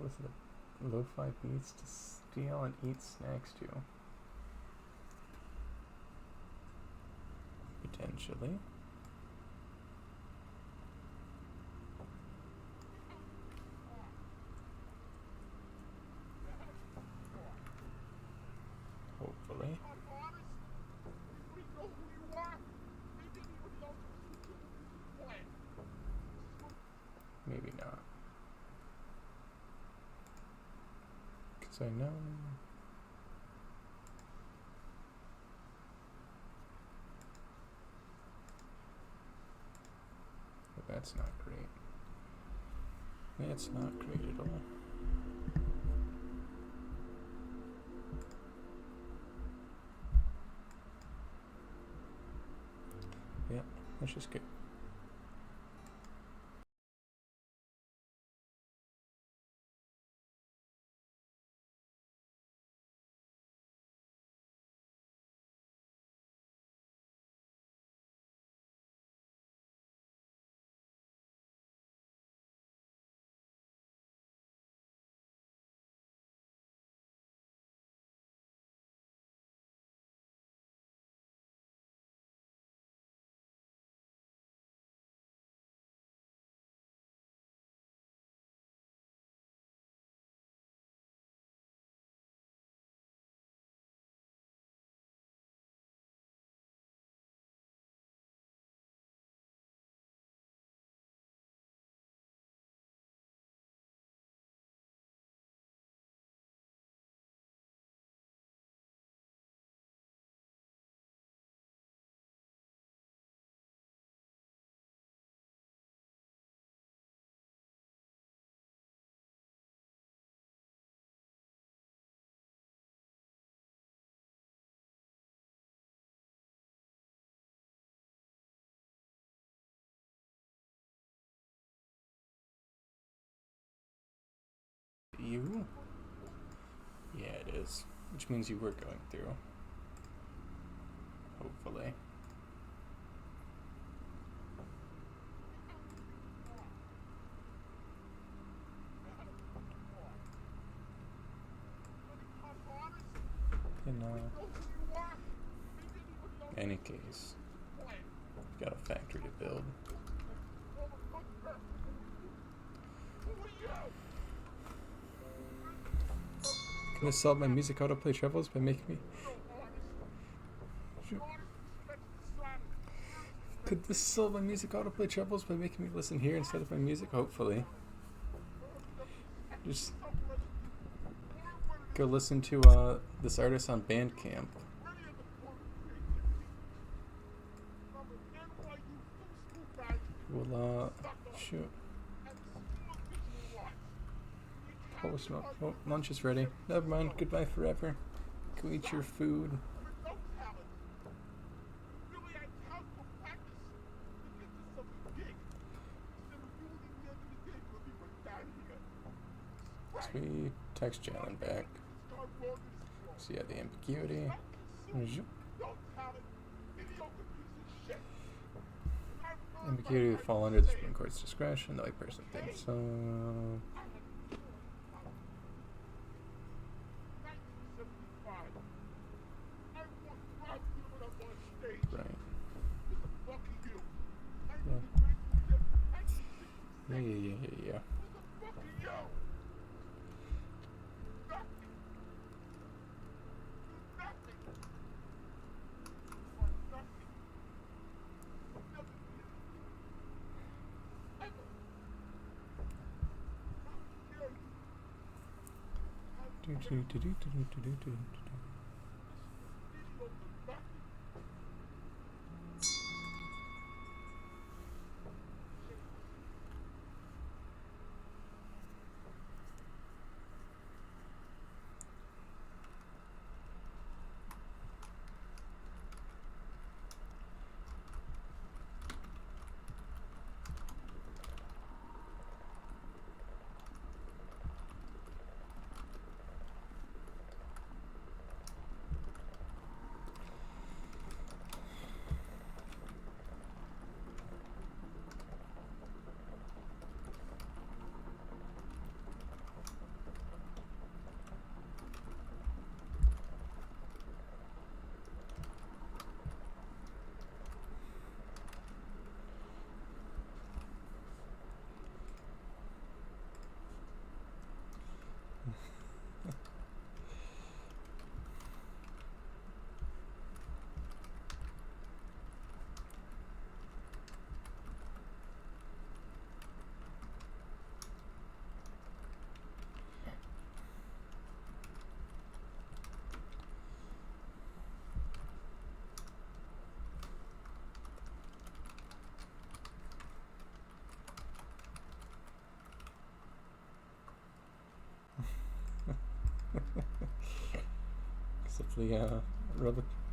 listen to lo-fi beats to steal and eat snacks to. Potentially. Hopefully. Maybe not. Because I know... But that's not great. That's not great at all. Yeah, let's just get... You? Yeah, it is. Which means you were going through. Hopefully. In any case, got a factory to build. Can this solve my music autoplay troubles by making me... Could this solve my music autoplay troubles by making me listen here instead of my music? Hopefully. Just go listen to this artist on Bandcamp. We'll, shoot. Oh, lunch is ready. Never mind. Goodbye forever. Go eat your food. Sweet. Text Jalen back. So yeah, the ambiguity. Ambiguity would fall under the Supreme Court's discretion. The white person thinks so. Right. Yeah.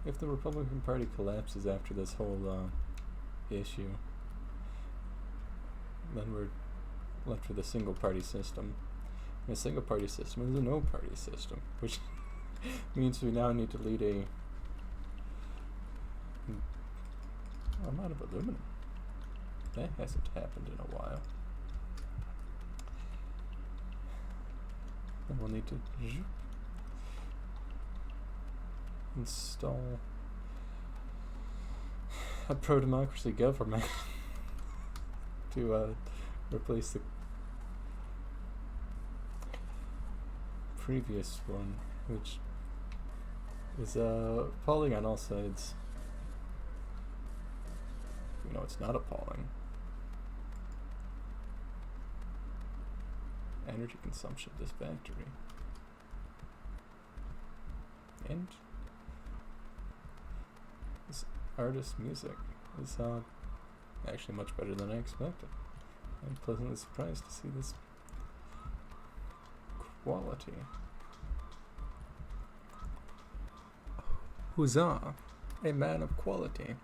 If the Republican Party collapses after this whole issue, then we're left with a single-party system. And a single-party system is a no-party system, which means we now need to lead a amount of aluminum. That hasn't happened in a while. And we'll need to install a pro-democracy government to replace the previous one, which is appalling on all sides. You know, it's not appalling. Energy consumption of this factory. And this artist's music is actually much better than I expected. I'm pleasantly surprised to see this quality. Huzzah! A man of quality.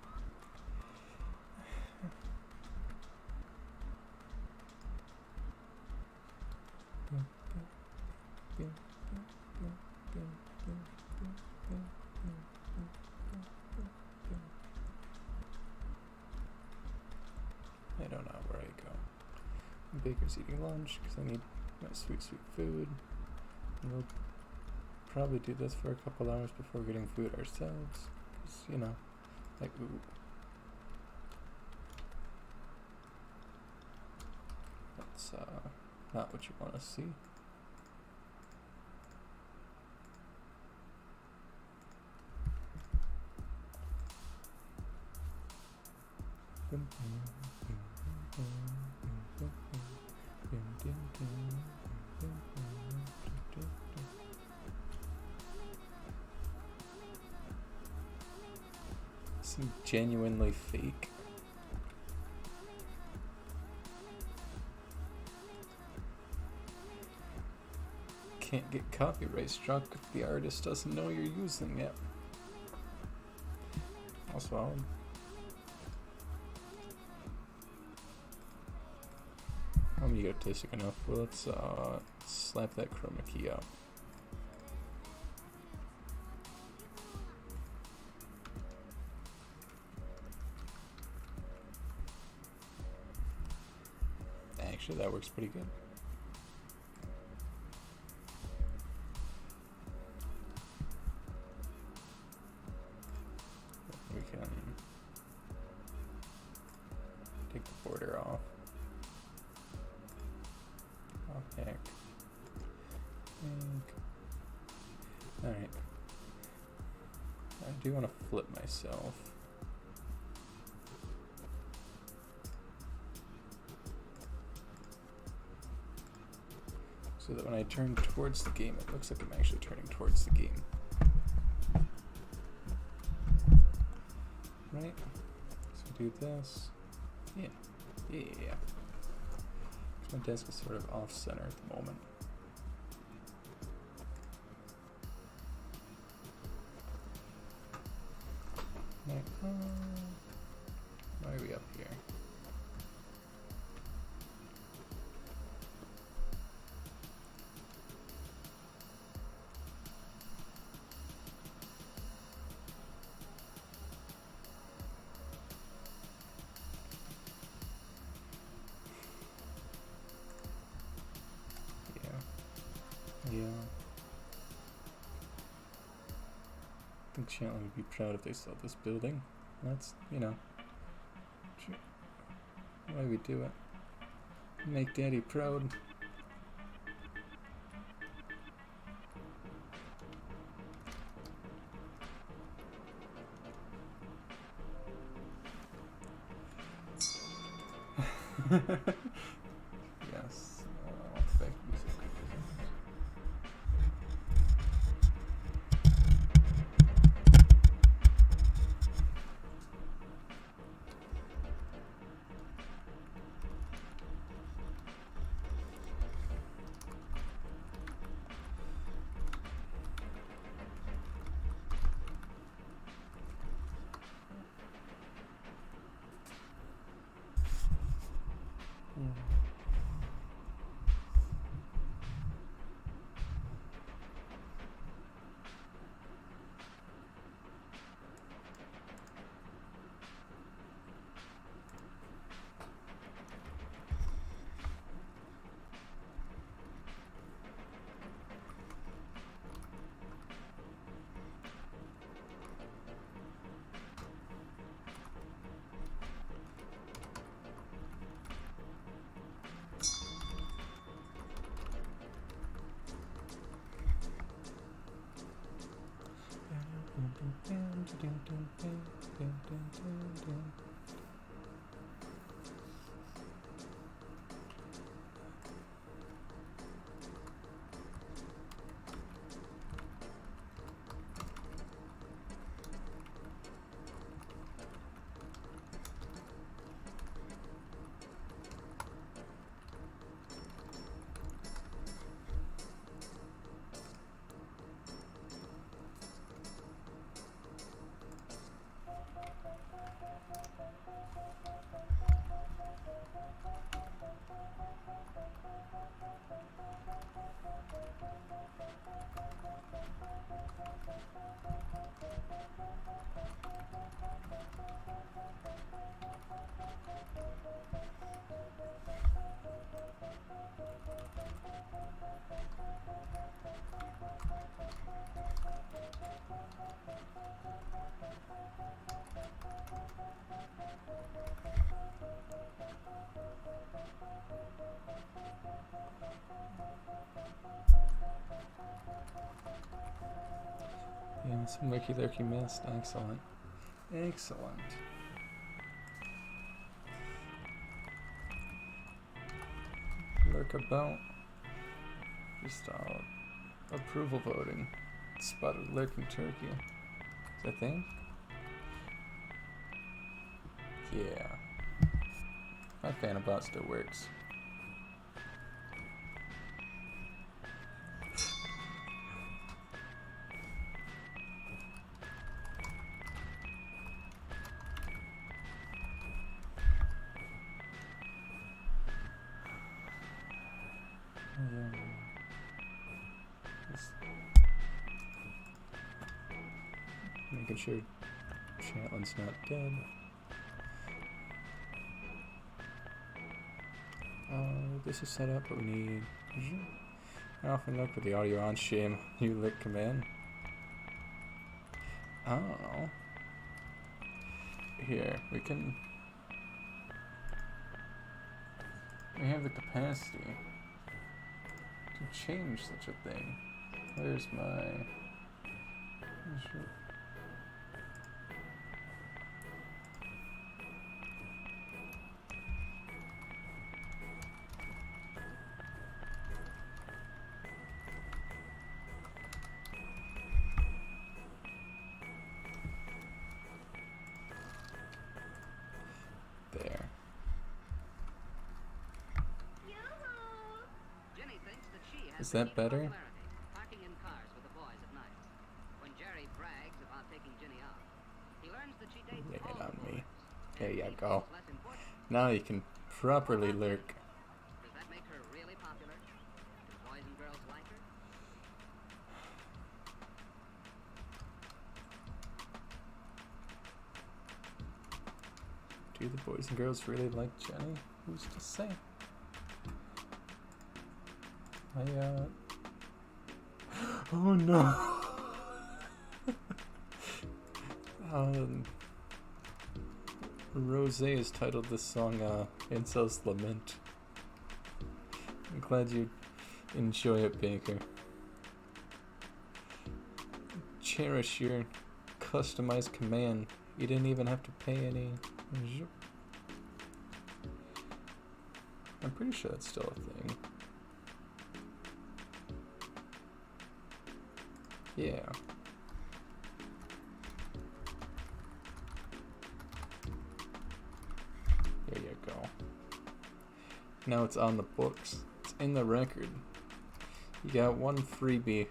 I don't know where I go. The baker's eating lunch because I need my sweet food. And we'll probably do this for a couple hours before getting food ourselves. Because, you know, like, ooh. That's not what you want to see. Some genuinely fake. Can't get copyright struck if the artist doesn't know you're using it. Also, I'm egotistic enough. Well, let's slap that chroma key up. Actually, that works pretty good. We can take the border off. Oh, heck. Alright. I do want to flip myself. So that when I turn towards the game, it looks like I'm actually turning towards the game. Right? So do this. Yeah. Yeah. My desk is sort of off-center at the moment. Right. Why are we up here? Yeah. I think Chandler would be proud if they saw this building. That's, you know, why we do it. Make Daddy proud. Yes. Fake music. Yeah. Yeah, some lurky lurky missed. Excellent. Excellent. Lurk about. Just approval voting. Spotted lurking turkey. Is that a thing? Yeah. My fan about still works. Yeah. Just making sure Chatlin's not dead. This is set up, but we need... I often look with the audio on shame. You lick command. I don't know. Here, we can... We have the capacity to change such a thing. Where's my... There. Is that better? Parking in cars with the boys at night. When Jerry brags about taking Ginny out, he learns that she dates Lay it all on the me. boys. There you And go. it's less important. Now you can properly lurk. Does that make her really popular? Do boys and girls like her? Do the boys and girls really like Jenny? Who's to say? Oh no! Rose has titled this song Incel's Lament. I'm glad you enjoy it, Baker. Cherish your customized command. You didn't even have to pay any. I'm pretty sure that's still a thing. Yeah. There you go. Now it's on the books. It's in the record. You got one freebie.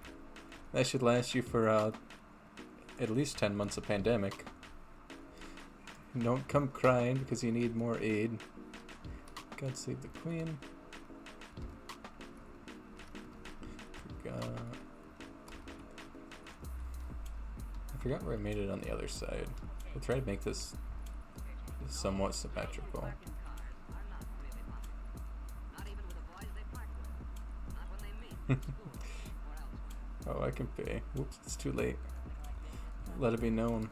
That should last you for at least 10 months of pandemic. Don't come crying because you need more aid. God save the Queen. I forgot where I made it on the other side. We'll try to make this somewhat symmetrical. Parking cars are not really popular. Not even with the boys they park with. Not when they meet at school or elsewhere. Oh, I can pay. Whoops, it's too late. Let it be known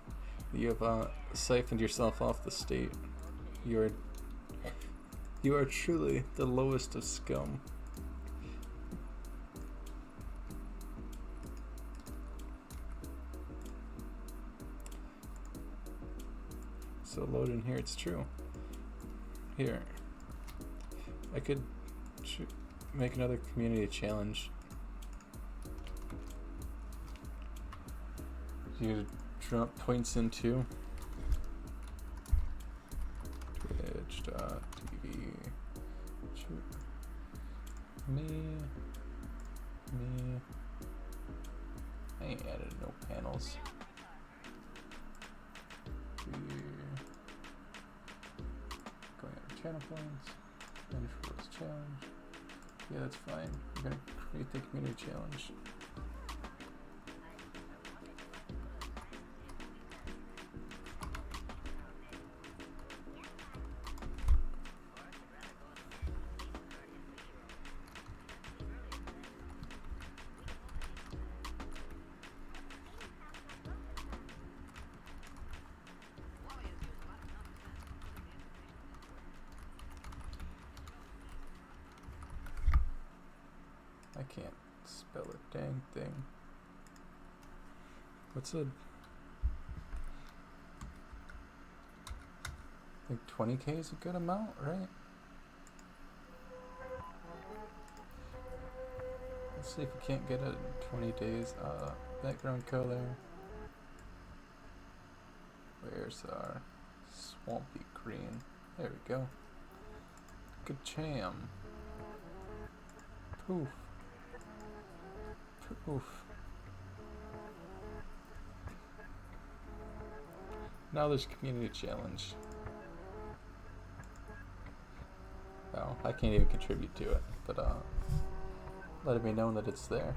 that you have siphoned yourself off the state. You are truly the lowest of scum. So load in here, it's true. Here. I could make another community challenge. You drop points into twitch.tv. Me. I ain't added no panels. Going over channel points. Finish rules challenge. Yeah, that's fine. I'm gonna create the community challenge. I can't spell a dang thing. What's a... I think 20k is a good amount, right? Let's see if we can't get it in 20 days. Background color. Where's our swampy green? There we go. Good jam. Poof. Poof. Now there's community challenge. Oh, I can't even contribute to it, but let it be known that it's there.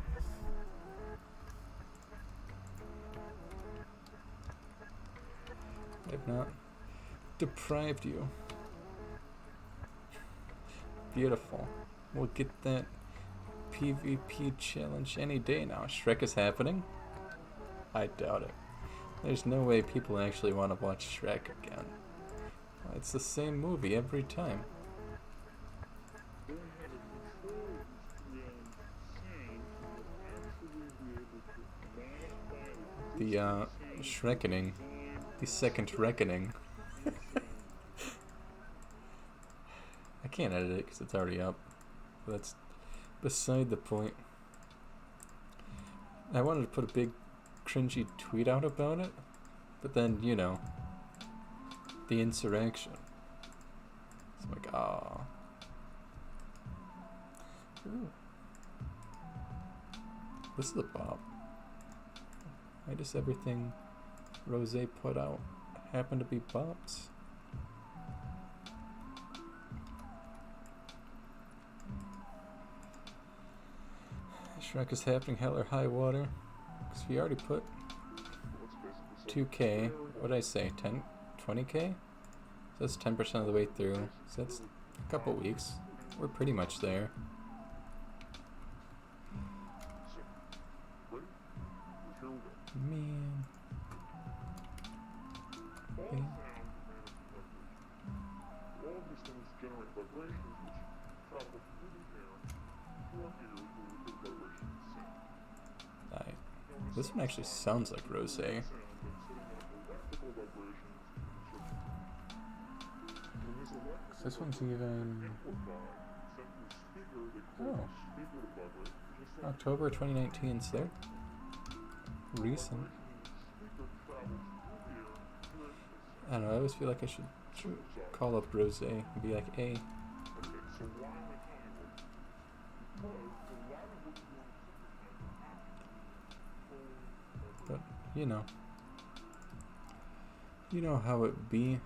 I've not deprived you. Beautiful. We'll get that PvP challenge any day now. Shrek is happening? I doubt it. There's no way people actually want to watch Shrek again. It's the same movie every time. The Shrekening. The second reckoning. I can't edit it because it's already up. That's beside the point. I wanted to put a big cringy tweet out about it, but then, you know, the insurrection. It's like, ah. Ooh. This is a bop. Why does everything Rose put out happen to be bops? Shrek is happening, hell or high water. Because we already put 2k. What did I say? 10? 20k? So that's 10% of the way through. So that's a couple weeks. We're pretty much there. Man. Okay. This one actually sounds like Rose. This one's even... Oh. October 2019, so they're recent. I don't know, I always feel like I should call up Rose and be like, hey. But, you know how it be.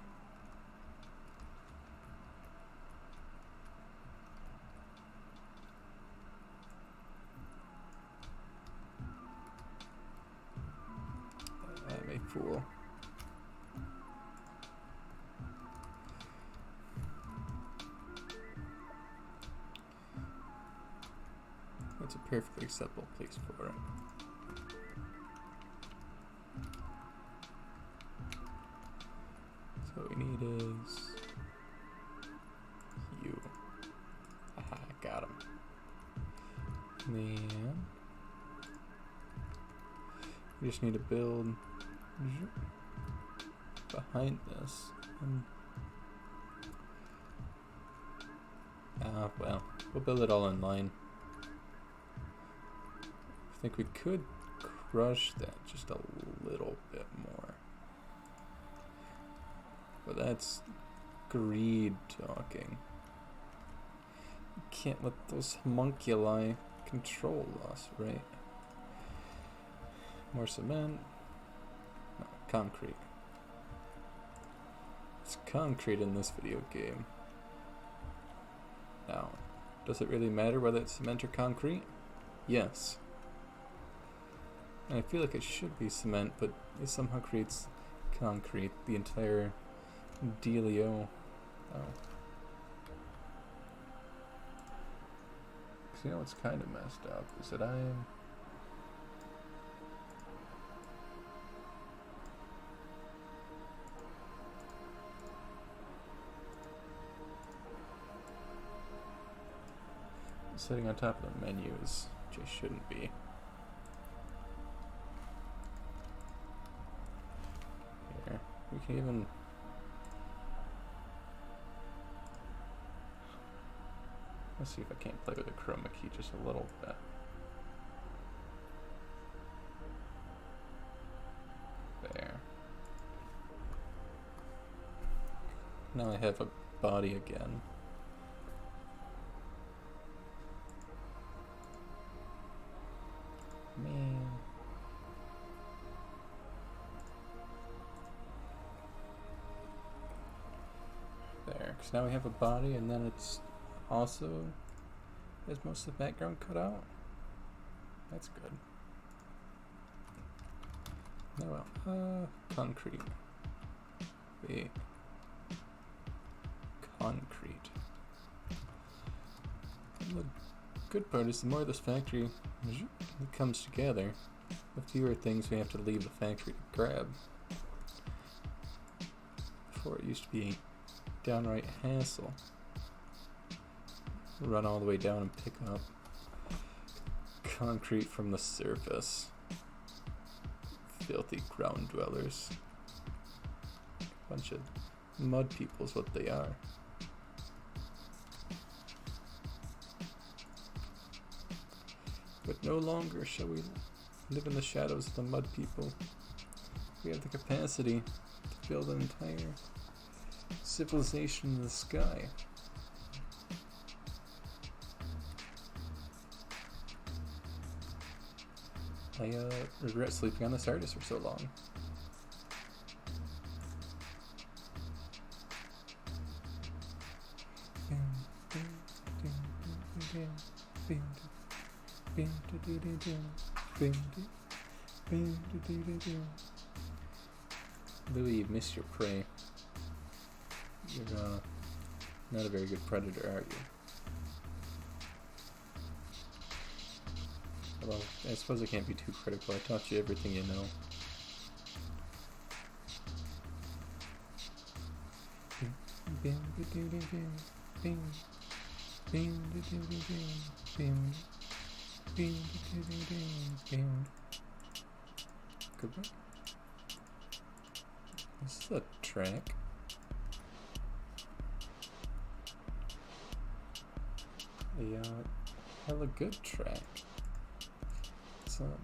it's a perfectly acceptable place for it. So what we need is you. Aha, got him. Then we just need to build behind this. Well, we'll build it all in line. I think we could crush that just a little bit more. But that's greed talking. You can't let those homunculi control us, right? More cement. No, concrete. It's concrete in this video game. Now, does it really matter whether it's cement or concrete? Yes. And I feel like it should be cement, but it somehow creates concrete, the entire dealio. Oh. Cause you know what's kind of messed up is that I'm sitting on top of the menus, which I shouldn't be. Here, we can even let's see if I can't play with the chroma key just a little bit. There. Now I have a body again. Man. There, because now we have a body and then it's also has most of the background cut out. That's good. Now, concrete. Wait. Concrete. The good part is the more this factory comes together, the fewer things we have to leave the factory to grab. Before it used to be a downright hassle. Run all the way down and pick up concrete from the surface. Filthy ground dwellers. Bunch of mud people is what they are. But no longer shall we live in the shadows of the mud people. We have the capacity to build an entire civilization in the sky. I regret sleeping on this artist for so long. Louis, you've missed your prey. You're not a very good predator, are you? Although, I suppose I can't be too critical. I taught you everything you know. Goodbye. This is a track. A hella good track. It's not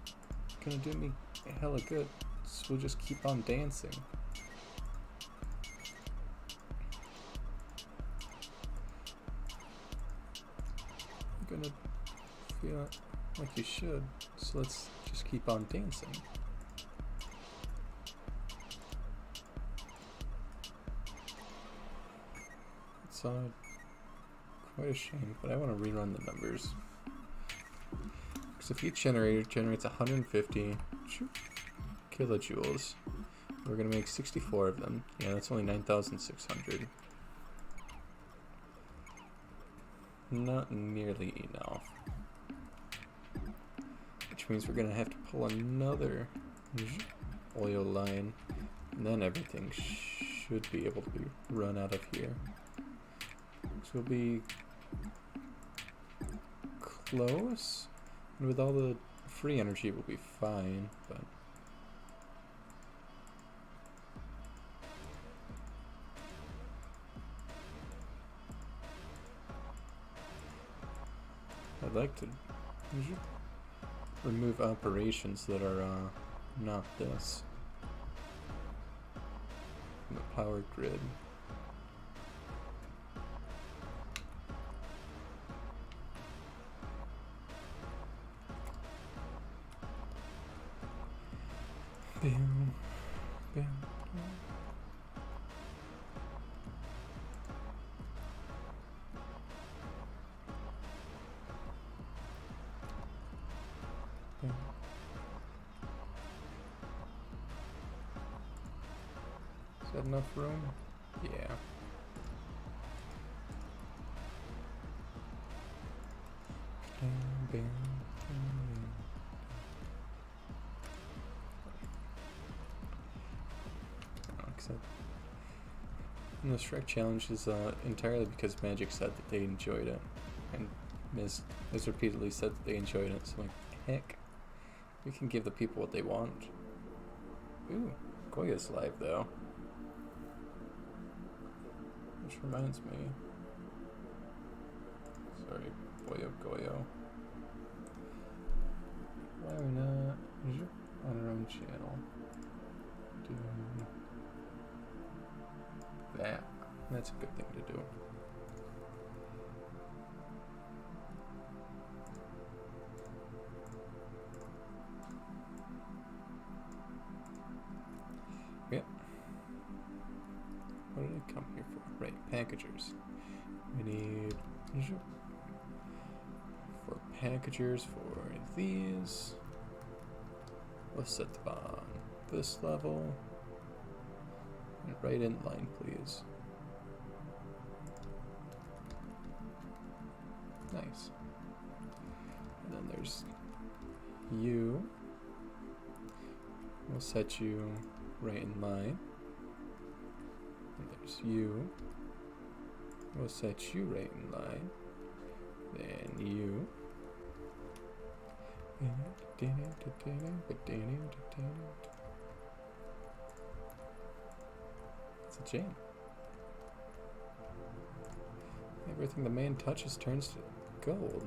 gonna do me hella good, so we'll just keep on dancing. You're gonna feel like you should, so let's just keep on dancing. It's quite a shame, but I want to rerun the numbers. Because if each generator generates 150 kilojoules, we're going to make 64 of them. Yeah, that's only 9,600. Not nearly enough. which means we're gonna have to pull another oil line, and then everything should be able to be run out of here. So we'll be close, and with all the free energy we'll be fine, but I'd like to remove operations that are not this from the power grid. Bam, bam, bam. Bam. Is that enough room? Yeah. Bam, bam, bam. And the Shrek challenge is entirely because Magic said that they enjoyed it, and Miz repeatedly said that they enjoyed it. So I'm like, heck, we can give the people what they want. Ooh, Goya's live though, which reminds me. Sorry, Boyo Goyo. Why are we not on our own channel? That. That's a good thing to do. Yep. What did I come here for? Right, packagers. We need 4 packagers for these. We'll set them on this level. And right in line, please. Nice. And then there's you. We'll set you right in line. And there's you. We'll set you right in line. Then you. It's a jam. Everything the man touches turns to gold.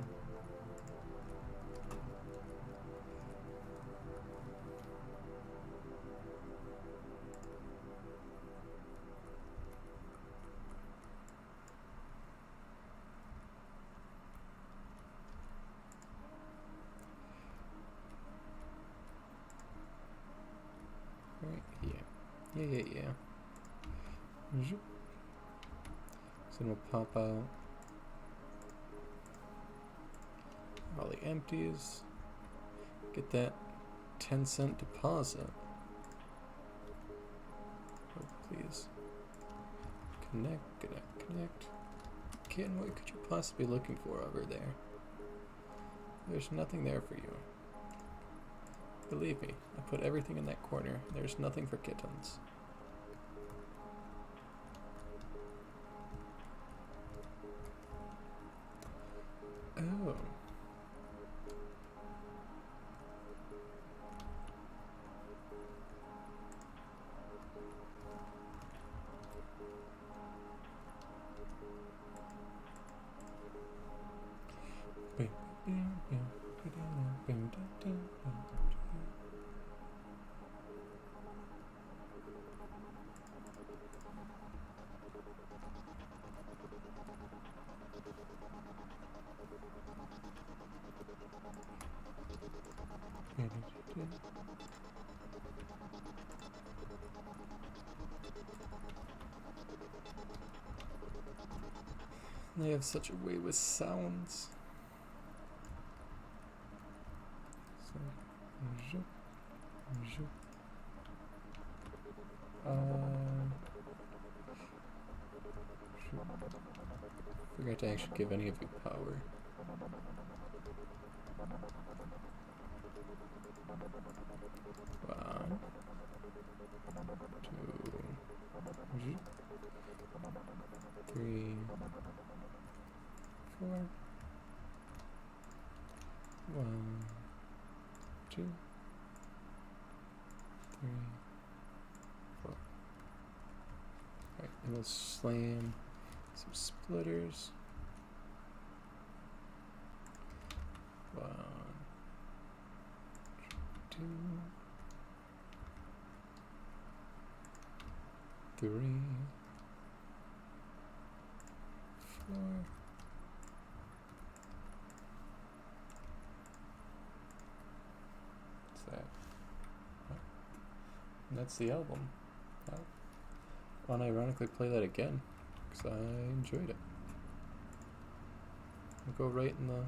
Right, yeah. So then we'll pop out all the empties, get that 10-cent deposit. Oh, please. Connect. Kitten, what could you possibly be looking for over there? There's nothing there for you. Believe me, I put everything in that corner. There's nothing for kittens. Oh. They have such a way with sounds. Forgot to actually give any of you power. 1, 2, 3, 4. 1, 2, 3, 4. Alright, and we'll slam some splitters. 1, 2, 3, 4. What's that? Oh. And that's the album. I'll unironically play that again because I enjoyed it. We'll go right in the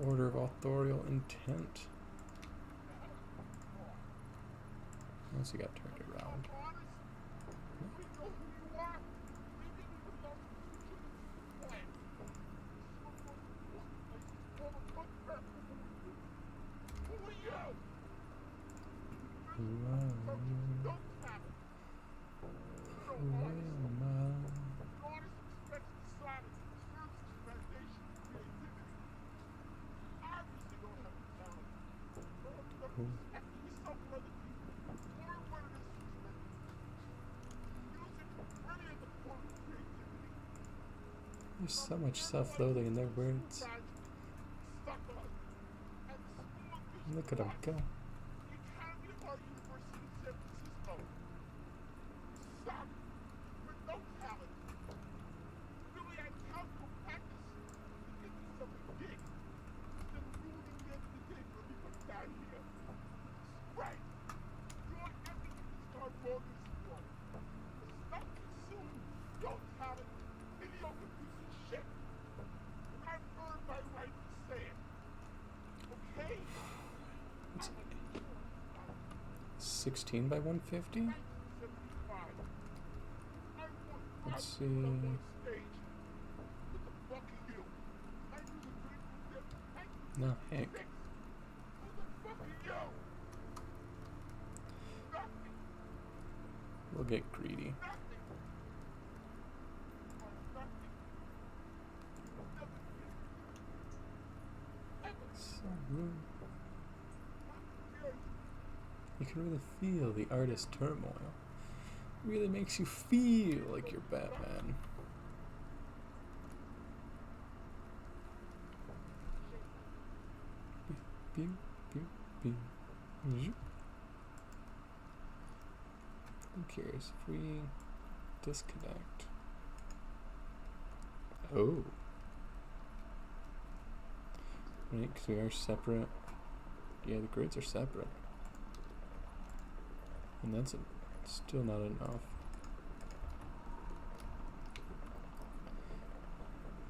order of authorial intent. Once you got turned around. There's so much self-loathing in their words. Look at them go. It's 16 by 150? Let's see. No, Hank. We'll get greedy. So rude. You can really feel the artist's turmoil. It really makes you feel like you're Batman. Pew, pew, pew, pew. Who cares if we disconnect? Oh. Right, because we are separate. Yeah, the grids are separate. And that's still not enough.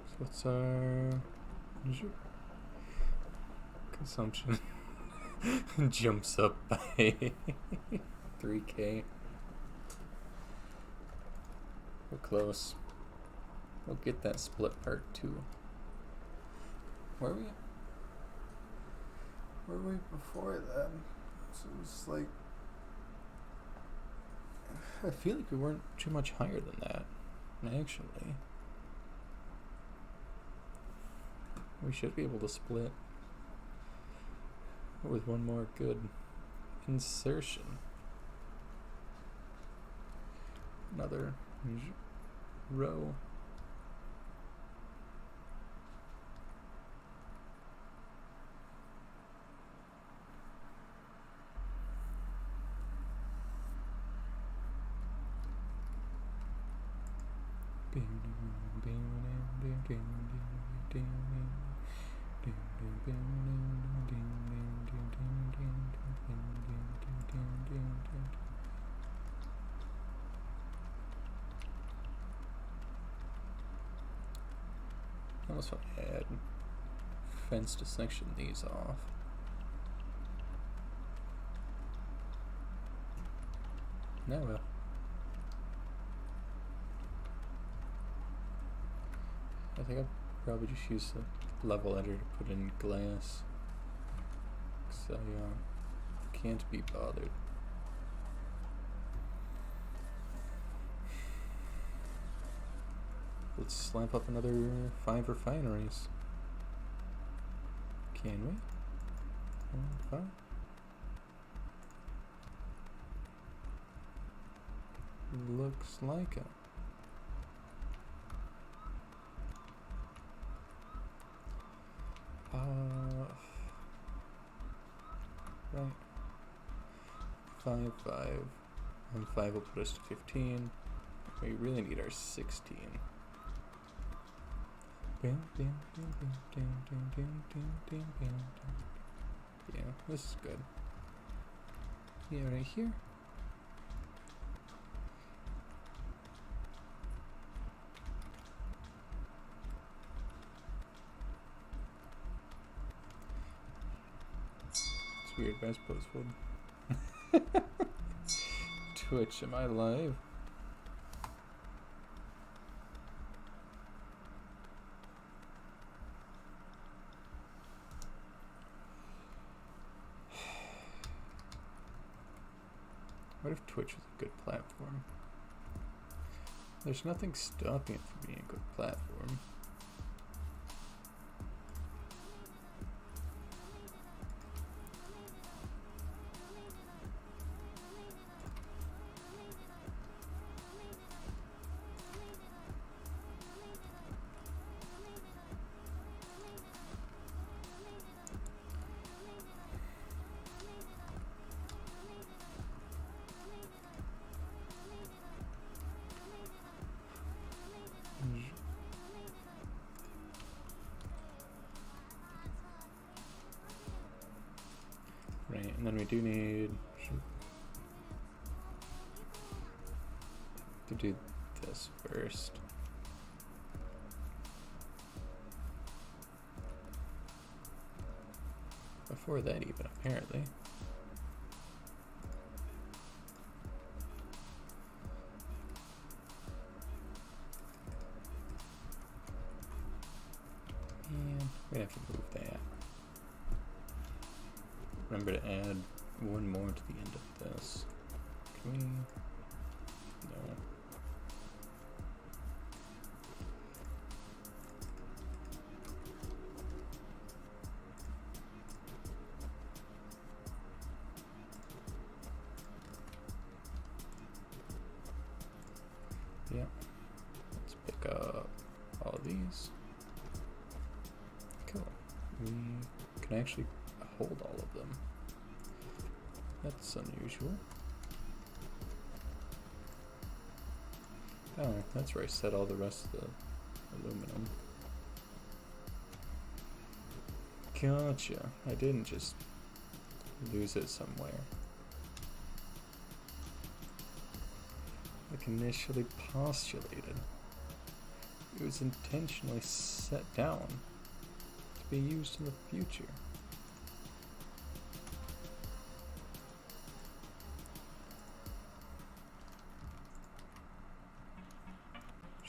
So what's our consumption? Jumps up by 3K. We're close. We'll get that split part too. Where were we before then? So it was like, I feel like we weren't too much higher than that, actually. We should be able to split with one more good insertion. Another row. I almost want to add fence to section these off. Now well. I think I'll probably just use the level editor to put in glass. I can't be bothered. Let's slap up another 5 refineries. Can we? 5? Looks like it. Right. 5, 5. And 5 will put us to 15. We really need our 16. Yeah, this is good. Yeah, right here. It's weird, but I suppose would. Twitch, am I live? What if Twitch was a good platform? There's nothing stopping it from being a good platform. Right, and then we do need to do this first. Before that even, apparently. And we have to move that. Remember to add one more to the end of this. Can we? No. Yeah. Let's pick up all these. Cool. We can actually hold all of them. That's unusual. Oh, that's where I set all the rest of the aluminum. Gotcha. I didn't just lose it somewhere. Like initially postulated. It was intentionally set down to be used in the future.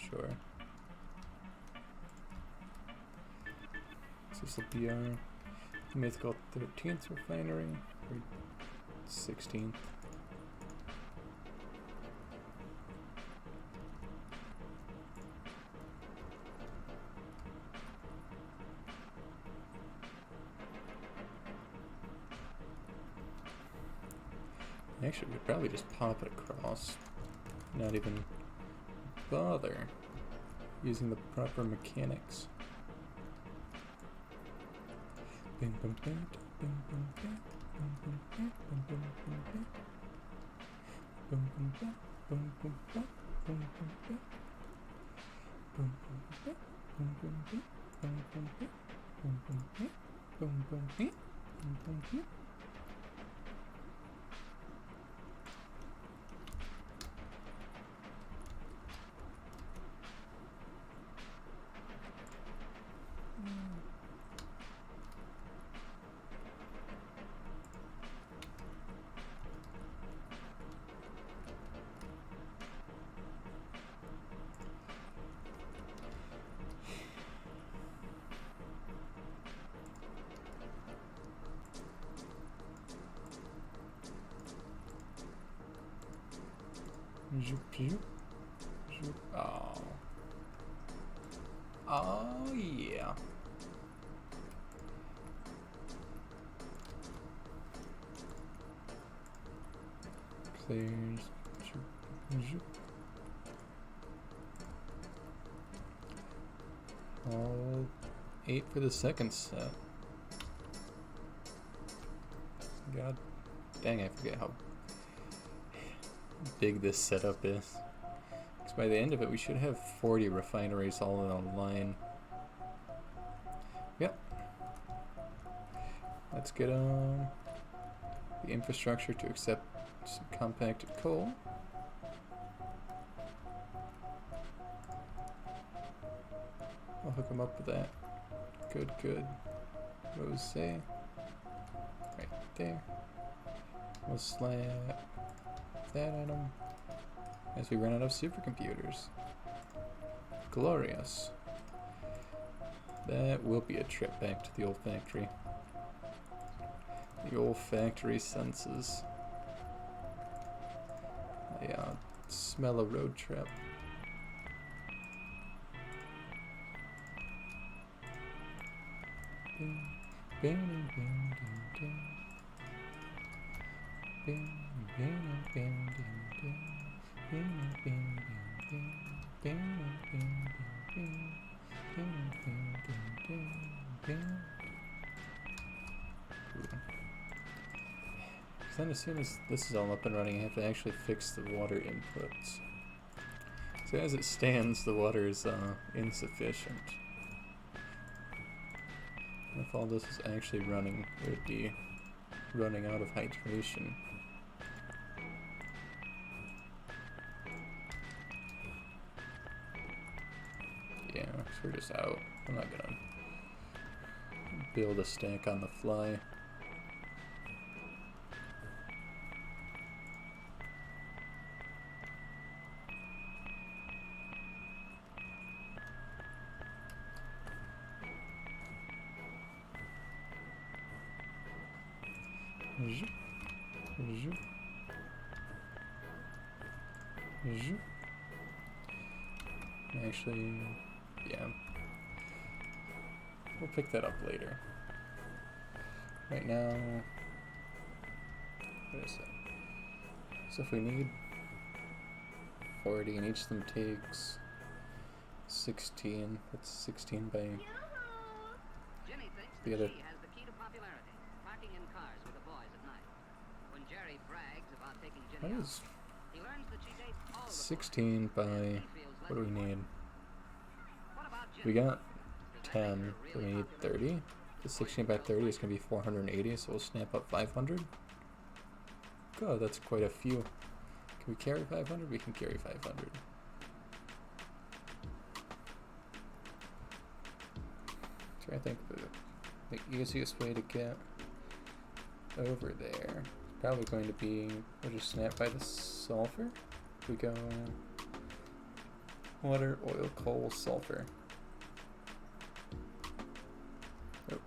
Sure. So this will be our mythical 13th refinery, or 16th. Actually, we could probably just pop it across, not even bother using the proper mechanics. Oh. Oh, yeah. Clears. All 8 for the second set. God dang, I forget how big this setup is. Because by the end of it, we should have 40 refineries all in a line. Yep. Let's get the infrastructure to accept some compacted coal. I'll hook them up with that. Good, good. Rose, right there. We'll slap that at them as we run out of supercomputers. Glorious. That will be a trip back to the old factory. The old factory senses. I smell a road trip. Then as soon as this is all up and running, I have to actually fix the water inputs. So as it stands, the water is insufficient. If all this is actually running, it would be running out of hydration. Yeah, so we're just out. I'm not gonna build a stack on the fly. Actually, yeah. We'll pick that up later. Right now, what is it? So if we need 40 and each of them takes 16, that's 16 by Ginny thinks the that other. she has the key to popularity, parking in cars with the boys at night. When Jerry brags about taking Ginny What out, is he learns that she dates all the 16 by, boys. what do we need? What about We Ginny? got 10, but we need 30. The 16 by 30 is going to be 480, so we'll snap up 500. God, that's quite a few. Can we carry 500? We can carry 500. So I think the easiest way to get over there is probably going to be, we'll just snap by the sulfur. We go water, oil, coal, sulfur. Oh.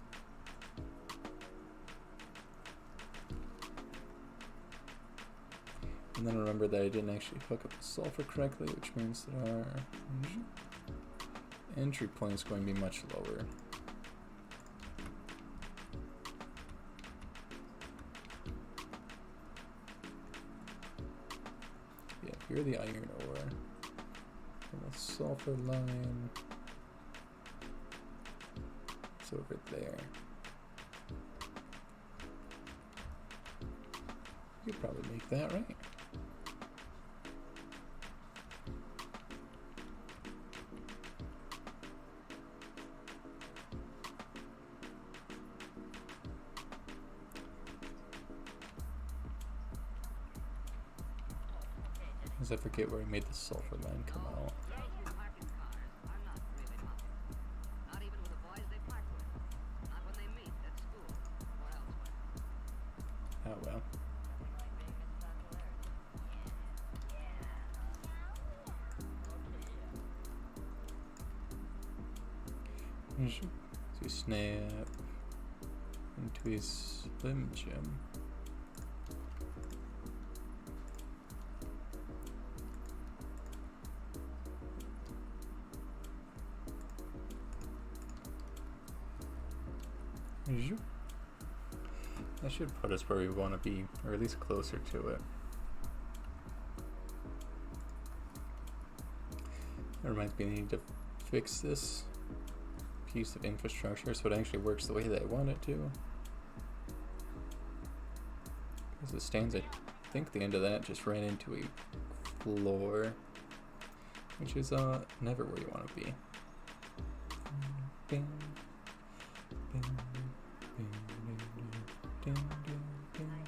And then remember that I didn't actually hook up the sulfur correctly, which means that our entry point is going to be much lower. Yeah, here the iron ore. And the sulfur line is over there. You could probably make that, right? As I forget where I made the sulfur line come out. Those who park in cars are not really popular. Not even with the boys they park with. Not when they meet at school or elsewhere. Oh well. So you snap into his Slim Jim. Zoop. That should put us where we want to be, or at least closer to it. That reminds me, I need to fix this piece of infrastructure so it actually works the way that I want it to. As it stands, I think the end of that just ran into a floor, which is never where you want to be. Bing, bing, bing, bing, bing, bing, bing.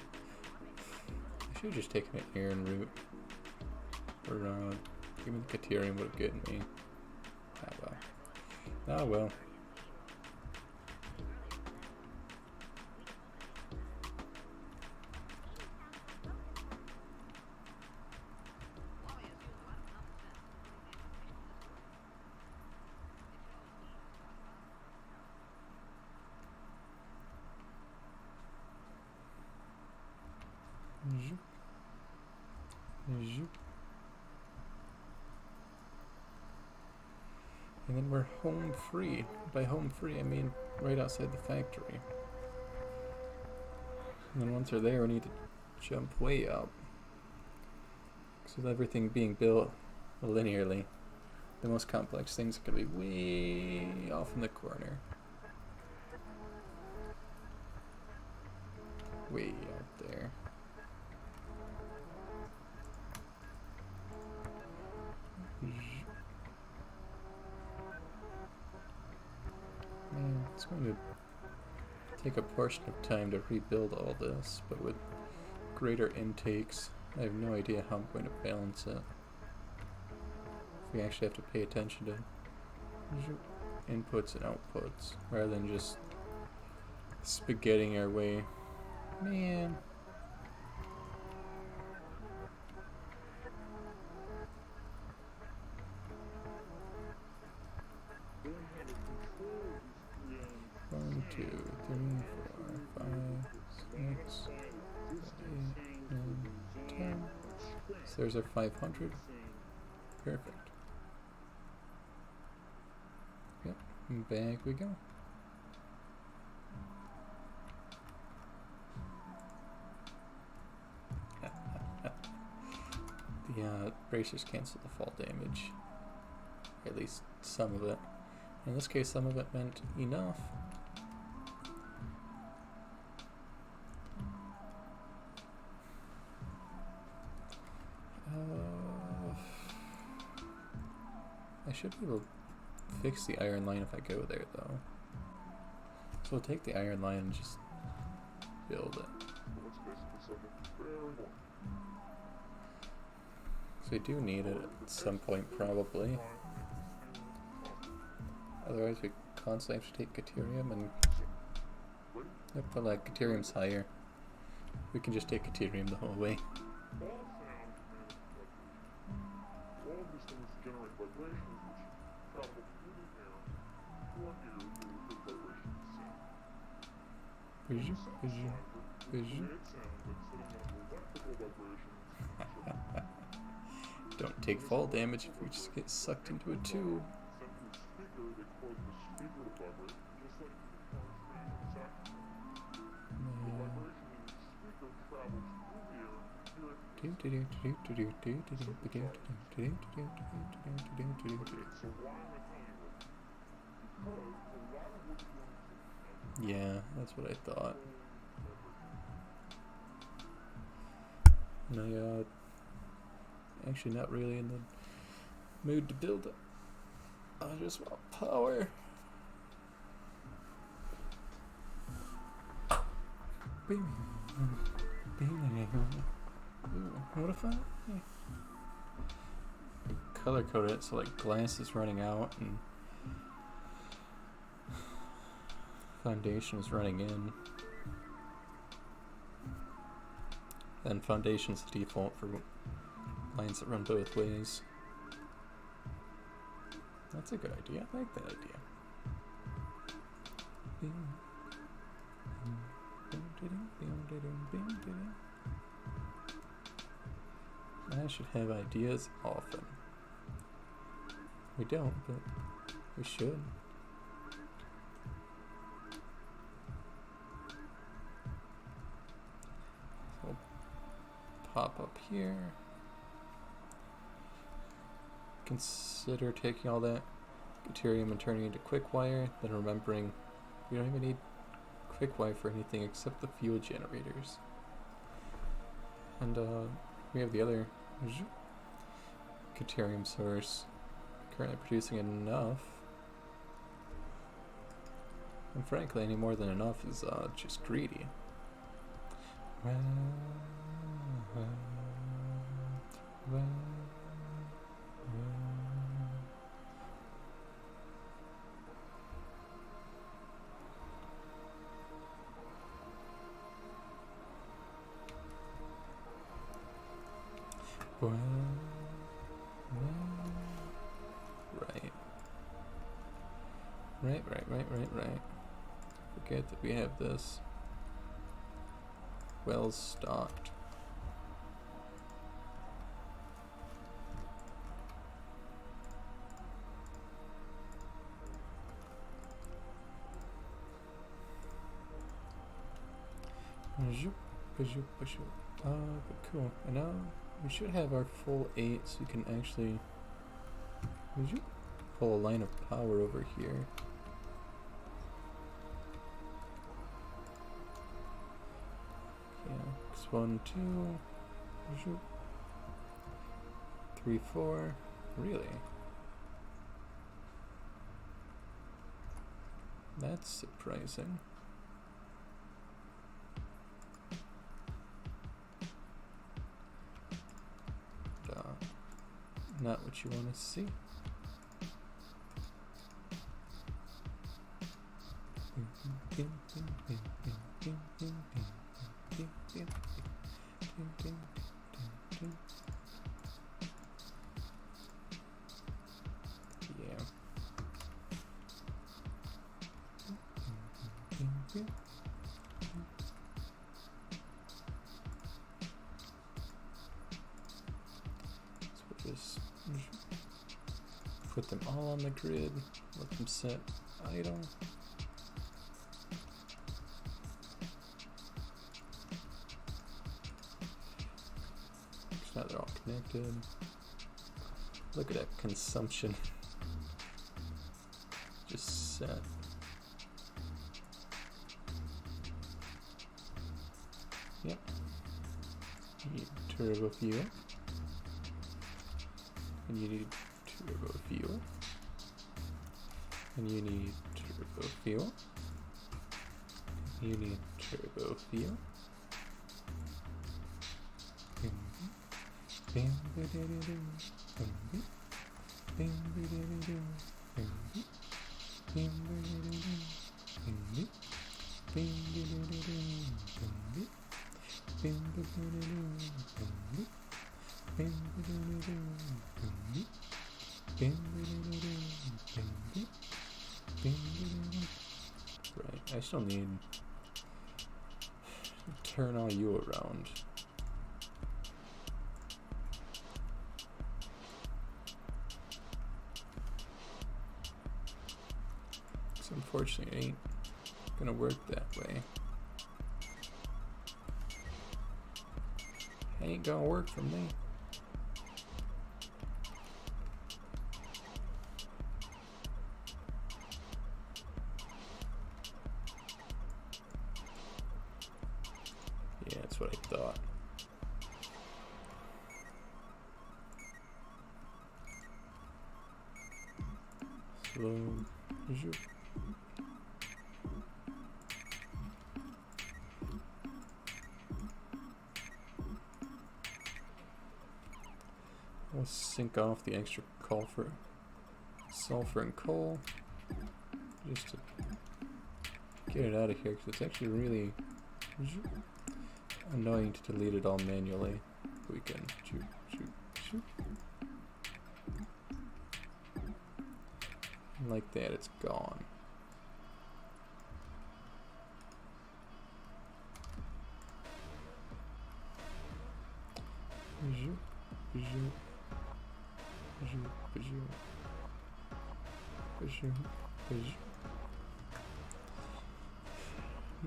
I should have just taken an iron route, or even the Caterium would have gotten me. Ah well. Ah well. Zoop. Zoop. And then we're home free. By home free, I mean right outside the factory. And then once we're there, we need to jump way up. Because with everything being built linearly, the most complex things are going to be way off in the corner. Way out there. Man, it's going to take a portion of time to rebuild all this, but with greater intakes, I have no idea how I'm going to balance it. We actually have to pay attention to inputs and outputs, rather than just spaghetting our way. Man. One, 2, 3, 4, 5, 6, 7, 8, 9, 10. So there's our 500. Perfect. Yep, and back we go. The bracers cancel the fall damage. At least some of it. In this case, some of it meant enough. I should be able to fix the iron line if I go there, though. So we'll take the iron line and just build it. So we do need it at some point, probably. Otherwise, we constantly have to take Caterium and... Yep, but like, Caterium's higher. We can just take Caterium the whole way. Don't take fall damage if we just get sucked into a tube. Yeah, that's what I thought. And actually not really in the mood to build it. I just want power. Ooh, what if I color code it so like glass is running out and foundation is running in? Then foundation's the default for lines that run both ways. That's a good idea. I like that idea. I should have ideas often. We don't, but we should. hop up here. Consider taking all that deuterium and turning it into quick wire, then remembering we don't even need quick wire for anything except the fuel generators. And we have the other deuterium source currently producing enough. And frankly, any more than enough is just greedy. Right. Forget that we have this well stocked. But cool. And now we should have our full 8, so we can actually pull a line of power over here. Yeah, X1, 2, 3, 4. Really? That's surprising. Not what you want to see. Just put them all on the grid, let them sit idle. Now they're all connected. Look at that consumption. Just set. Yep. You need turbo fuel. And you need turbo fuel. And you need turbo fuel. You need turbo fuel. Right, I still need to turn all you around. So unfortunately, it ain't gonna work that way. Ain't gonna work for me. Yeah, that's what I thought. Slow. Zoop. We'll sink off the extra sulfur and coal just to get it out of here, because it's actually really annoying to delete it all manually. We can shoot. And like that, it's gone. I'm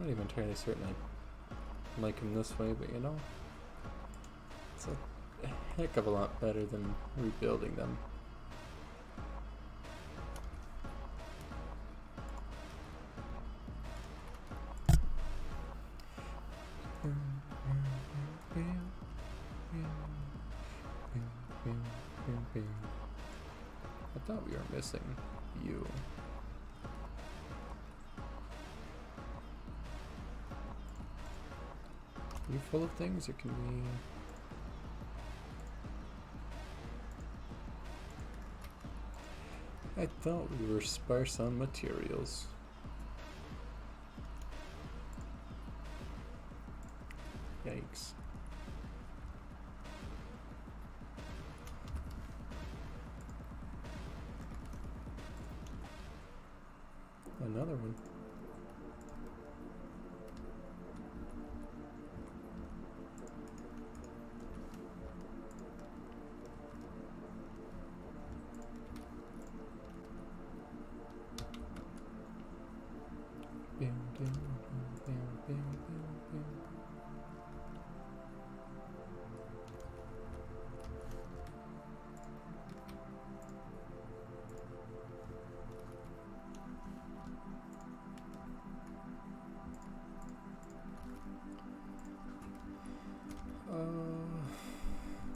not even entirely certain I like him this way, but you know. It's a heck of a lot better than rebuilding them. I thought we were missing you. Are you full of things, or can we... I thought we were sparse on materials. Yikes. Another one.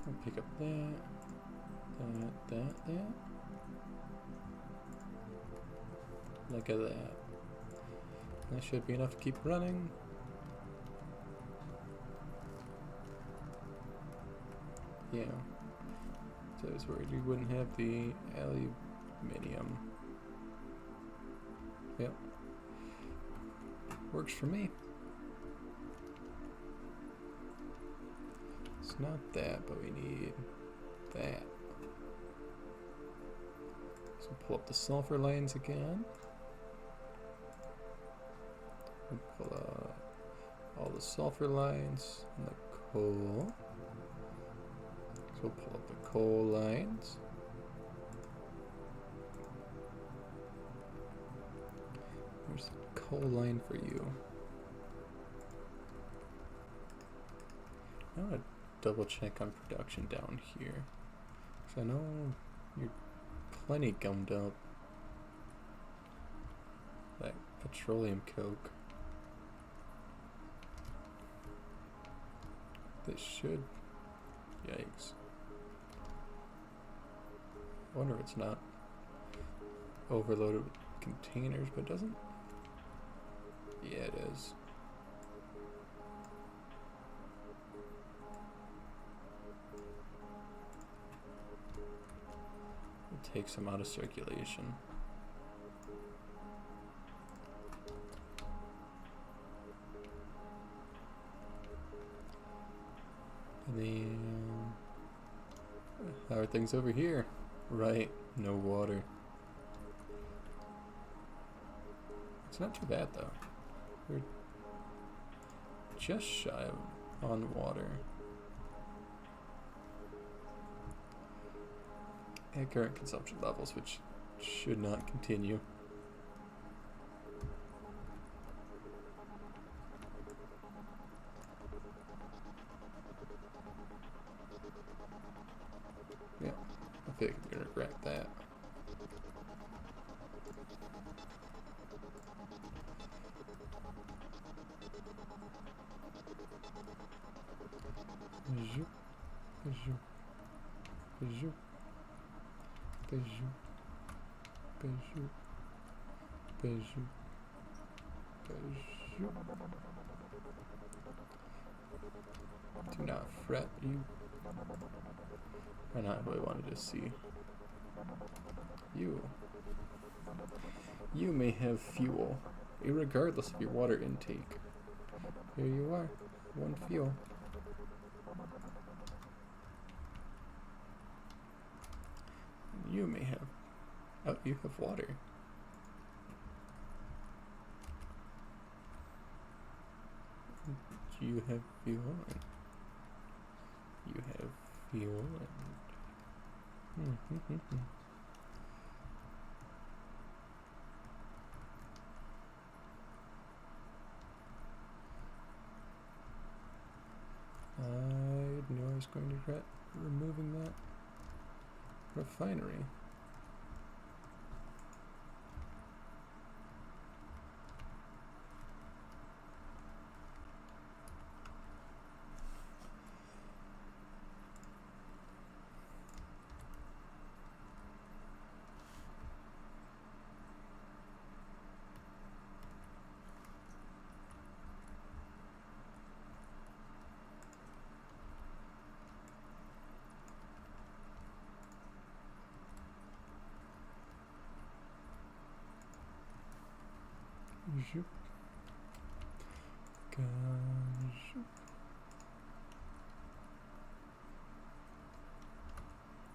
I'll pick up that. Look at that. That should be enough to keep running. Yeah. So I was worried we wouldn't have the aluminium. Yep. Works for me. It's not that, but we need that. So pull up the sulfur lines again. We'll pull up all the sulfur lines and the coal. So we'll pull up the coal lines. There's a coal line for you. I want to double check on production down here. So I know you're plenty gummed up. That petroleum coke. This should... Yikes. I wonder if it's not overloaded with containers, but it doesn't... Yeah, it is. It takes them out of circulation. And then... How are things over here? Right, no water. It's not too bad though. We're just shy of on water. At current consumption levels, which should not continue. Yeah, I think I'm gonna regret that. Zoop, zoop, zoop, zoop, zoop, zoop, zoop. Do not fret, you are not who I wanted to see. You may have fuel, irregardless of your water intake. Here you are, one fuel. You may have... Oh, you have water. You have fuel. You have fuel and... I had no is going to regret removing that refinery. Zoop. Zoop.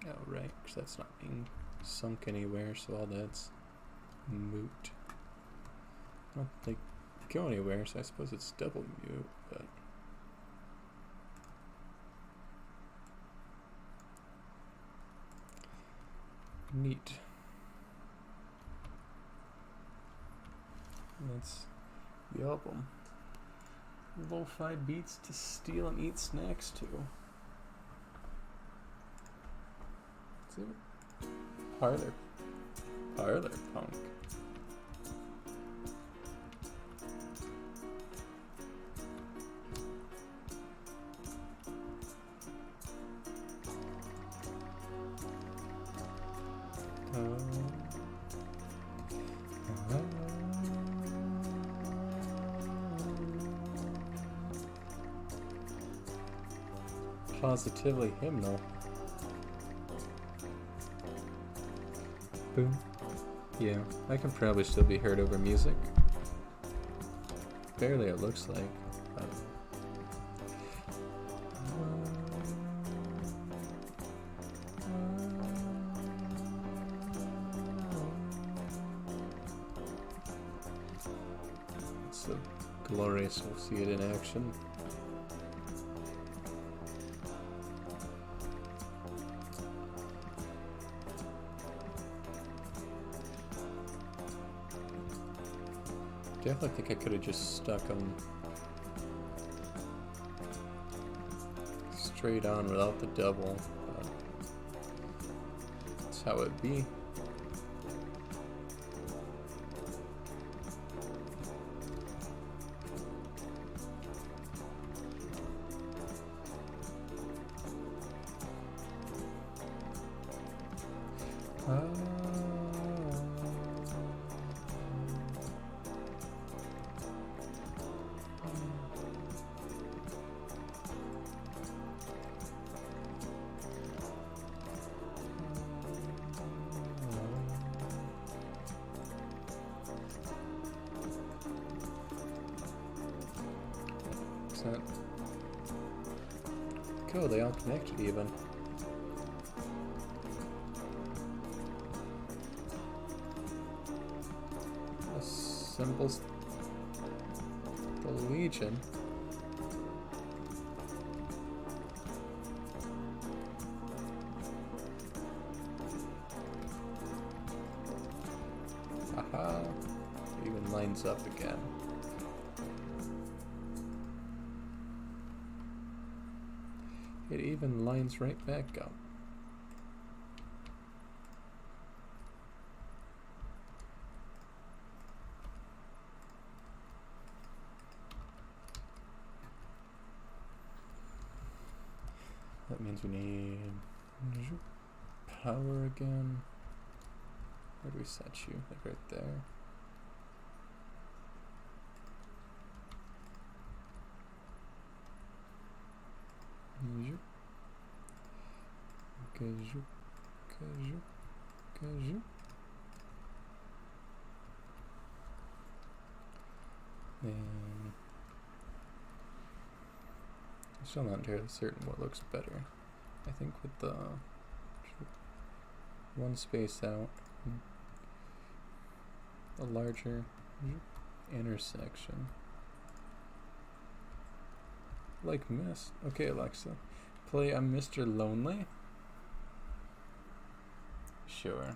Oh, right, because that's not being sunk anywhere, so all that's moot. I don't think go anywhere, so I suppose it's double moot, but neat. That's the album. Lo-fi beats to steal and eat snacks to. See? Parlor punk. Positively hymnal. Boom. Yeah, I can probably still be heard over music. Barely, it looks like. But it's so glorious. We'll see it in action. Definitely think I could have just stuck them straight on without the double, but that's how it'd be. Cool, they all connected even. Assembles the Legion. Aha! It even lines up again. It even lines right back up. That means we need power again. Where do we set you? Like right there. Kaju, kaju, kaju. And I'm still not entirely certain what looks better. I think with the one space out, a larger intersection. Like Miss. Okay, Alexa, play I'm Mr. Lonely. Sure.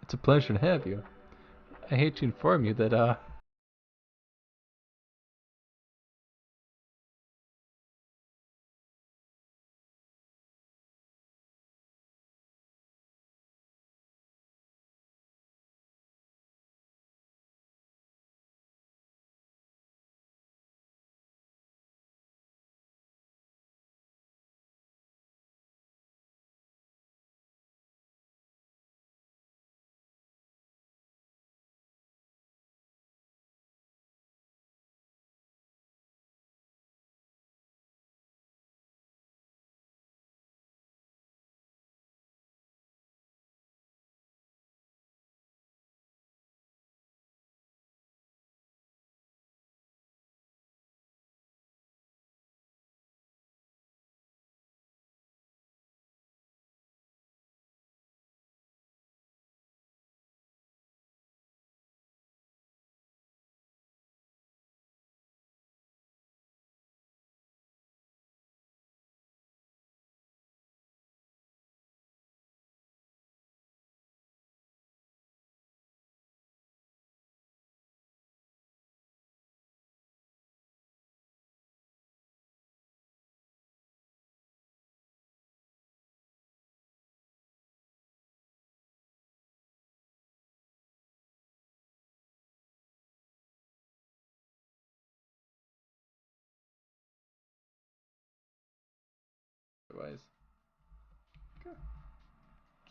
It's a pleasure to have you. I hate to inform you that, otherwise,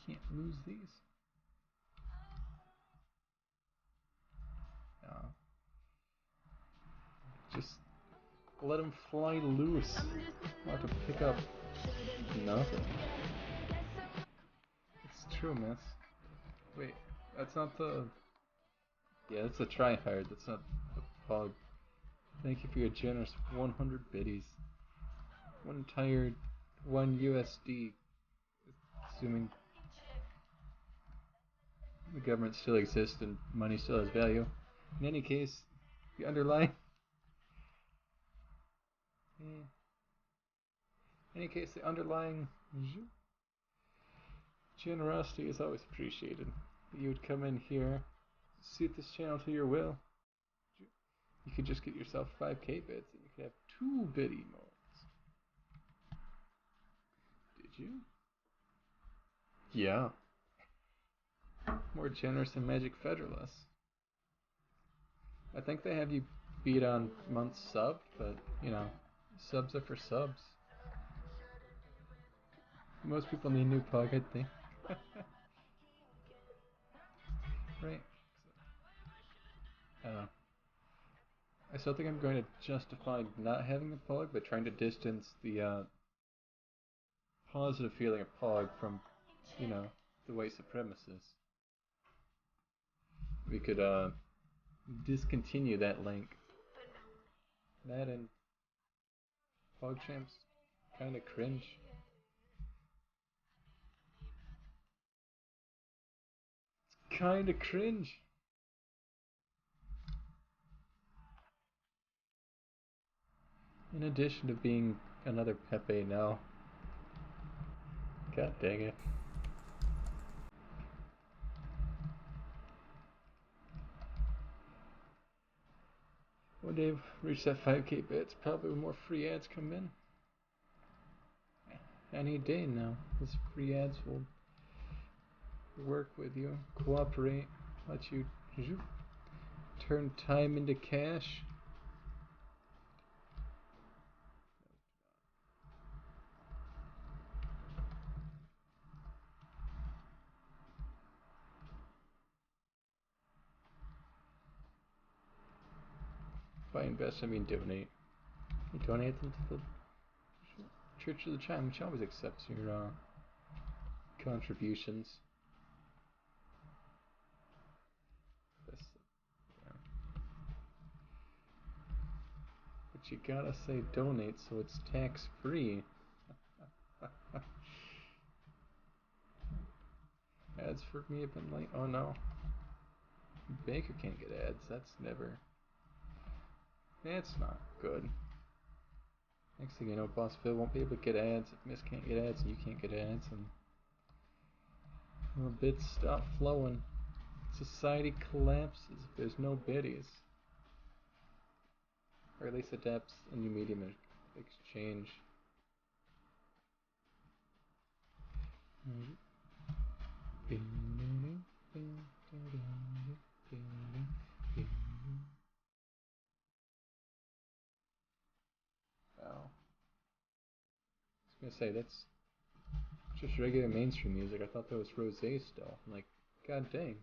can't lose these. Uh, just let them fly loose. I'll have to pick up nothing. It's true, miss. Wait, that's not the... Yeah, that's a tryhard. That's not the pug. Thank you for your generous 100 biddies. One tired 1 USD. Assuming the government still exists and money still has value. In any case, the underlying... In any case, the underlying generosity is always appreciated. You would come in here, suit this channel to your will. You could just get yourself 5k bits and you could have 2 biddy modes. Did you? Yeah. More generous than Magic Federalists. I think they have you beat on months subbed, but, you know, subs are for subs. Most people need new pug, I think. Right. I don't know. I still think I'm going to justify not having a pug, but trying to distance the positive feeling of pug from, you know, the white supremacists. We could discontinue that link. That and PogChamps kind of cringe. Kind of cringe. In addition to being another Pepe now. God dang it. One day reach that 5k bits, probably with more free ads come in. Any day now, those free ads will work with you, cooperate, let you turn time into cash. By invest, I mean donate. You donate them to the Church of the Chime, which always accepts your contributions. That's, yeah. But you gotta say donate so it's tax free. Ads for me have been like, oh no. Baker can't get ads, that's never. That's not good. Next thing you know, Boss Phil won't be able to get ads if Miss can't get ads and you can't get ads, and Well, bits stop flowing. Society collapses if there's no biddies. Or at least adapts a new medium of exchange. Wow. I was gonna say, that's just regular mainstream music. I thought that was Rosé still. I'm like, god dang.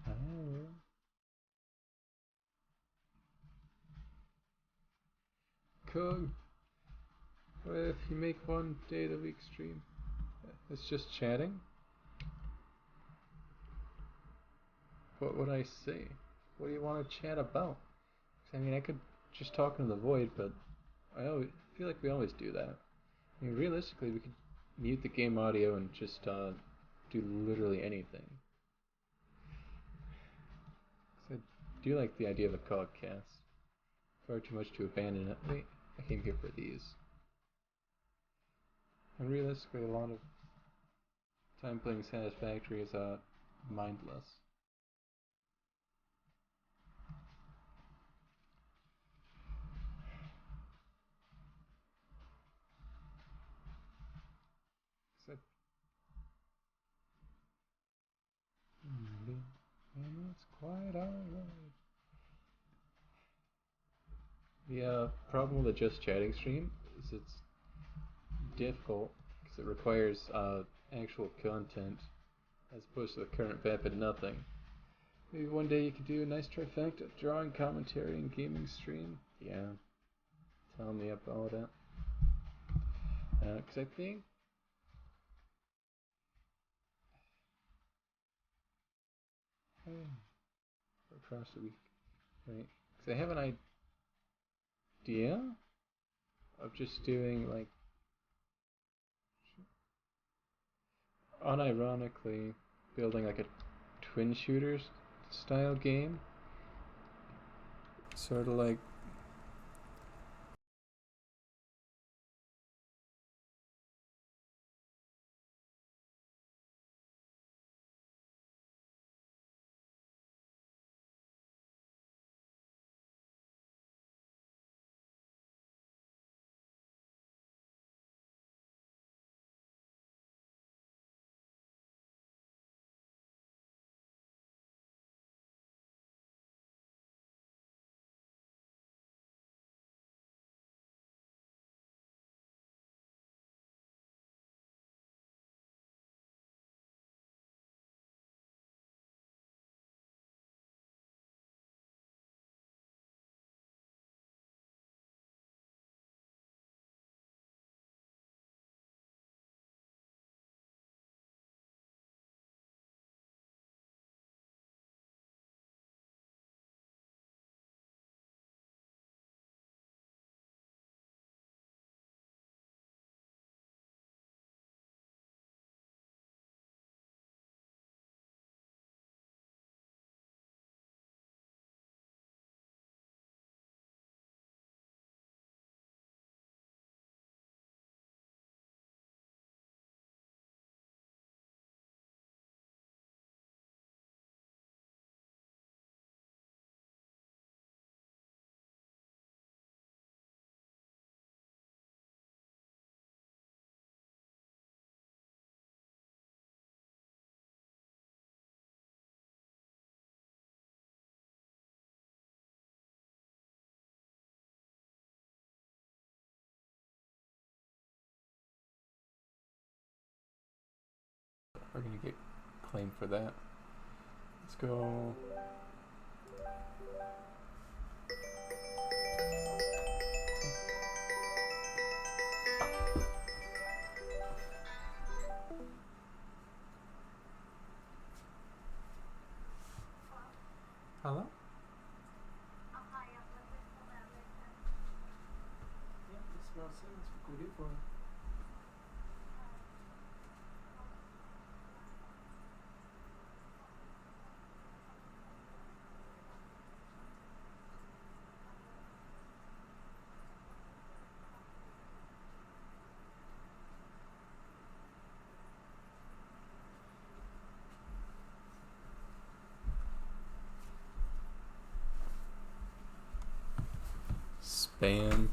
Oh. Cool. What if you make one day of the week stream? It's just chatting? What would I say? What do you want to chat about? 'Cause, I mean, I could just talk into the void, but I always feel like we always do that. I mean, realistically, we could mute the game audio and just do literally anything. So I do like the idea of a co-cast. Far too much to abandon it. Wait, I came here for these. And realistically, a lot of time playing Satisfactory is mindless. So, and it's quite alright. The problem with a just chatting stream is it's difficult because it requires actual content as opposed to the current vapid nothing. Maybe one day you could do a nice trifecta of drawing, commentary, and gaming stream. Yeah, tell me about it. Because I think across the week, right? Because I have an idea of just doing like unironically building like a twin shooters style game, sort of like we're gonna get claimed for that. Let's go. Hello? Yeah, it smells so. That's what we're here for. spam.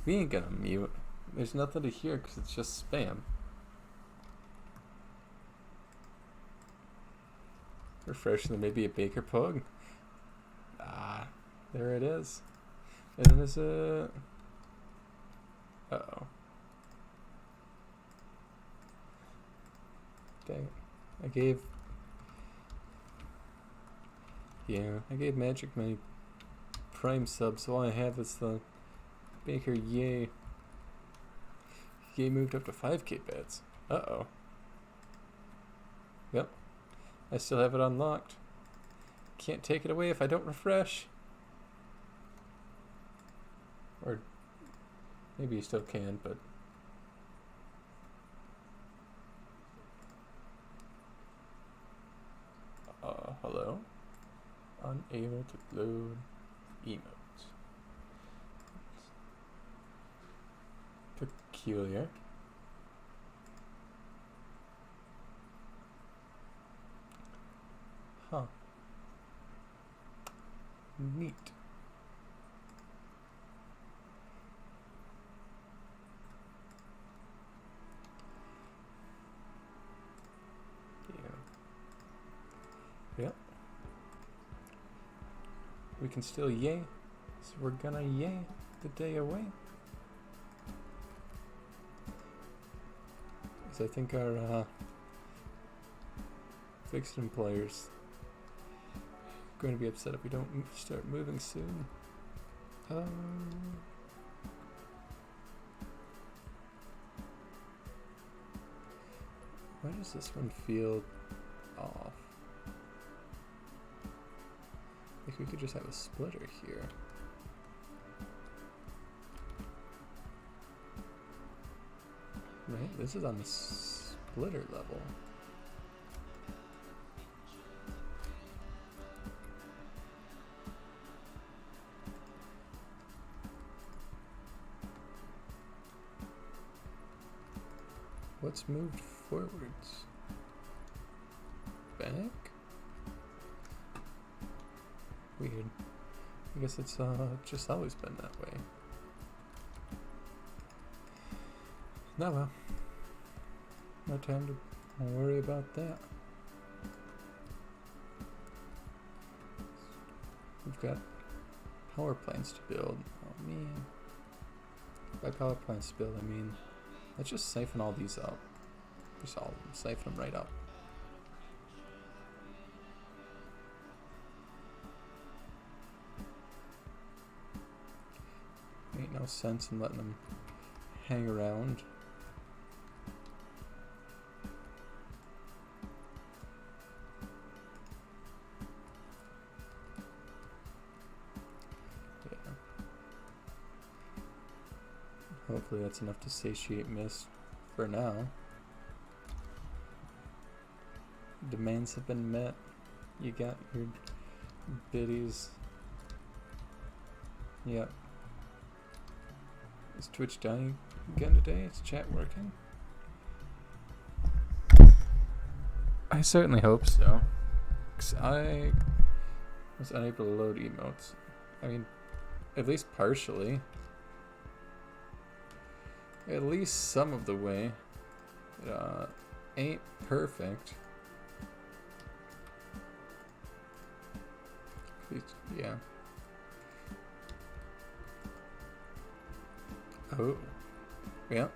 We ain't gonna mute. There's nothing to hear because it's just spam. Refresh, there may be a Baker Pug. Ah, there it is. And there's a... Uh-oh. Dang. I gave Magic my Prime sub, so all I have is the Baker Yay. Yay moved up to 5k bets. Uh-oh. Yep. I still have it unlocked. Can't take it away if I don't refresh. Or maybe you still can, but... hello? Unable to load emotes. Peculiar. Huh. Neat. Yep. We can still yay, so we're gonna yay the day away. Because I think our fixed employers are going to be upset if we don't start moving soon. Why does this one feel off? Like we could just have a splitter here. Right, this is on the splitter level. What's moved forwards? Back? Weird. I guess it's just always been that way. No, well. No time to worry about that. We've got power plants to build. Oh man. By power plants to build, I mean, let's just siphon all these up. Just all of them. Siphon them right up. Ain't no sense in letting them hang around. Yeah. Hopefully that's enough to satiate Mist for now. Demands have been met. You got your biddies. Yep. Is Twitch dying again today? Is chat working? I certainly hope so. 'Cause I was unable to load emotes. I mean, at least partially. At least some of the way. It ain't perfect. Yeah. Oh. Yeah.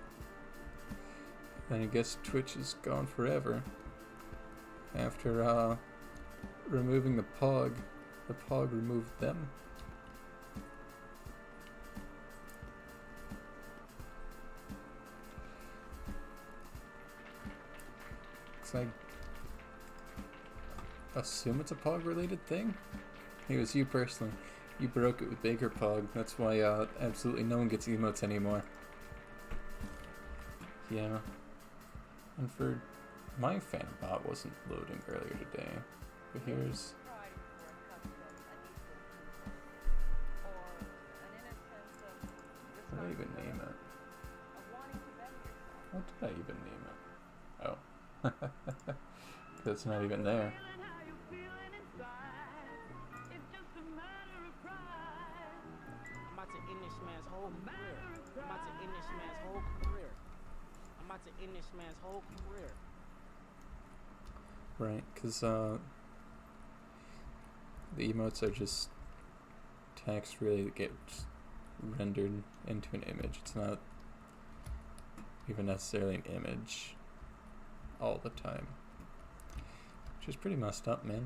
Then I guess Twitch is gone forever. After removing the pog removed them. So I assume it's a pog related thing? It was you personally. You broke it with Baker Pog. That's why absolutely no one gets emotes anymore. Yeah. And for my fan bot wasn't loading earlier today. But here's... What did I even name it? What did I even name it? Oh. That's not even there. this man's whole career. I'm about to end this man's whole career. I'm about to end this man's whole career. Right, because the emotes are just text really that gets rendered into an image. It's not even necessarily an image all the time, which is pretty messed up, man.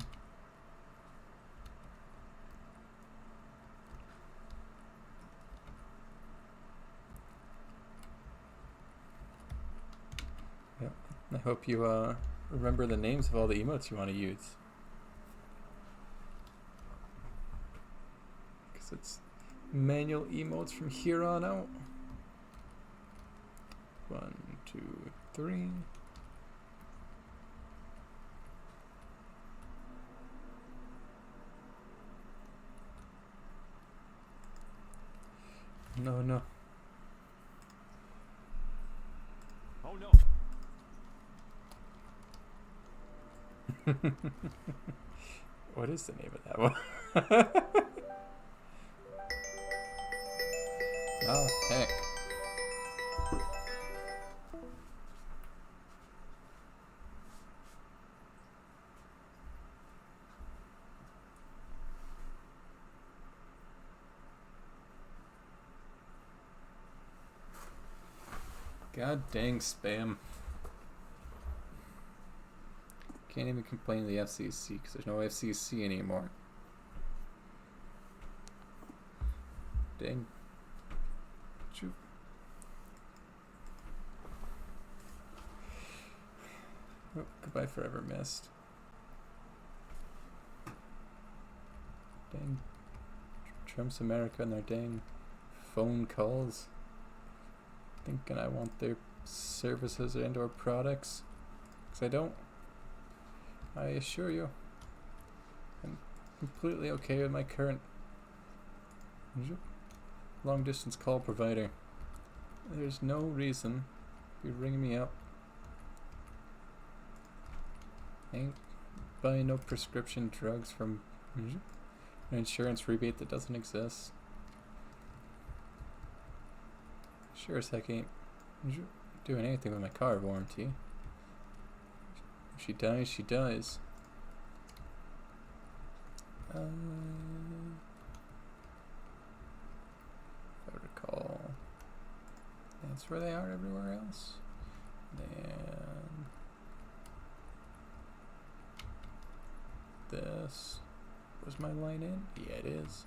Yep. I hope you remember the names of all the emotes you want to use, because it's manual emotes from here on out. 1, 2, 3. No, no. Oh no. What is the name of that one? Oh, heck. God dang spam. Can't even complain to the FCC because there's no FCC anymore. Dang. Shoot. Oh, goodbye forever missed. Dang. Trump's America and their dang phone calls. Thinking I want their services and or products. Because I don't. I assure you. I'm completely okay with my current long distance call provider. There's no reason to be ringing me up. Ain't buying no prescription drugs from an insurance rebate that doesn't exist. Sure as heck ain't doing anything with my car warranty. If she dies, she dies. If I recall, that's where they are everywhere else. And this was my line in? Yeah, it is.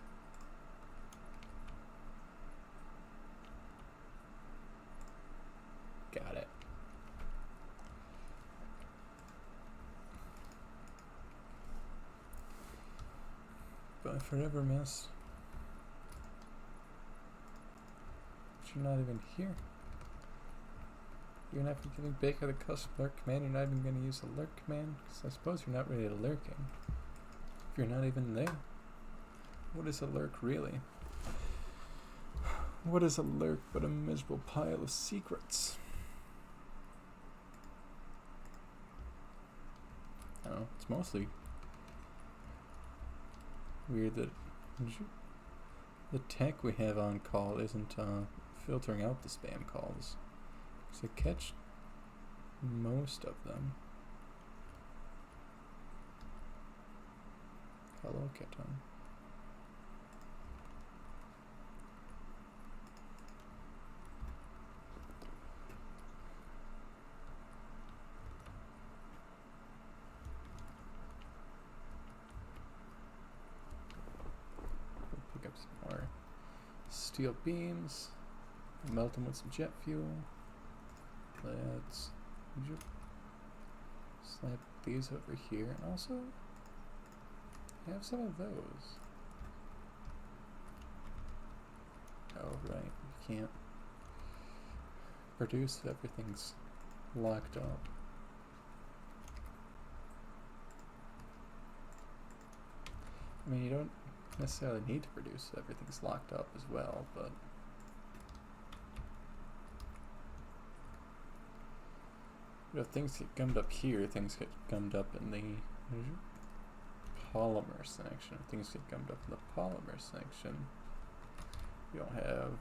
Got it. But forever miss. But you're not even here. You're not even giving Baker the custom lurk command. You're not even going to use the lurk command. Because I suppose you're not really lurking. If you're not even there. What is a lurk really? What is a lurk but a miserable pile of secrets? Oh, it's mostly weird that the tech we have on call isn't filtering out the spam calls. Because I catch most of them. Hello, Keton. Pick up some more steel beams. Melt them with some jet fuel. Let's slap these over here, and also have some of those. Oh, right, you can't produce if everything's locked up. I mean, you don't necessarily need to produce if everything's locked up as well, but if things get gummed up here, things get gummed up in the polymer section. If things get gummed up in the polymer section, We don't have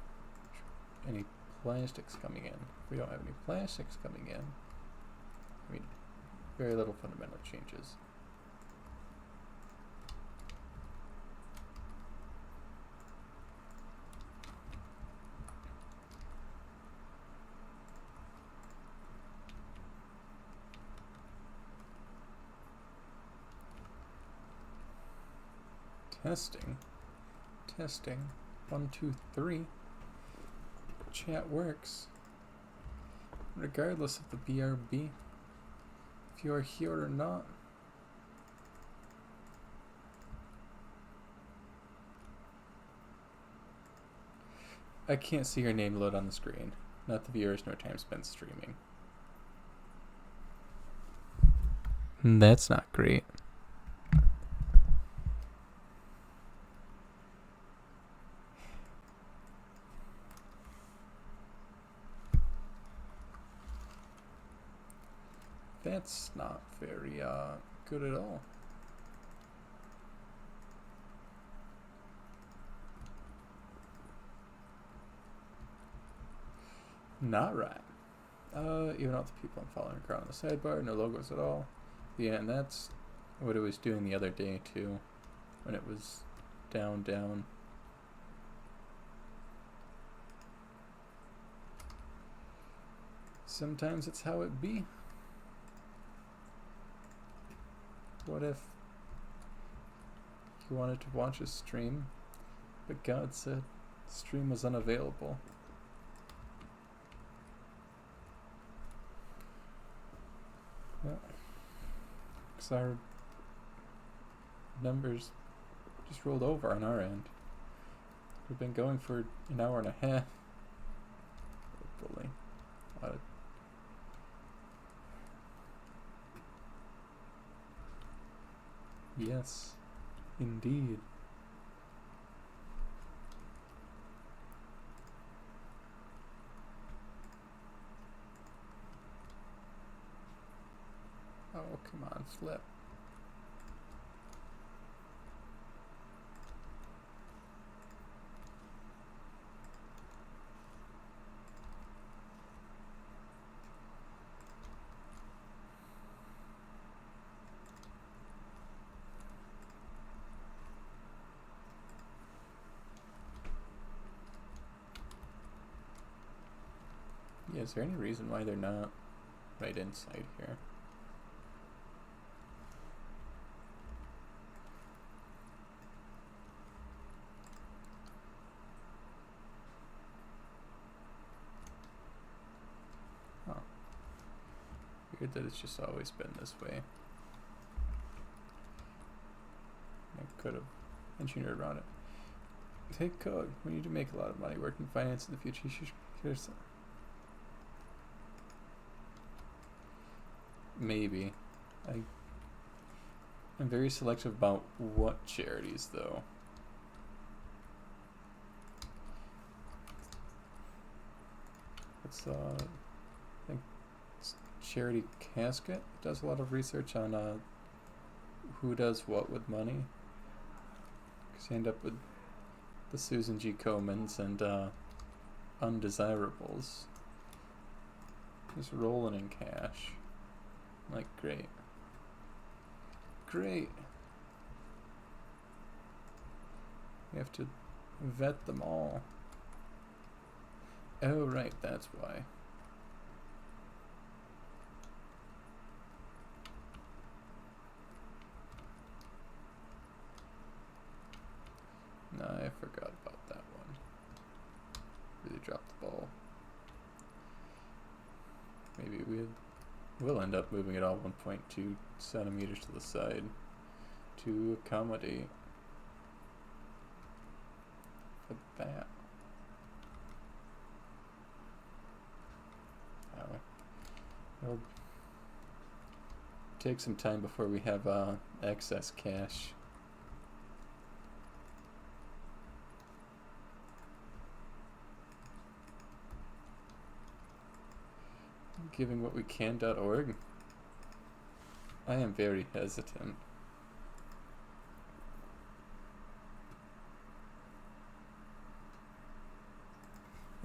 any plastics coming in. If we don't have any plastics coming in, I mean, very little fundamental changes. Testing. Testing. 1, 2, 3. Chat works. Regardless of the BRB. If you are here or not. I can't see your name load on the screen. Not the viewers nor time spent streaming. That's not great. That's not very good at all. Not right. Even out the people I'm following around the sidebar, no logos at all. Yeah, and that's what it was doing the other day too, when it was down, down. Sometimes it's how it be. What if you wanted to watch a stream, but God said the stream was unavailable? Yeah. Because our numbers just rolled over on our end. We've been going for an hour and a half. Hopefully. Yes, indeed. Oh, come on, flip. Yeah, is there any reason why they're not right inside here? Huh. Weird that it's just always been this way. I could have engineered around it. Take code. We need to make a lot of money working finance in the future. You should consider some. Maybe. I'm very selective about what charities, though. It's I think it's Charity Casket. It does a lot of research on who does what with money. Because you end up with the Susan G. Komans and undesirables. Just rolling in cash. Like, great. Great. We have to vet them all. Oh, right, that's why. No, I forgot about that one. Really dropped the ball. Maybe we'll end up moving it all 1.2 centimeters to the side to accommodate for that. It'll take some time before we have excess cash. Givingwhatwecan.org. I am very hesitant.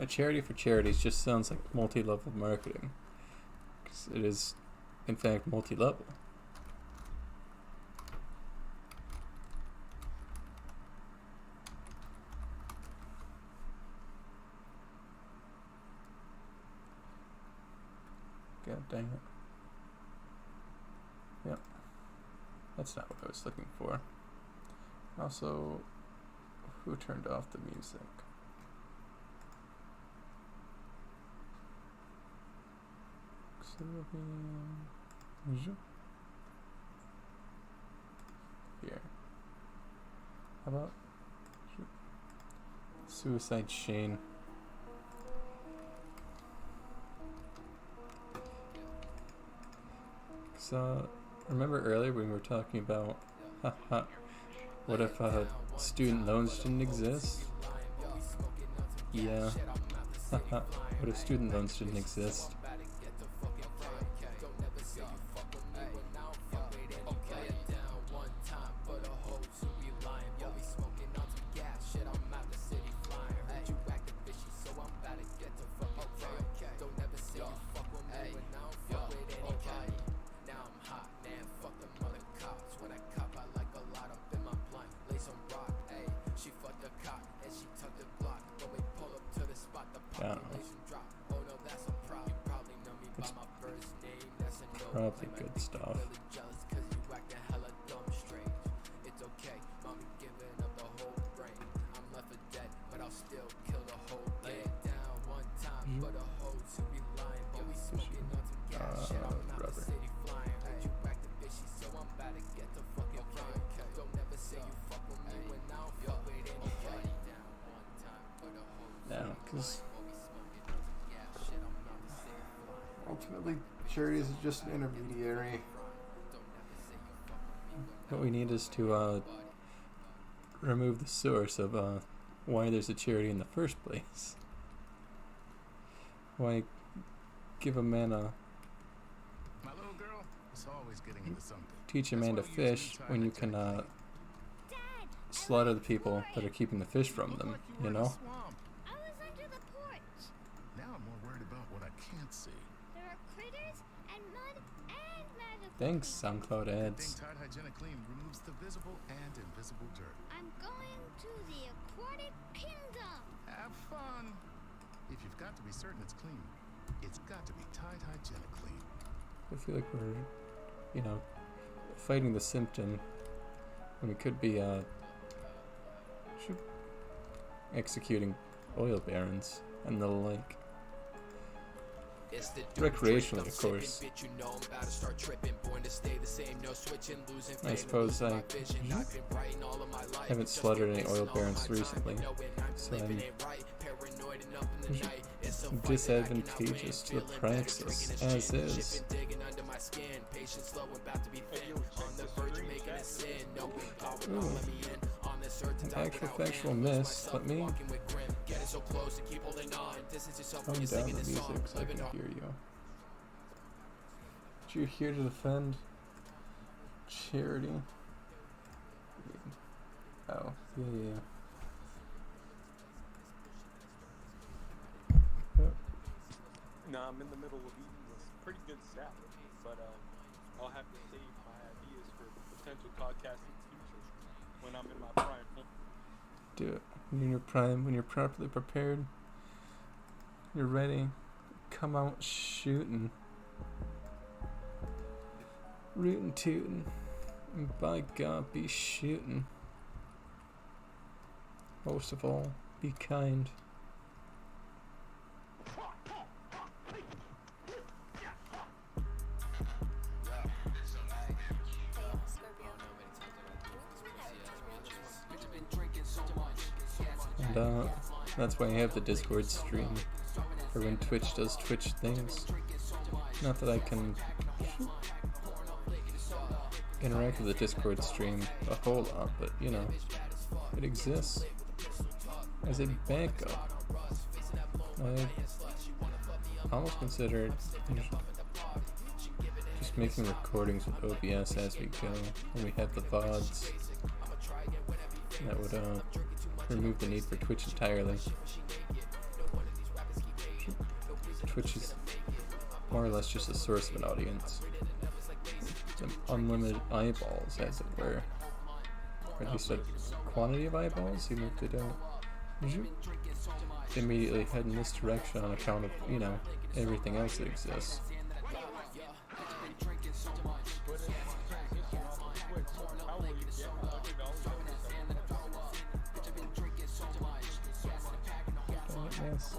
a charity for charities just sounds like multi-level marketing. Because it is, in fact, multi-level. God dang it. Yep. That's not what I was looking for. Also, who turned off the music? Here. How about Suicide Shane? So, remember earlier when we were talking about, what if student loans didn't exist? Yeah. What if student loans didn't exist? Probably good stuff. Rubber. Yeah, because ultimately charities is just an intermediary. What we need is to remove the source of why there's a charity in the first place. Why give a man a My little girl is always getting into something. teach a man to fish when you can slaughter the people that are keeping the fish from them, you know? I was under the porch. Now I'm more worried about what I can't see. There are critters and mud and magic. Thanks, SoundCloud I ads. think Tide Hygienic Clean removes the visible and invisible dirt. I'm going to the aquatic kingdom. Have fun. If you've got to be certain it's clean, it's got to be Tide Hygienic Clean. I feel like we're, fighting the symptom when we could be executing oil barons and the like. Recreationally, of course. I suppose I haven't slaughtered any oil barons recently, so I'm disadvantageous to the praxis, as is. Ooh. An actual factual miss. Let me tone down the music so I can hear you. But you're here to defend charity. Oh, yeah. No, I'm in the middle of eating this pretty good salad, but I'll have to save my ideas for potential podcasting future when I'm in my prime. Do it. When you're in your prime, when you're properly prepared, you're ready, come out shooting. Rootin' tootin'. And by God, be shooting. Most of all, be kind. And that's why I have the Discord stream for when Twitch does Twitch things. Not that I can interact with the Discord stream a whole lot, but it exists as a backup. I almost considered just making recordings with OBS as we go, when we have the VODs. That would remove the need for Twitch entirely. Twitch is more or less just a source of an audience. Unlimited eyeballs, as it were. Or at least a quantity of eyeballs, even if they don't. They immediately head in this direction on account of, you know, everything else that exists. But as you transition off of Twitch, how will you get $100 Yes.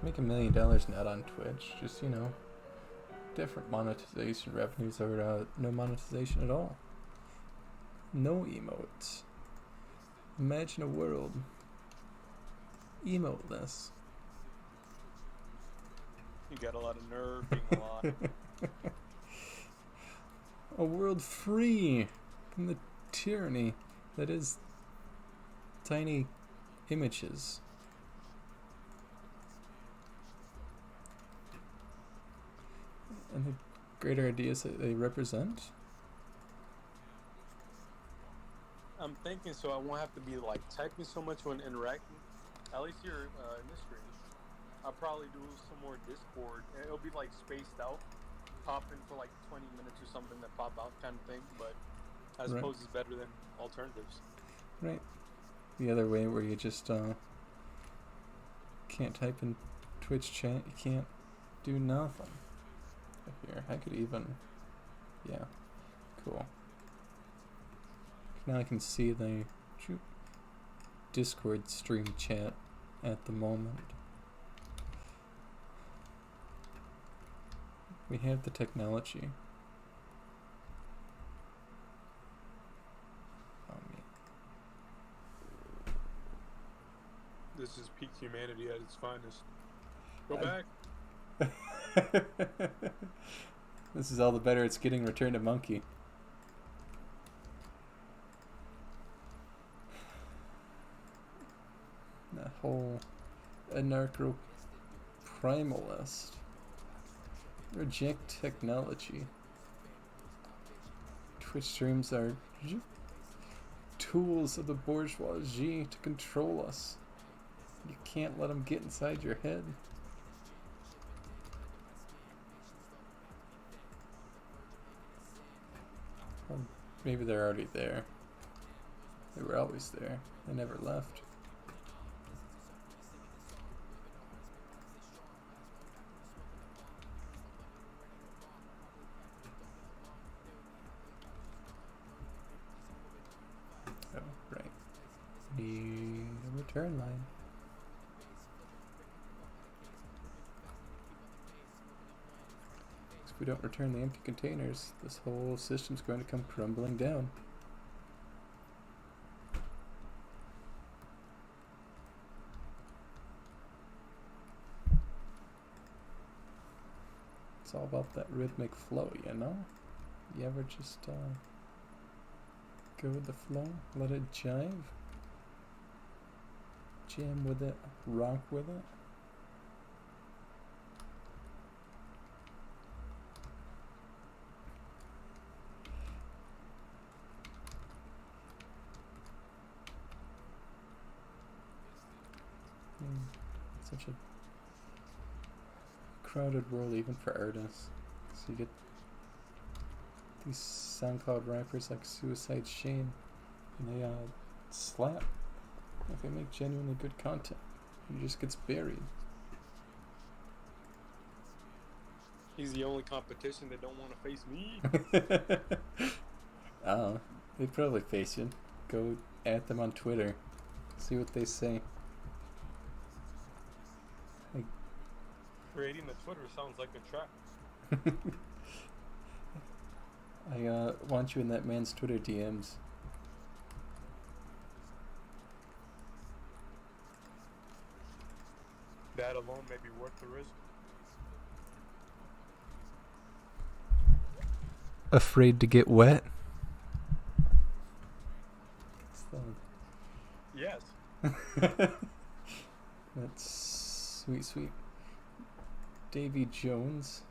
You can make $1 million net on Twitch, just, you know, different monetization revenues or no monetization at all. No emotes. Imagine a world emoteless. You got a lot of nerve being alive. A world free from the tyranny that is tiny images. And the greater ideas that they represent. I'm thinking so I won't have to be like typing so much when interacting. At least here in this stream, I'll probably do some more Discord. It'll be like spaced out, pop in for like 20 minutes or something, that pop out kind of thing. But I suppose it's better than alternatives. Right. The other way where you just can't type in Twitch chat, you can't do nothing. Here, I could even, yeah, cool. Now I can see the Discord stream chat at the moment. We have the technology. This is peak humanity at its finest. Go back. This is all the better it's getting. Return to Monkey. That whole anarcho-primalist. Reject technology. Twitch streams are tools of the bourgeoisie to control us. You can't let them get inside your head. Well, maybe they're already there. They were always there. They never left. Oh, right. Need a return line. If we don't return the empty containers, this whole system's going to come crumbling down. It's all about that rhythmic flow, you know? You ever just go with the flow? Let it jive? Jam with it? Rock with it? Such a crowded world even for artists. So you get these SoundCloud rappers like Suicide Shane, and they slap. Like they make genuinely good content. He just gets buried. He's the only competition that don't want to face me. Oh, they'd probably face you. Go at them on Twitter. See what they say. Creating the Twitter sounds like a trap. I want you in that man's Twitter DMs. That alone may be worth the risk. Afraid to get wet? Yes. That's sweet, sweet. Davy Jones.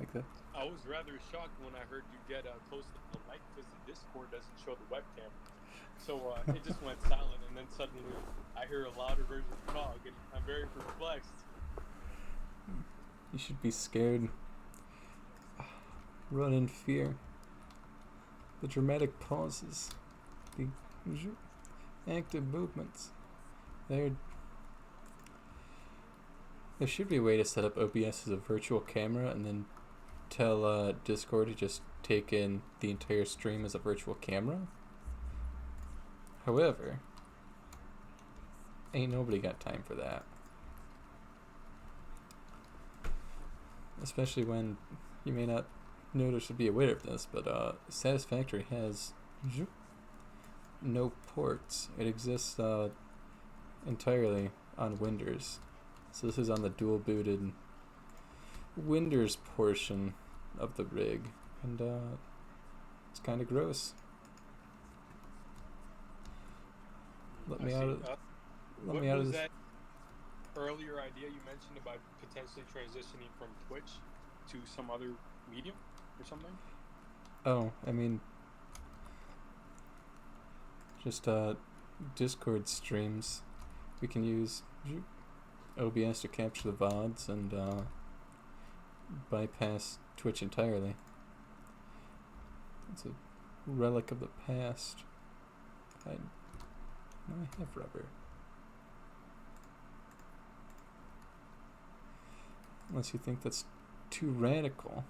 like that. I was rather shocked when I heard you get close to the mic because the Discord doesn't show the webcam. So it just went silent, and then suddenly I hear a louder version of Cog, and I'm very perplexed. You should be scared. Run in fear. The dramatic pauses, the active movements. There should be a way to set up OBS as a virtual camera and then tell Discord to just take in the entire stream as a virtual camera. However, ain't nobody got time for that. Especially when you may not notice or be aware of this, but Satisfactory has no ports. It exists entirely on Windows. So this is on the dual booted Windows portion of the rig, and it's kind of gross. Let me out of this. That earlier idea you mentioned about potentially transitioning from Twitch to some other medium or something? Oh, I mean, just Discord streams. We can use OBS to capture the VODs and bypass Twitch entirely. It's a relic of the past. I have rubber. Unless you think that's too radical.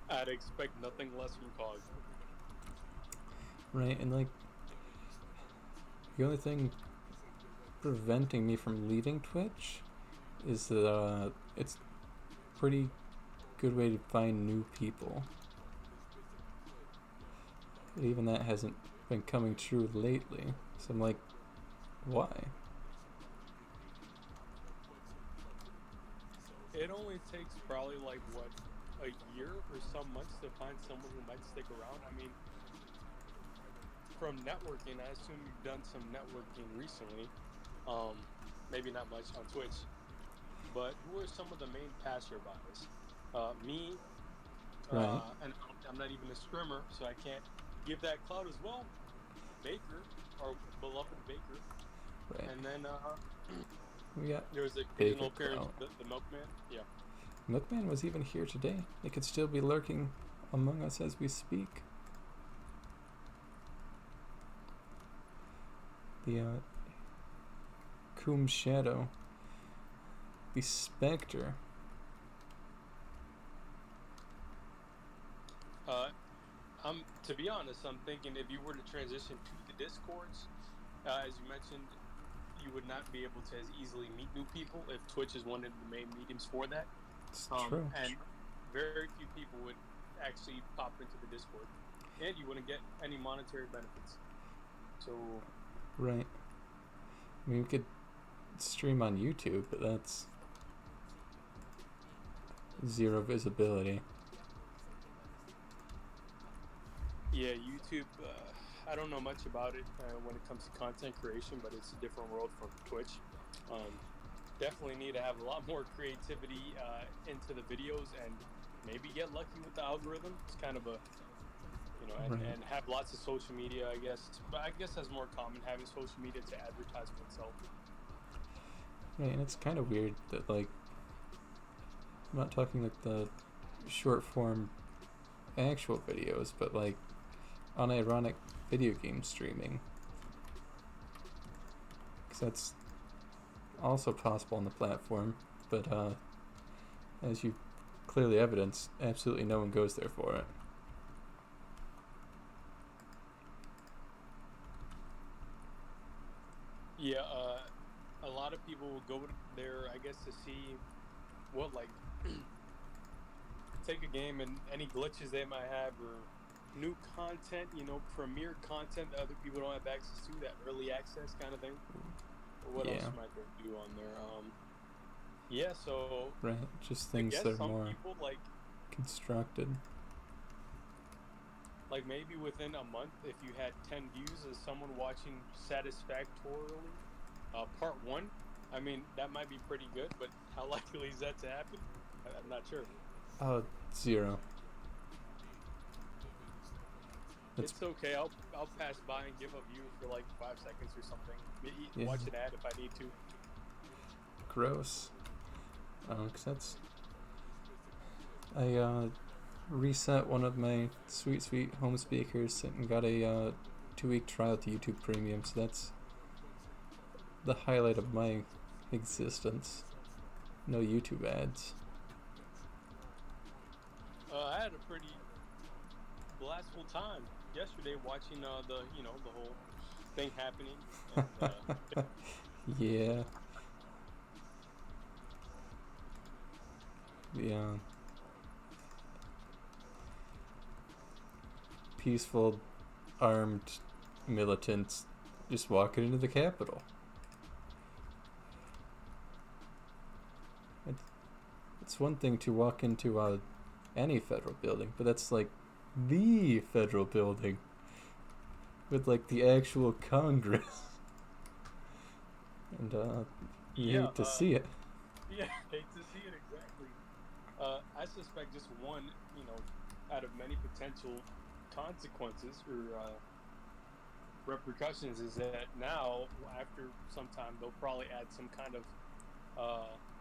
I'd expect nothing less from Cog. Right, and like, the only thing preventing me from leaving Twitch is that it's a pretty good way to find new people. But even that hasn't been coming true lately. So I'm like, why? It only takes probably like what, a year or some months to find someone who might stick around. I mean, from networking, I assume you've done some networking recently. Maybe not much on Twitch, but who are some of the main passerbys? Me, Right. and I'm not even a streamer, so I can't give that clout as well. Baker, our beloved Baker, Right. and then We got there was the Baker occasional appearance, clout. the Milkman. Yeah. Milkman was even here today. It could still be lurking among us as we speak. The Coom Shadow. The Spectre. To be honest, I'm thinking if you were to transition to the Discords, as you mentioned, you would not be able to as easily meet new people if Twitch is one of the main mediums for that. It's true. And very few people would actually pop into the Discord, and you wouldn't get any monetary benefits. So, Right. I mean, we could stream on YouTube, but that's zero visibility. yeah, YouTube. I don't know much about it when it comes to content creation, but it's a different world from Twitch. Definitely need to have a lot more creativity into the videos, and maybe get lucky with the algorithm. It's kind of a, Right. and have lots of social media, I guess. But I guess that's more common, having social media to advertise oneself. Right, and it's kind of weird that, like, I'm not talking like the short form actual videos, but like unironic video game streaming. Because that's also possible on the platform, but as you clearly evidenced, absolutely no one goes there for it. Yeah, a lot of people will go there, I guess, to see what, like, take a game and any glitches they might have, or new content, premiere content that other people don't have access to, that early access kind of thing. Or what else Yeah. might they do on there? Yeah, so Right, just I things guess that are some more people, like constructed. maybe within a month, if you had 10 views as someone watching Satisfactorily, part 1, I mean, that might be pretty good, but how likely is that to happen? I'm not sure. Zero. It's It's okay. I'll pass by and give a view for like 5 seconds or something. Yeah. Watch an ad if I need to. gross. 'Cause that's I reset one of my sweet home speakers and got a 2-week trial to YouTube Premium. So that's the highlight of my existence. No YouTube ads. I had a pretty blissful time yesterday watching the whole thing happening. And, Yeah. The peaceful armed militants just walking into the Capitol. It's one thing to walk into any federal building, but that's like the federal building with like the actual Congress, and you hate to see it. yeah, hate to see it exactly. I suspect just one, out of many potential consequences or repercussions is that now, after some time, they'll probably add some kind of.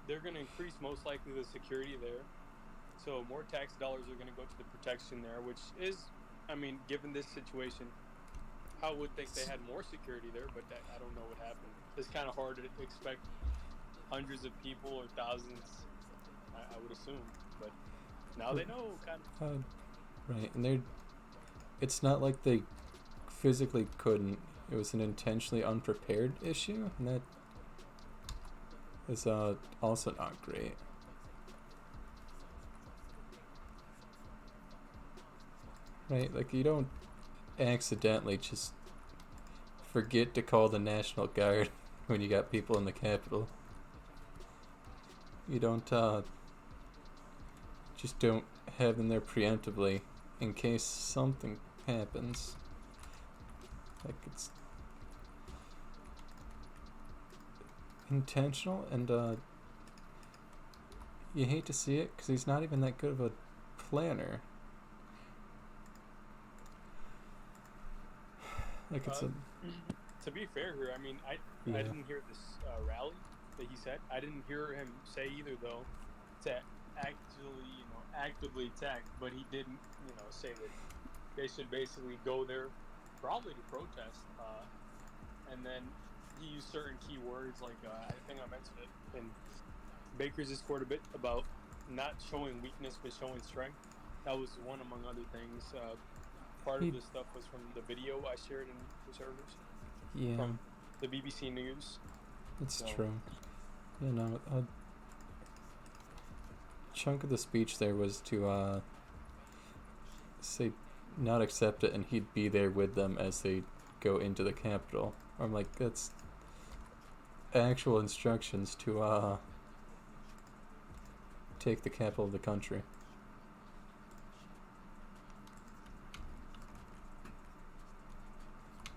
They're going to increase most likely the security there, so more tax dollars are going to go to the protection there, which is, I mean, given this situation, I would think they had more security there, but I don't know what happened. It's kind of hard to expect hundreds of people or thousands. I would assume, but now they know kind of. Right, and it's not like they physically couldn't. It was an intentionally unprepared issue, and that is also not great. Right, like you don't accidentally just forget to call the National Guard when you got people in the Capitol. You don't just don't have them there preemptively in case something happens. Like it's intentional, and you hate to see it because he's not even that good of a planner. Like it's To be fair here, I mean, I didn't hear this rally that he said. I didn't hear him say either, though, to actually, actively attack. But he did, say that they should basically go there, probably to protest. And then he used certain key words, like I think I mentioned it in Baker's Discord a bit about not showing weakness but showing strength. That was one among other things. Part of this stuff was from the video I shared in the servers. Yeah. From the BBC News. It's true. A chunk of the speech there was to say not accept it, and he'd be there with them as they go into the Capitol. I'm like, that's actual instructions to take the capital of the country.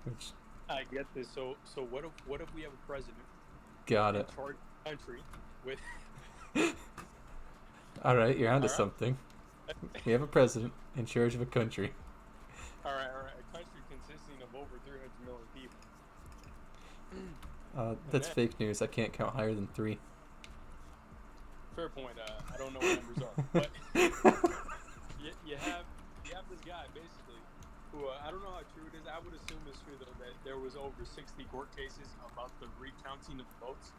Which I get this. So what if we have a president got in it. charge of the country with All right, you're onto All right. something. We have a president in charge of a country. all right, a country consisting of over 300 million people. That's then- fake news. I can't count higher than 3. Fair point. I don't know what numbers are, but you have this guy basically who I don't know how true it is. I would assume it's true though that there was over 60 court cases about the recounting of votes.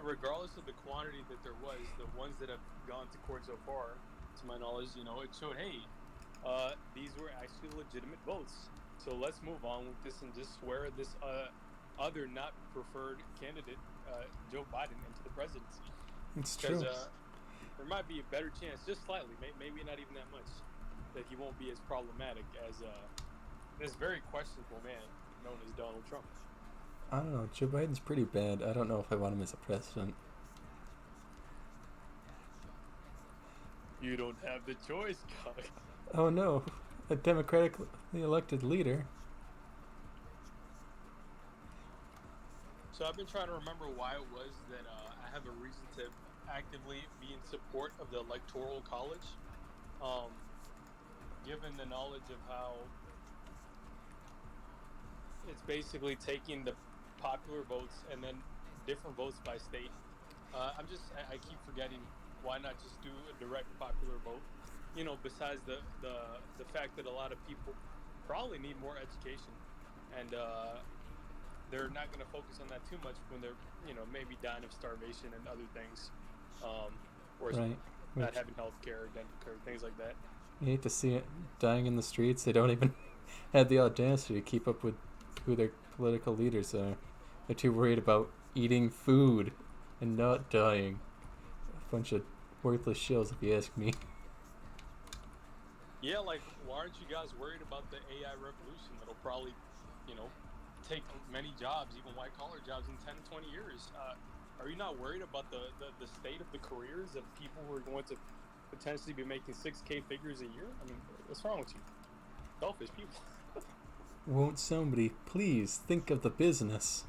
Regardless of the quantity that there was, the ones that have gone to court so far, to my knowledge, it showed, hey, these were actually legitimate votes. So let's move on with this and just swear this other not preferred candidate, Joe Biden, into the presidency. It's true. Because there might be a better chance, just slightly, maybe not even that much, that he won't be as problematic as this very questionable man known as Donald Trump. I don't know. Joe Biden's pretty bad. I don't know if I want him as a president. You don't have the choice, guy. Oh no, a democratically elected leader. So I've been trying to remember why it was that I have a reason to actively be in support of the electoral college. Um, Given the knowledge of how it's basically taking the popular votes and then different votes by state. I keep forgetting why not just do a direct popular vote. You know, besides the fact that a lot of people probably need more education, and they're not going to focus on that too much when they're maybe dying of starvation and other things, or Right. not Which having health care, dental care, things like that. you hate to see it dying in the streets. They don't even have the audacity to keep up with who their political leaders are. They're too worried about eating food and not dying. A bunch of worthless shills, if you ask me. Yeah, like why aren't you guys worried about the AI revolution that'll probably, you know, take many jobs, even white collar jobs, in 10 to 20 years? Are you not worried about the state of the careers of people who are going to potentially be making 6K figures a year? I mean, what's wrong with you? Selfish people. Won't somebody please think of the business?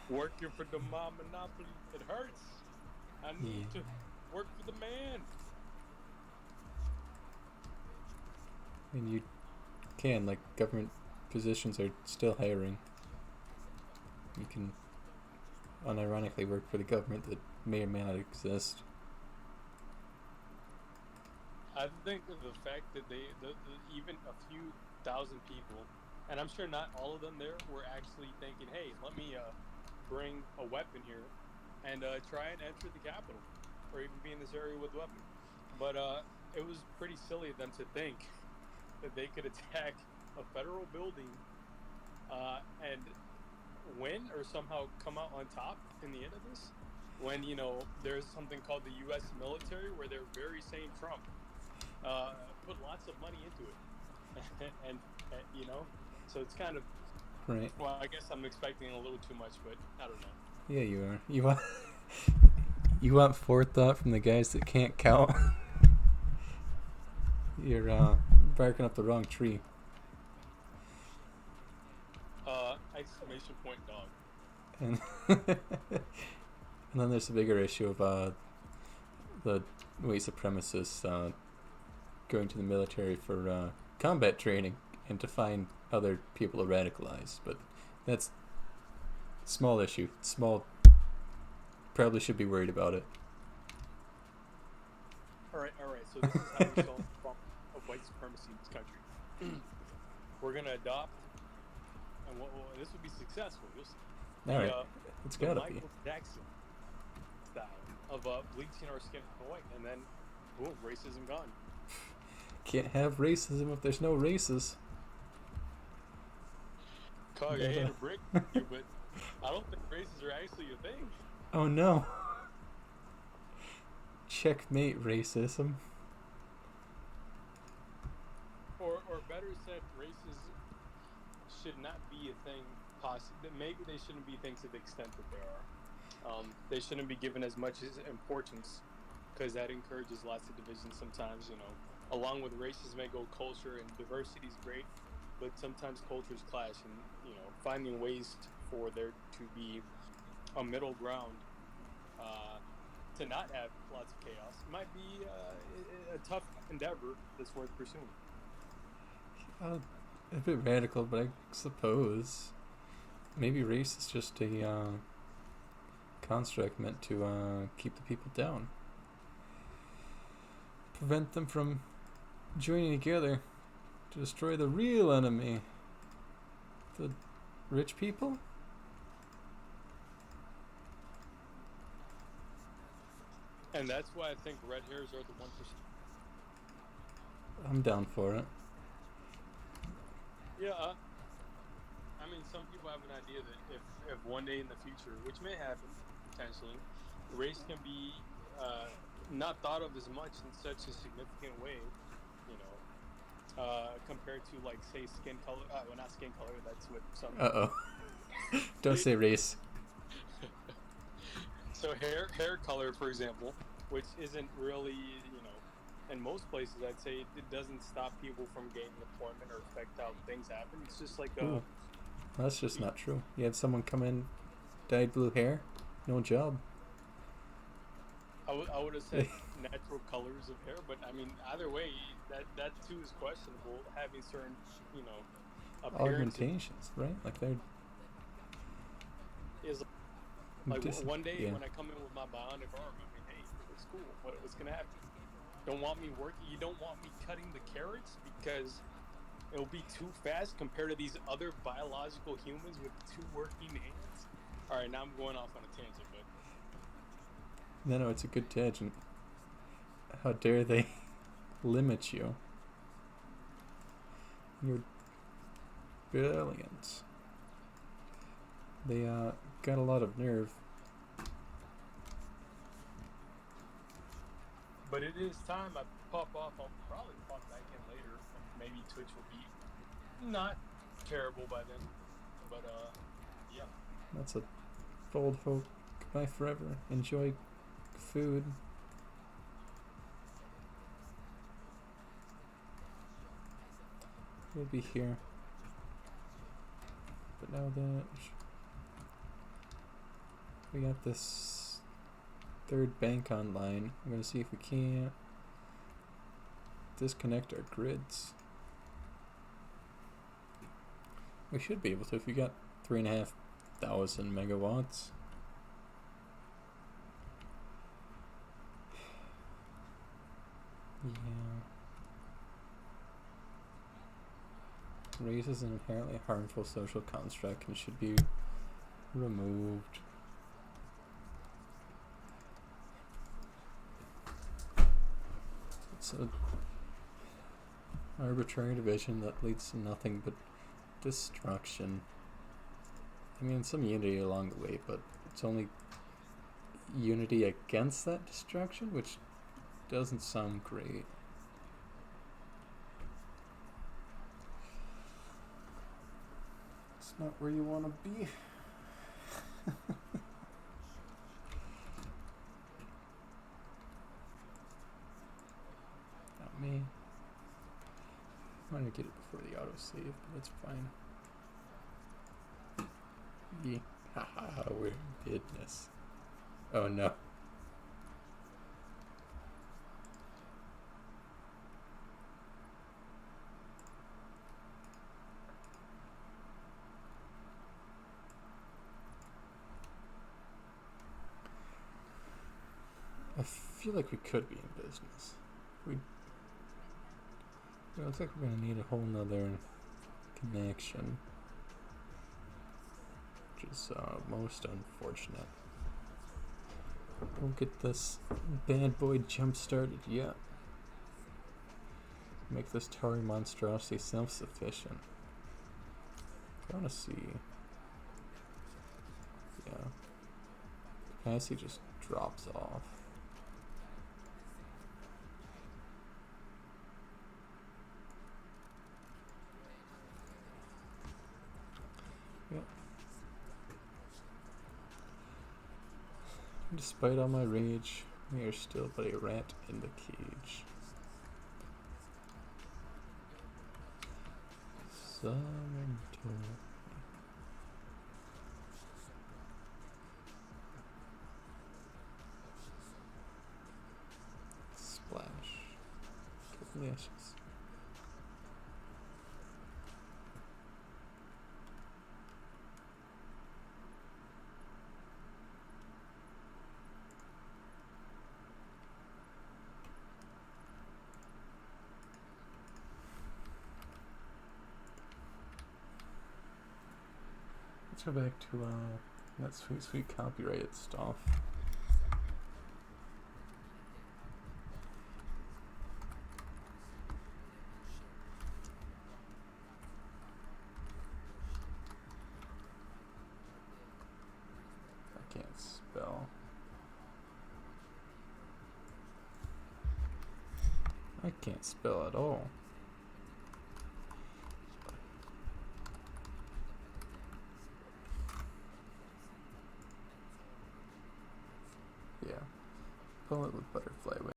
Working for the mob monopoly, it hurts. I need Yeah. to work for the man. And you can, like, government positions are still hiring. You can unironically work for the government that may or may not exist. I think of the fact that even a few thousand people, and I'm sure not all of them there, were actually thinking, hey, let me bring a weapon here and try and enter the Capitol, or even be in this area with a weapon. But it was pretty silly of them to think that they could attack a federal building and win or somehow come out on top in the end of this, when there's something called the U.S. military, where they're very saying Trump put lots of money into it, and so it's kind of, Right. well, I guess I'm expecting a little too much, but I don't know. Yeah, you are. You want forethought from the guys that can't count? You're barking up the wrong tree. Exclamation point dog. And and then there's the bigger issue of the white supremacists going to the military for combat training and to find other people to radicalize. But that's a small issue. Small. Probably should be worried about it. All right. So this is how we solve the problem of white supremacy in this country. We're gonna adopt, and this would be successful. You'll see. All right. It's The gotta be. Michael Jackson style of bleaching our skin white, and then boom, racism gone. Can't have racism if there's no races. Cog, I hate to break you, but I don't think races are actually a thing. Oh no. Checkmate racism. Or better said, races should not be a thing. Maybe they shouldn't be things to the extent that they are. They shouldn't be given as much importance, because that encourages lots of divisions sometimes. Along with races may go culture, and diversity is great, but sometimes cultures clash, and finding ways for there to be a middle ground, to not have lots of chaos, might be a tough endeavor that's worth pursuing. A bit radical, but I suppose maybe race is just a construct meant to keep the people down, prevent them from joining together to destroy the real enemy, the rich people. And that's why I think red hairs are the 1%. I'm down for it. Yeah, I mean, some people have an idea that if one day in the future, which may happen potentially, race can be not thought of as much in such a significant way, compared to, like, say, skin color. Well, not skin color. That's what some. Don't say race. So hair color, for example, which isn't really, And most places, I'd say it doesn't stop people from gaining employment or affect how things happen. It's just like Ooh, that's just not true. You had someone come in, dyed blue hair, no job. I would have said natural colors of hair, but I mean either way, that too is questionable. Having certain, you know, appearances Augmentations, right? Like they're is like one day yeah. when I come in with my bionic arm. I mean, hey, it's cool. What's gonna happen? Don't want me working. You don't want me cutting the carrots because it'll be too fast compared to these other biological humans with two working hands. All right, now I'm going off on a tangent, but No, it's a good tangent. How dare they limit you? You're brilliant. They got a lot of nerve. it is time I pop off. I'll probably pop back in later, and maybe Twitch will be not terrible by then. But yeah. That's a bold hope. Goodbye forever. Enjoy food. We'll be here. But now that we got this third bank online, I'm gonna see if we can't disconnect our grids. We should be able to if we got 3,500 megawatts. Yeah. Race is an inherently harmful social construct and should be removed. It's an arbitrary division that leads to nothing but destruction. I mean, some unity along the way, but it's only unity against that destruction, which doesn't sound great. It's not where you want to be. Not me. I'm gonna get it before the autosave, but that's fine. Yeah. Haha, we're in business. Oh no. I feel like we could be in business. It looks like we're gonna need a whole nother connection, which is most unfortunate. We'll get this bad boy jump started yet. Make this tower monstrosity self-sufficient. I wanna see. Yeah. Capacity just drops off. Yep. Despite all my rage, we are still but a rat in the cage. Someone told me. Splash. Delicious. Let's go back to that sweet copyrighted stuff. I can't spell. I can't spell at all. Yeah. Pull it with butterfly wings.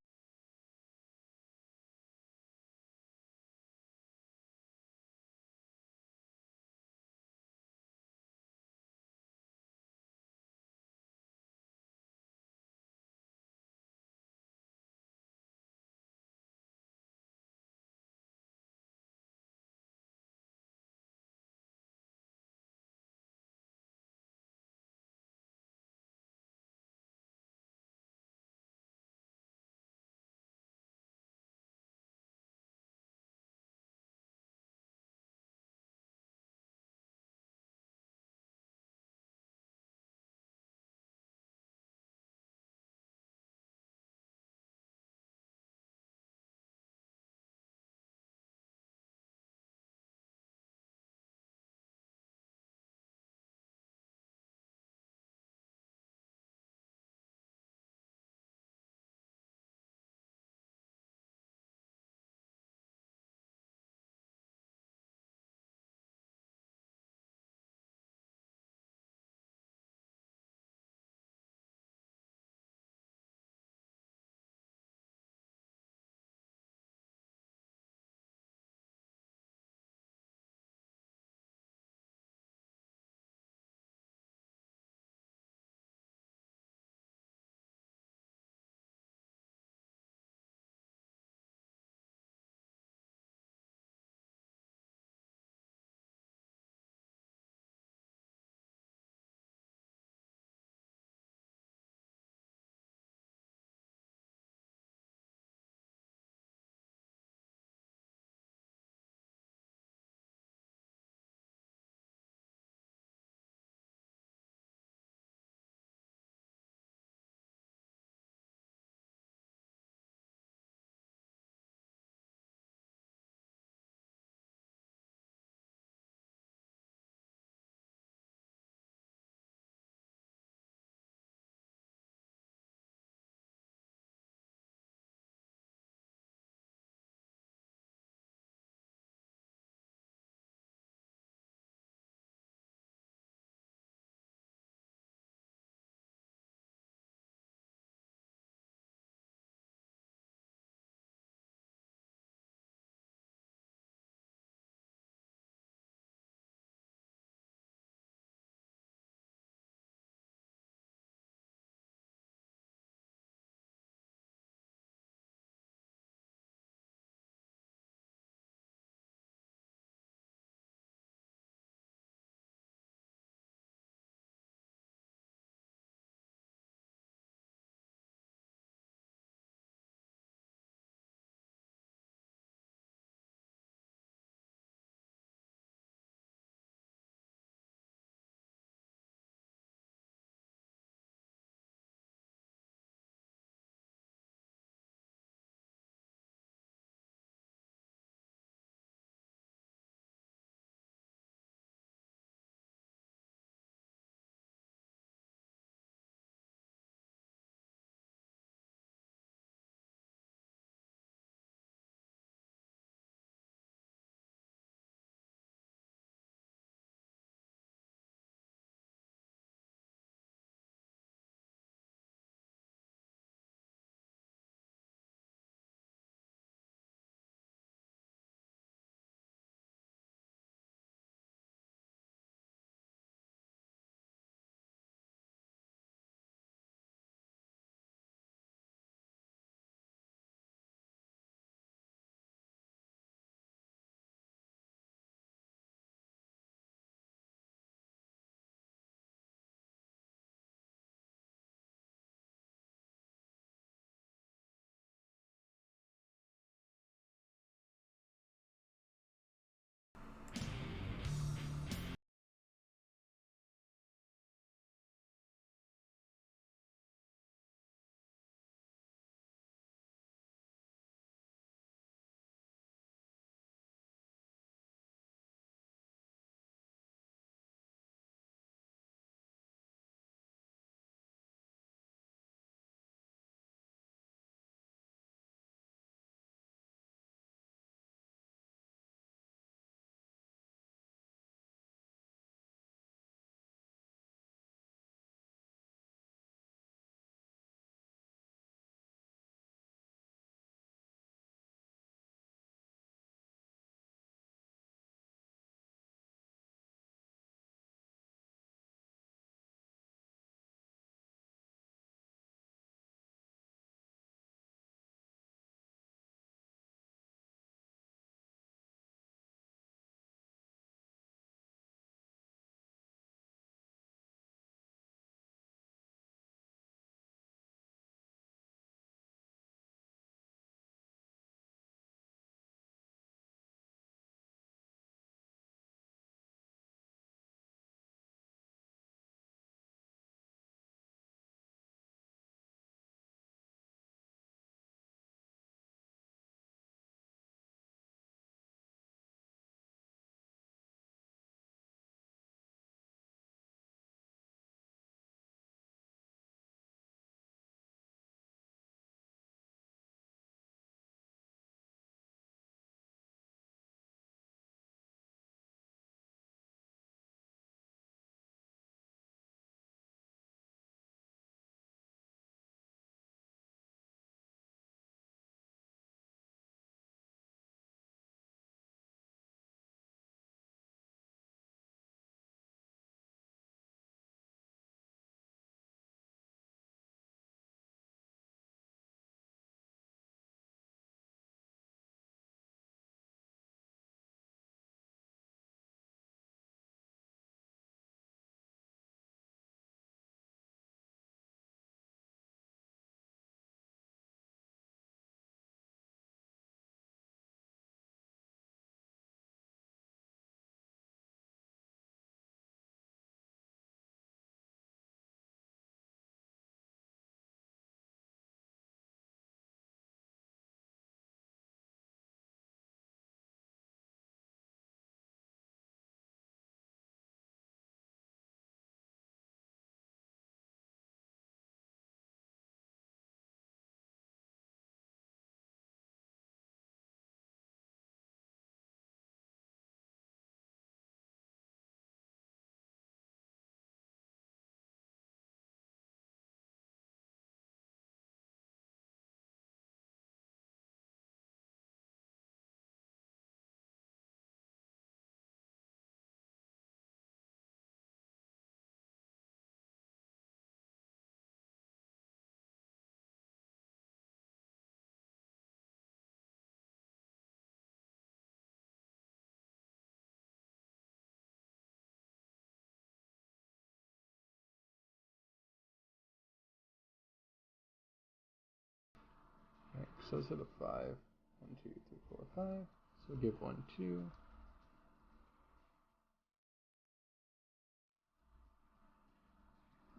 So let's hit a 5. 1, 2, 3, 4, 5. So we'll give 1, 2.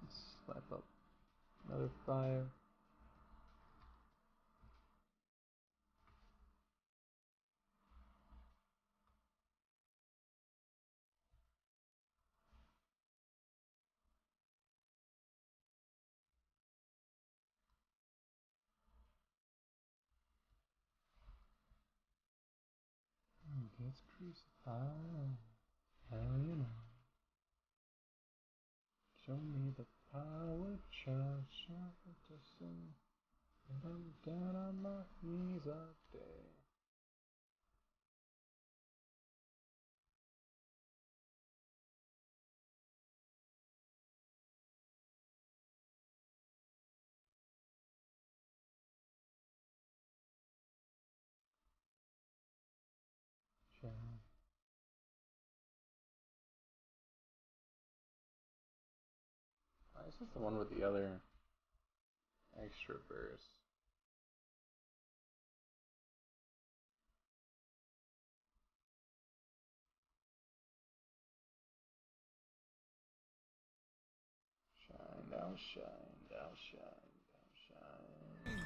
Let's slap up another 5. Gets crucified. Hell, you know. Show me the power, child, shout to sing. And I'm down on my knees all day. Child. This is the one with the other extra verse. Shine, thou shine, thou shine, thou shine.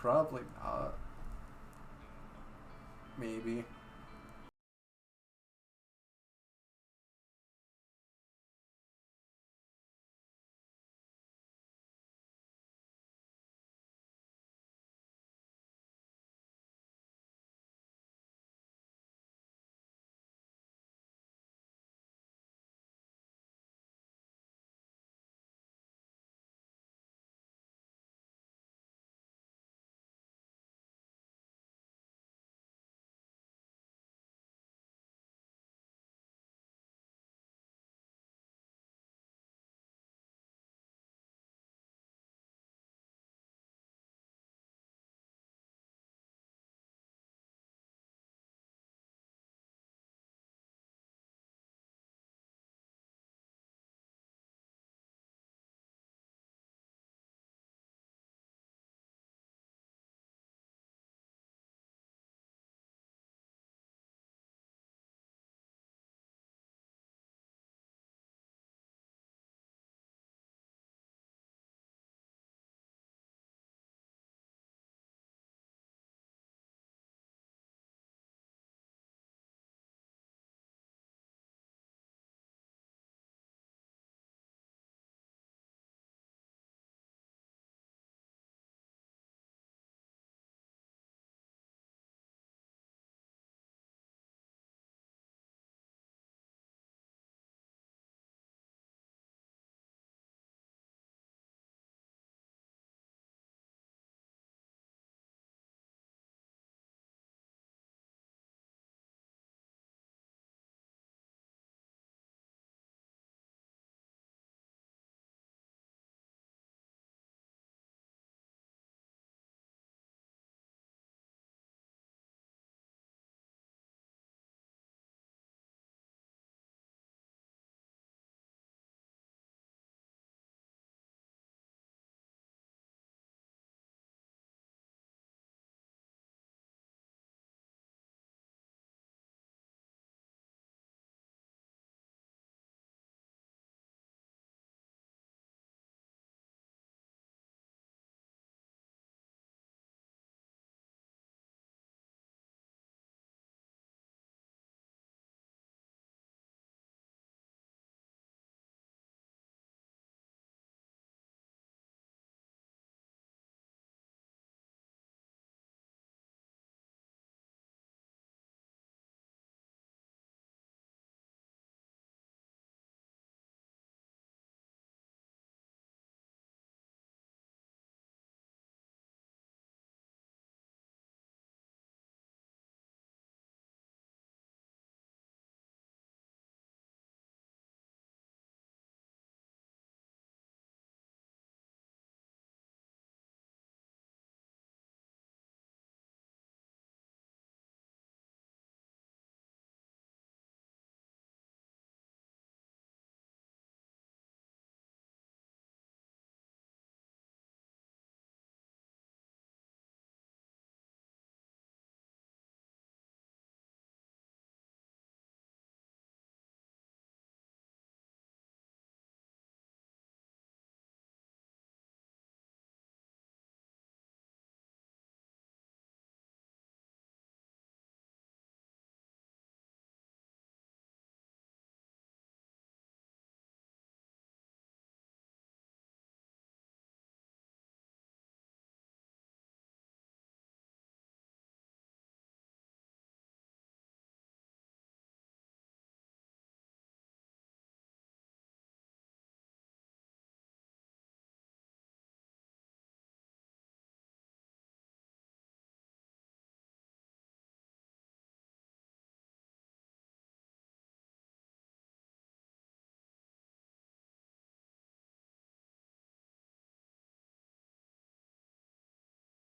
Probably not. Maybe.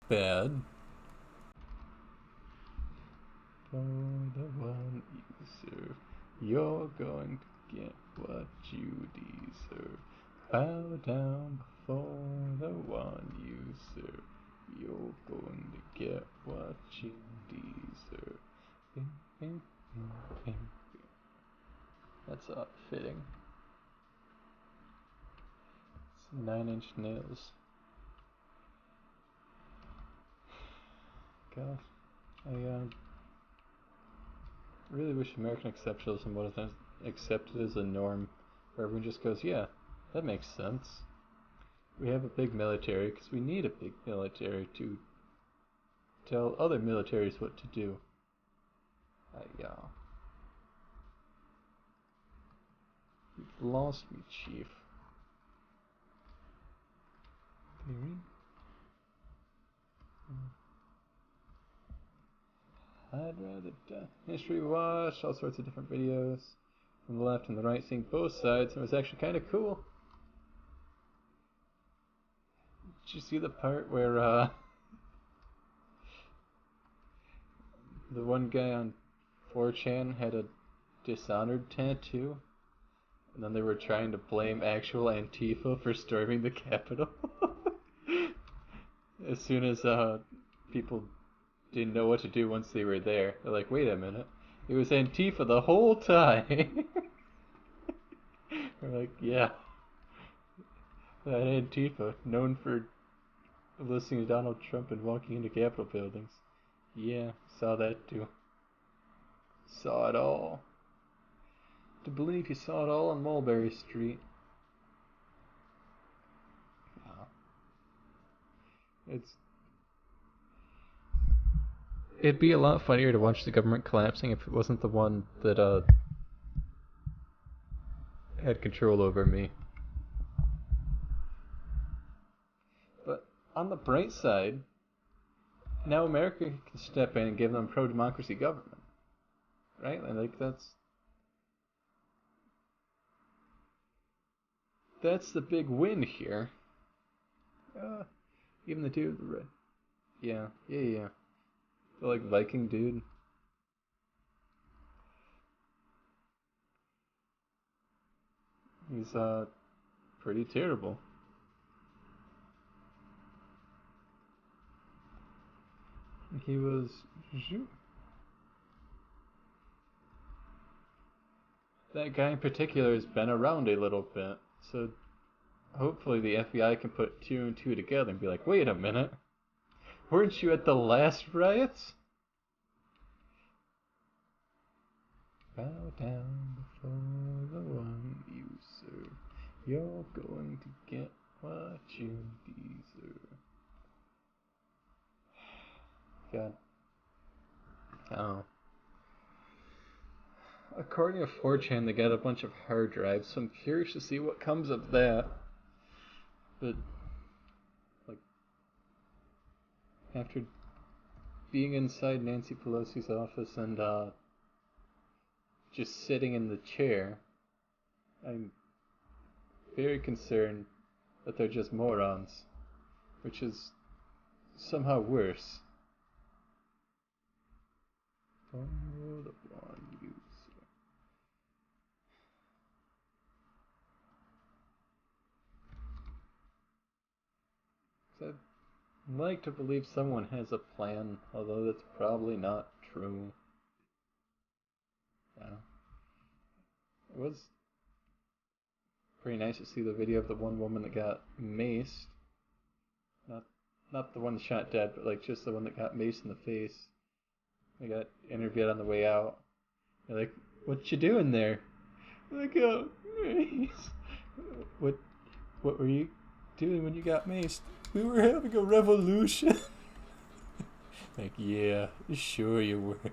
Bad. For the one you serve, you're going to get what you deserve. Bow down before the one you serve, you're going to get what you deserve. That's fitting. It's 9 Inch Nails. gosh. I really wish American exceptionalism wasn't accepted as a norm, where everyone just goes, yeah, that makes sense. We have a big military because we need a big military to tell other militaries what to do. Yeah. You've lost me, Chief. Can you read? I'd rather die. History watch, all sorts of different videos from the left and the right, seeing both sides, and it was actually kind of cool. Did you see the part where the one guy on 4chan had a Dishonored tattoo, and then they were trying to blame actual Antifa for storming the Capitol? As soon as people didn't know what to do once they were there, they're like, wait a minute, it was Antifa the whole time. We're like, yeah, that Antifa, known for listening to Donald Trump and walking into Capitol buildings. Yeah, saw that too. Saw it all. To believe you saw it all on Mulberry Street. Wow. It'd be a lot funnier to watch the government collapsing if it wasn't the one that had control over me. But on the bright side, now America can step in and give them pro-democracy government, right? Like that's the big win here. Even the dude, the red. Yeah. The like Viking dude. He's pretty terrible. He was. That guy in particular has been around a little bit, so hopefully the FBI can put two and two together and be like, wait a minute, weren't you at the last riots? Bow down before the one you serve. You're going to get what you deserve. God. Oh. According to 4chan, they got a bunch of hard drives, so I'm curious to see what comes of that. But, like, after being inside Nancy Pelosi's office and, just sitting in the chair, I'm very concerned that they're just morons, which is somehow worse. Oh, the one user. I'd like to believe someone has a plan, although that's probably not true. Yeah. It was pretty nice to see the video of the one woman that got maced. Not the one shot dead, but like just the one that got maced in the face. They got interviewed on the way out. They're like, "What you doing there?" Like, "Oh, mace." What were you doing when you got maced? We were having a revolution. Like, yeah, sure you were.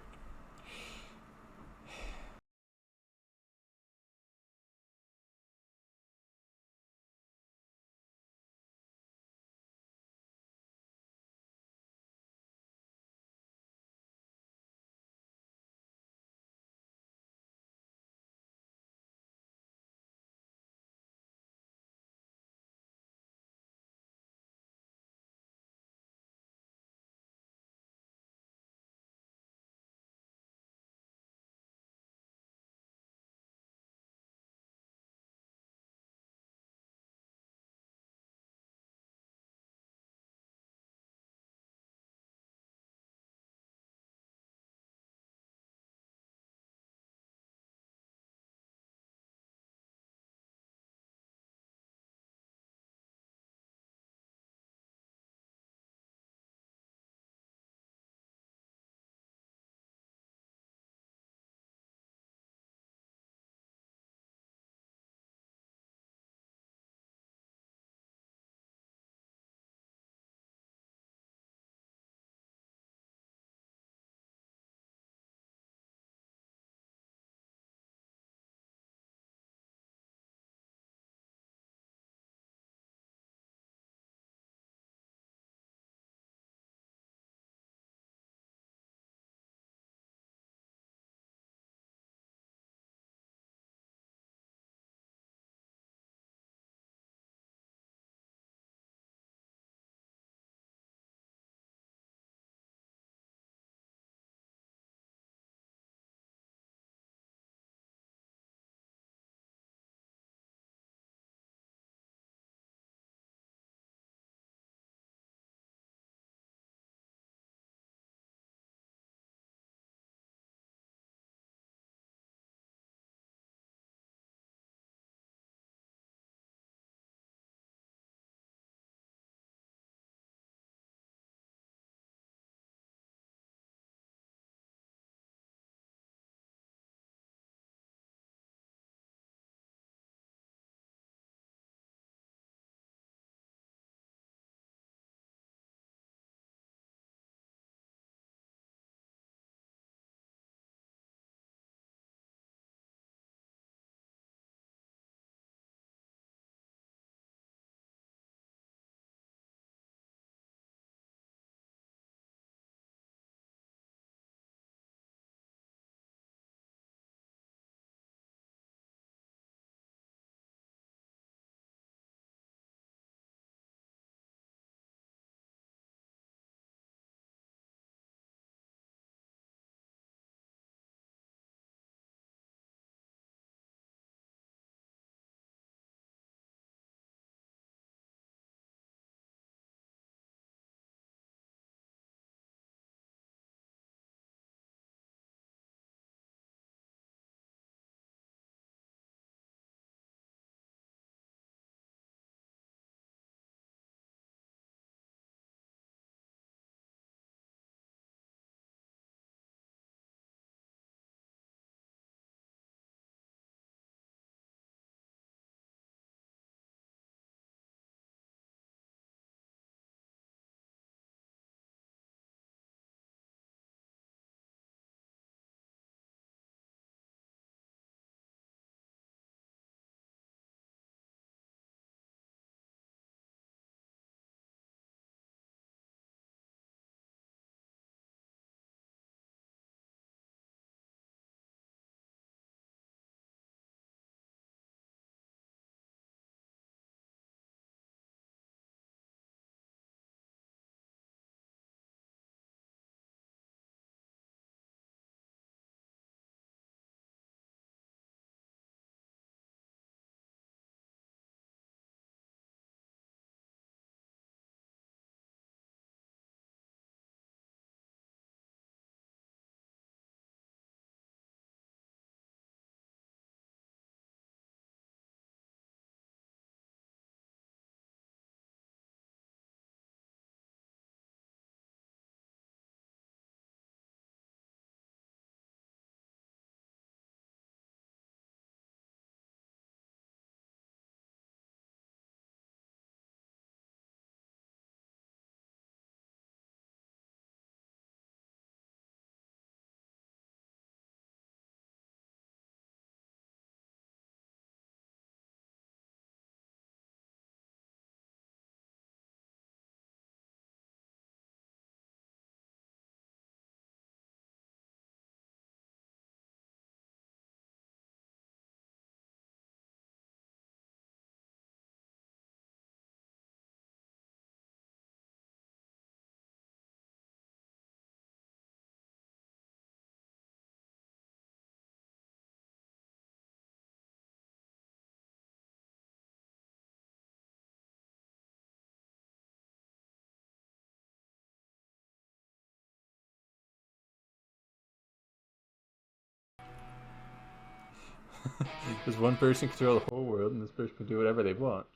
Because one person can control the whole world, and this person can do whatever they want.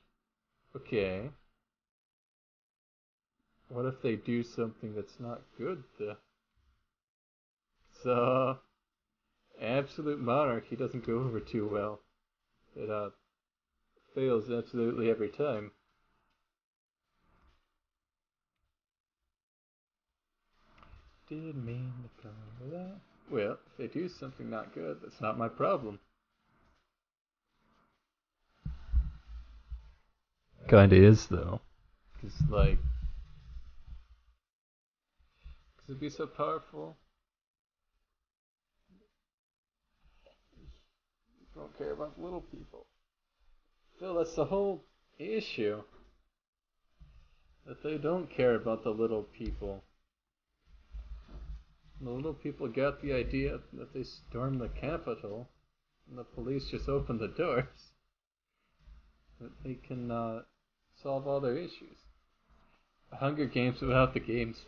Okay. What if they do something that's not good, though? So, absolute monarchy doesn't go over too well. It fails absolutely every time. Didn't mean to cover that. Well, if they do something not good, that's not my problem. Kinda is, though. Cause, like, cause it'd be so powerful. You don't care about little people. Phil, that's the whole issue. That they don't care about the little people. The little people got the idea that they stormed the Capitol, and the police just opened the doors. That they can solve all their issues. Hunger Games without the games.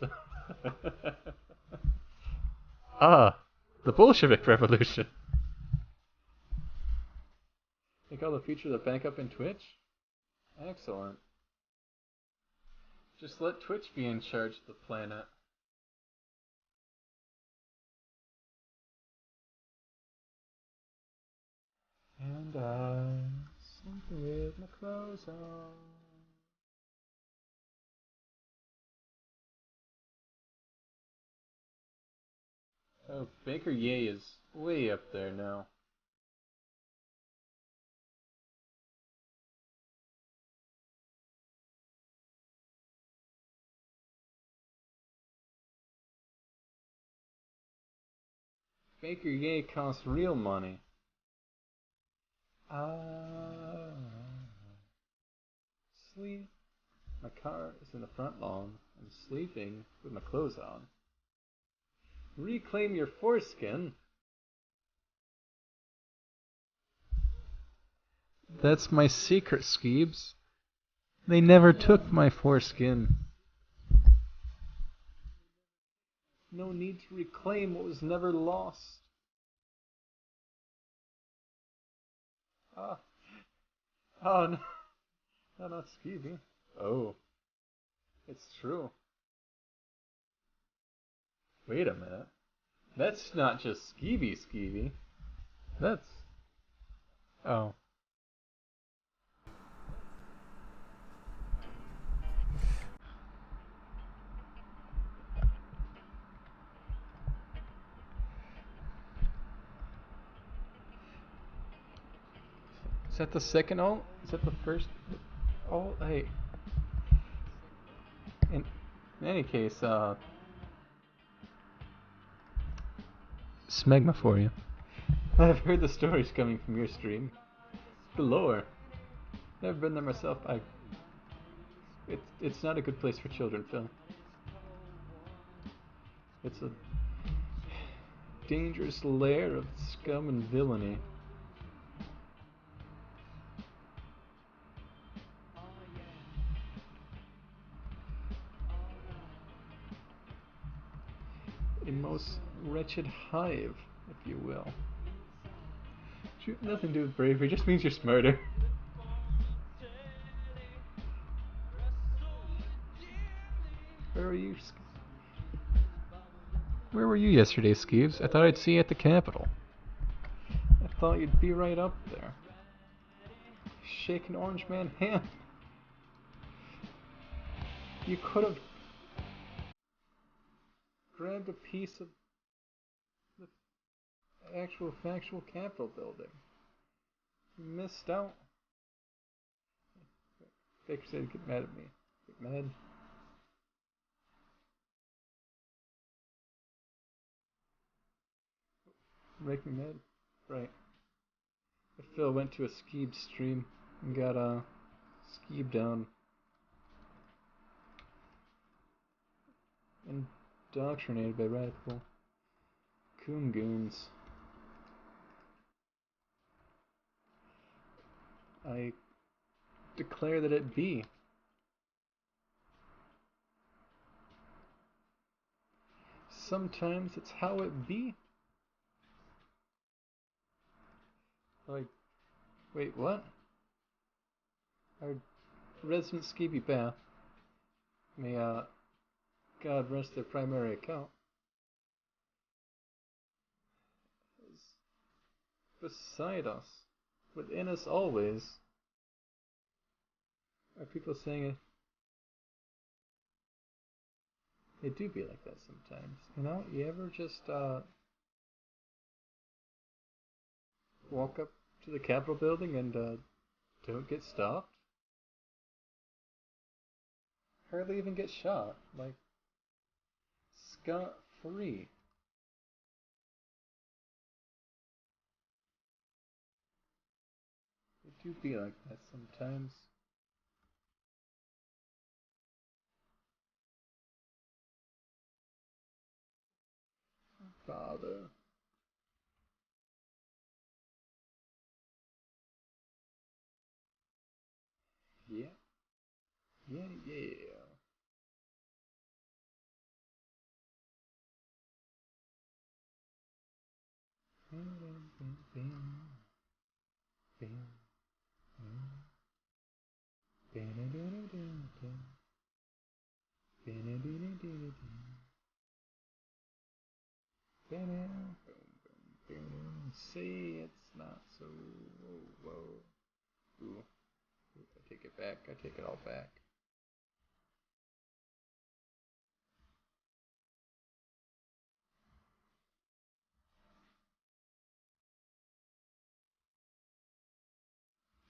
The Bolshevik Revolution. Think all the features of backup in Twitch? Excellent. Just let Twitch be in charge of the planet. And something with my clothes on. Oh, Baker Yay is way up there now. Baker Yay costs real money. Sleep. My car is in the front lawn. I'm sleeping with my clothes on. Reclaim your foreskin. That's my secret, Skeebs. They never took my foreskin. No need to reclaim what was never lost. Oh no. No, not Skeevy. Oh. It's true. Wait a minute. That's not just Skeevy. That's... Oh. Is that the second ult? Is that the first ult? Hey. In any case, smegma for you. I've heard the stories coming from your stream. Galore. Never been there myself. It's not a good place for children, Phil. It's a dangerous lair of scum and villainy. A most wretched hive, if you will. Nothing to do with bravery, just means you're smarter. Where were you yesterday, Skeeves? I thought I'd see you at the Capitol. I thought you'd be right up there. Shaking Orange Man hand. You could have grabbed a piece of the actual factual Capitol building. You missed out. Baker said, get mad at me. Get mad. Make me mad? Right. If Phil went to a Skeeb stream and got Skeeb down. Indoctrinated by radical coon goons. I declare that it be. Sometimes it's how it be. Like, Wait, what? Our resident Skeevy Bath. May, God rest their primary account. Is beside us. Within us always. Are people saying it? They do be like that sometimes. You know, you ever just, walk up to the Capitol building and, don't get stopped? Hardly even get shot. Like, scot-free. It do be like that sometimes. Father. Yeah. Yeah, yeah. See, it's not so. Whoa, whoa. Ooh, I take it back. I take it all back.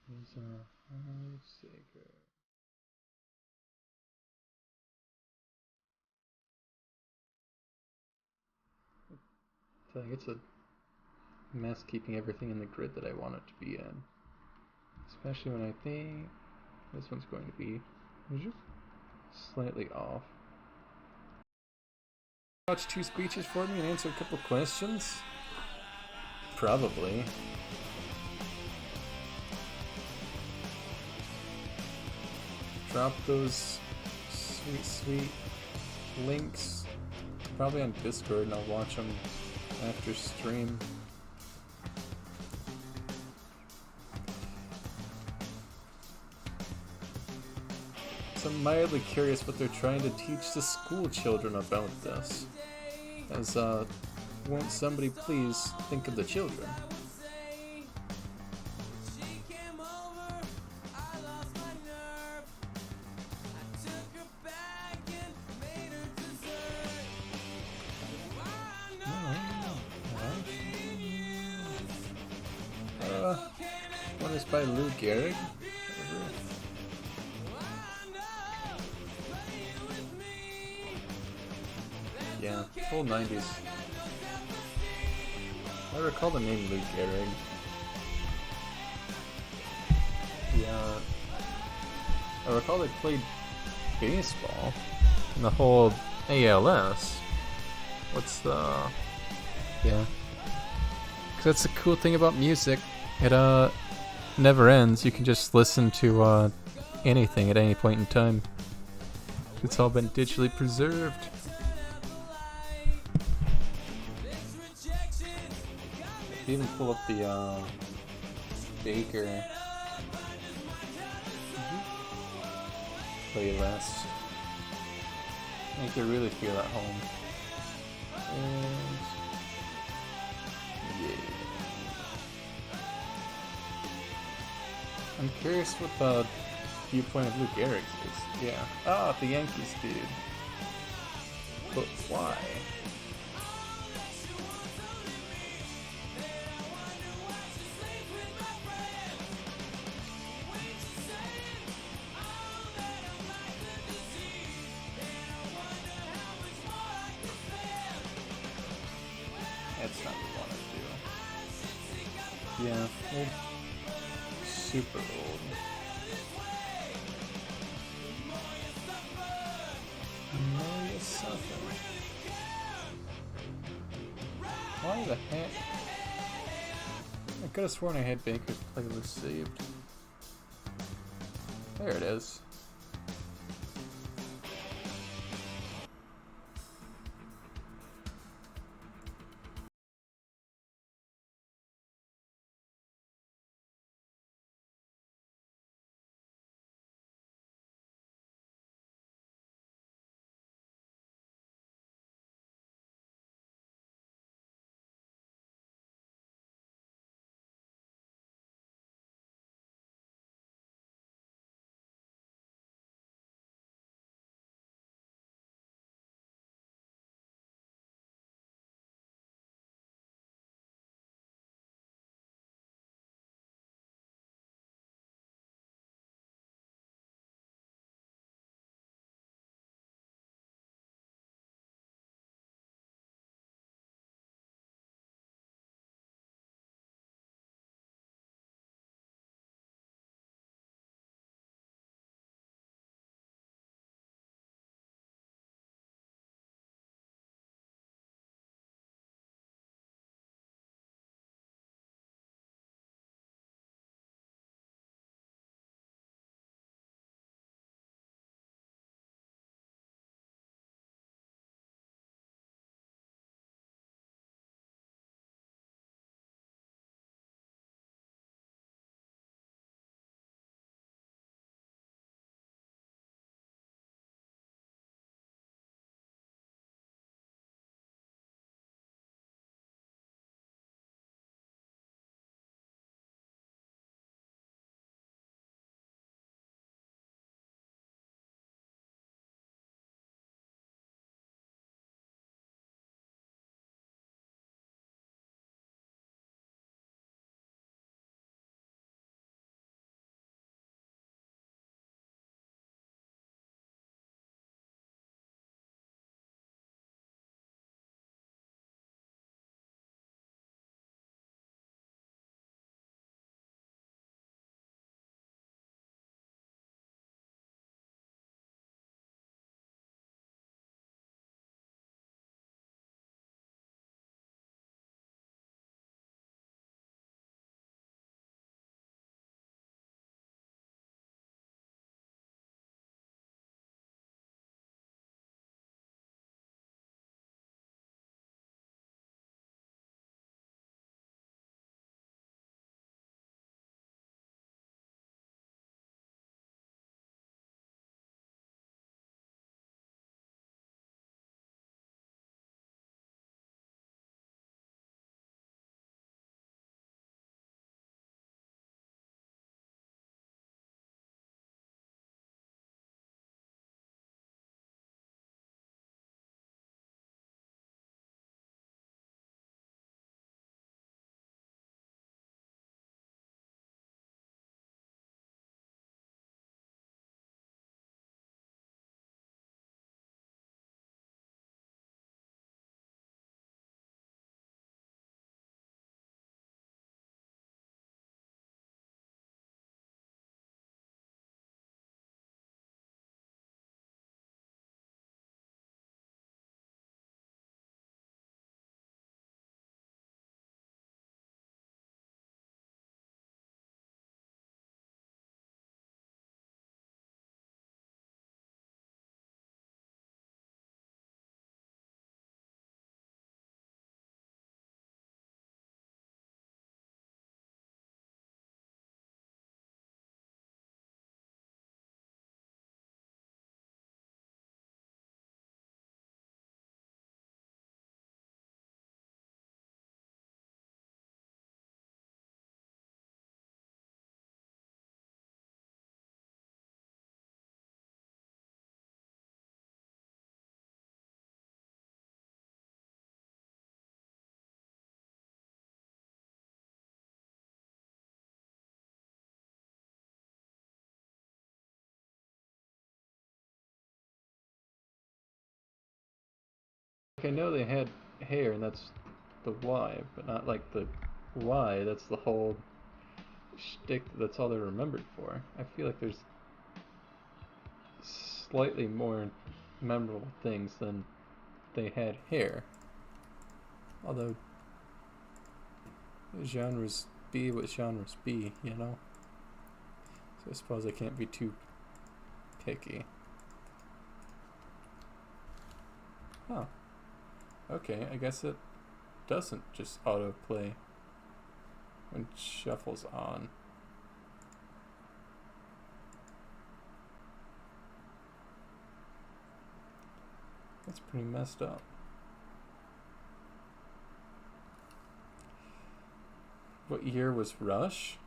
He's a high seeker. I think it's a mess keeping everything in the grid that I want it to be in. Especially when I think this one's going to be slightly off. Watch 2 speeches for me and answer a couple questions? Probably. Drop those sweet links probably on Discord and I'll watch them after stream. So I'm mildly curious what they're trying to teach the school children about this. As, won't somebody please think of the children? One is by Lou Gehrig. Yeah, full 90s. I recall the name Lou Gehrig. Yeah. I recall they played baseball in the whole ALS. What's the... Yeah. 'Cause that's the cool thing about music. It, never ends. You can just listen to, anything at any point in time. It's all been digitally preserved. Even pull up the, Baker playlist. Make you really feel at home. And yeah. I'm curious what the viewpoint of Lou Gehrig is. Yeah. Ah, the Yankees dude. But why? That's not what we want to do. Yeah, old. Super old. Moria Suffer. Why the heck? I could have sworn I had Baker's playlist saved. There it is. I know they had hair, and that's the Y, but not like the Y. That's the whole shtick. That's all they're remembered for. I feel like there's slightly more memorable things than they had hair. Although genres be what genres be, you know? So I suppose I can't be too picky. Oh. Okay, I guess it doesn't just autoplay when shuffle's on. That's pretty messed up. What year was Rush?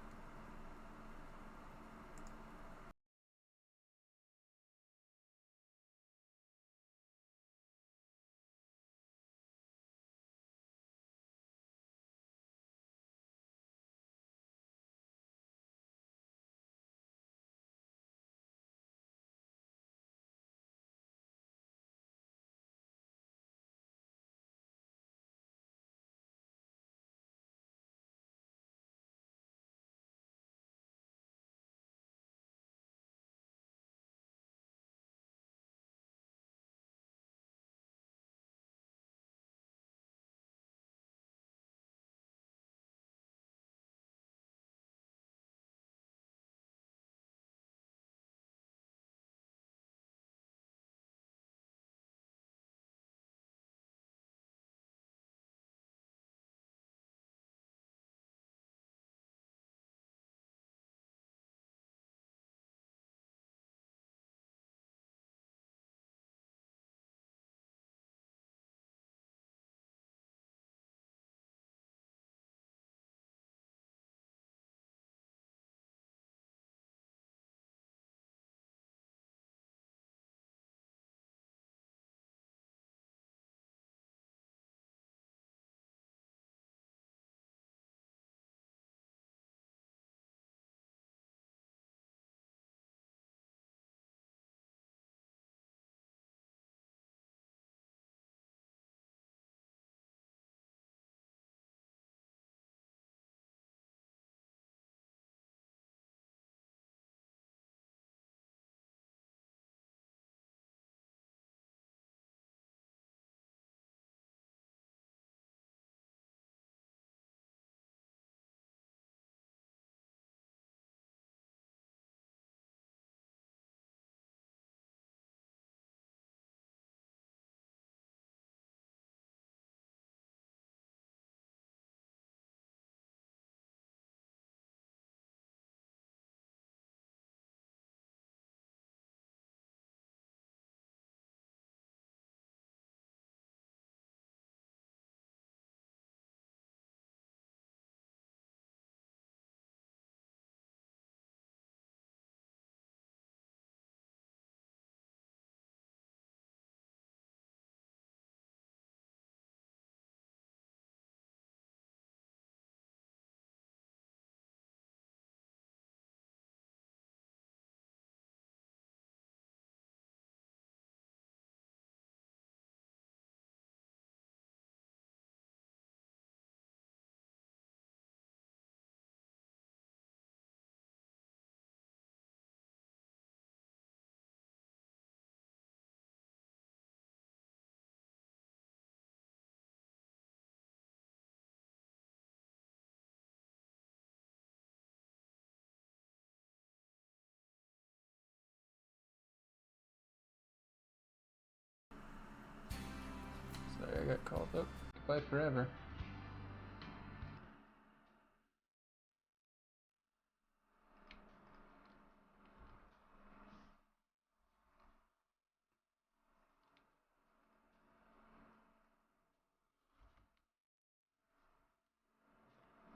Sorry, I got called up. Goodbye forever.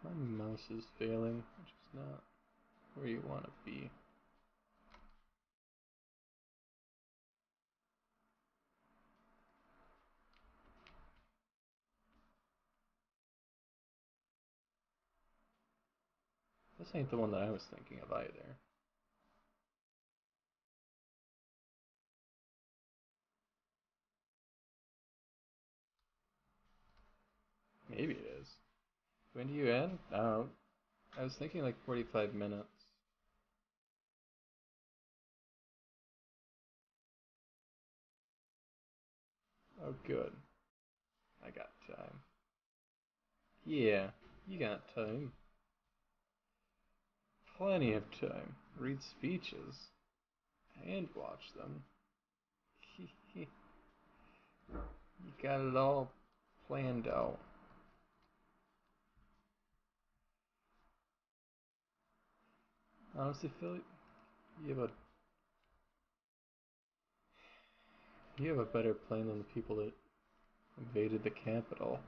My mouse is failing, which is not where you want to be. This ain't the one that I was thinking of either. Maybe it is. When do you end? I was thinking like 45 minutes. Oh, good. I got time. Yeah, you got time. Plenty of time. Read speeches. And watch them. You got it all planned out. Honestly, Philly, you have a you have a better plan than the people that invaded the capital.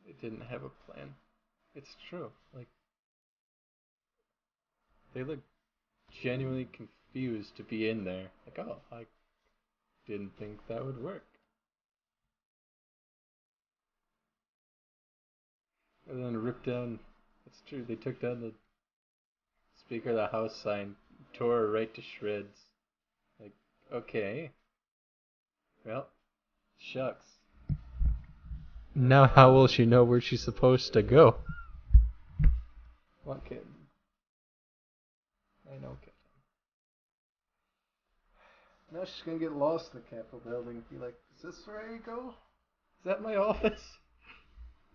They didn't have a plan. It's true. Like, they look genuinely confused to be in there. Like, oh, I didn't think that would work. And then ripped down. It's true. They took down the Speaker of the House sign, tore her right to shreds. Like, okay. Well, shucks. Now how will she know where she's supposed to go? What kid? I know kid. Now she's gonna get lost in the Capitol building and be like, is this where I go? Is that my office?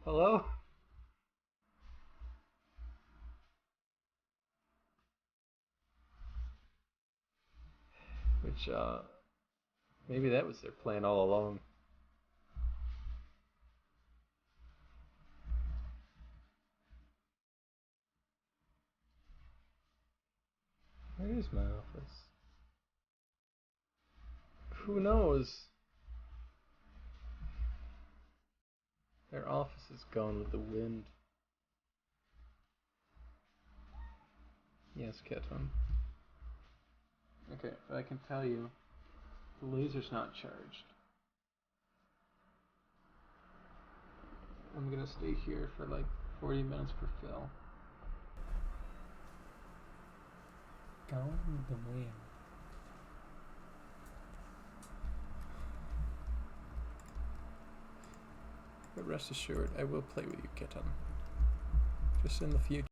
Hello? Which, maybe that was their plan all along. Where is my office? Who knows? Their office is gone with the wind. Yes, Keton. Okay, but I can tell you, the laser's not charged. I'm gonna stay here for like 40 minutes for Phil. Gone with the wind. But rest assured, I will play with you, Kitten. Just in the future.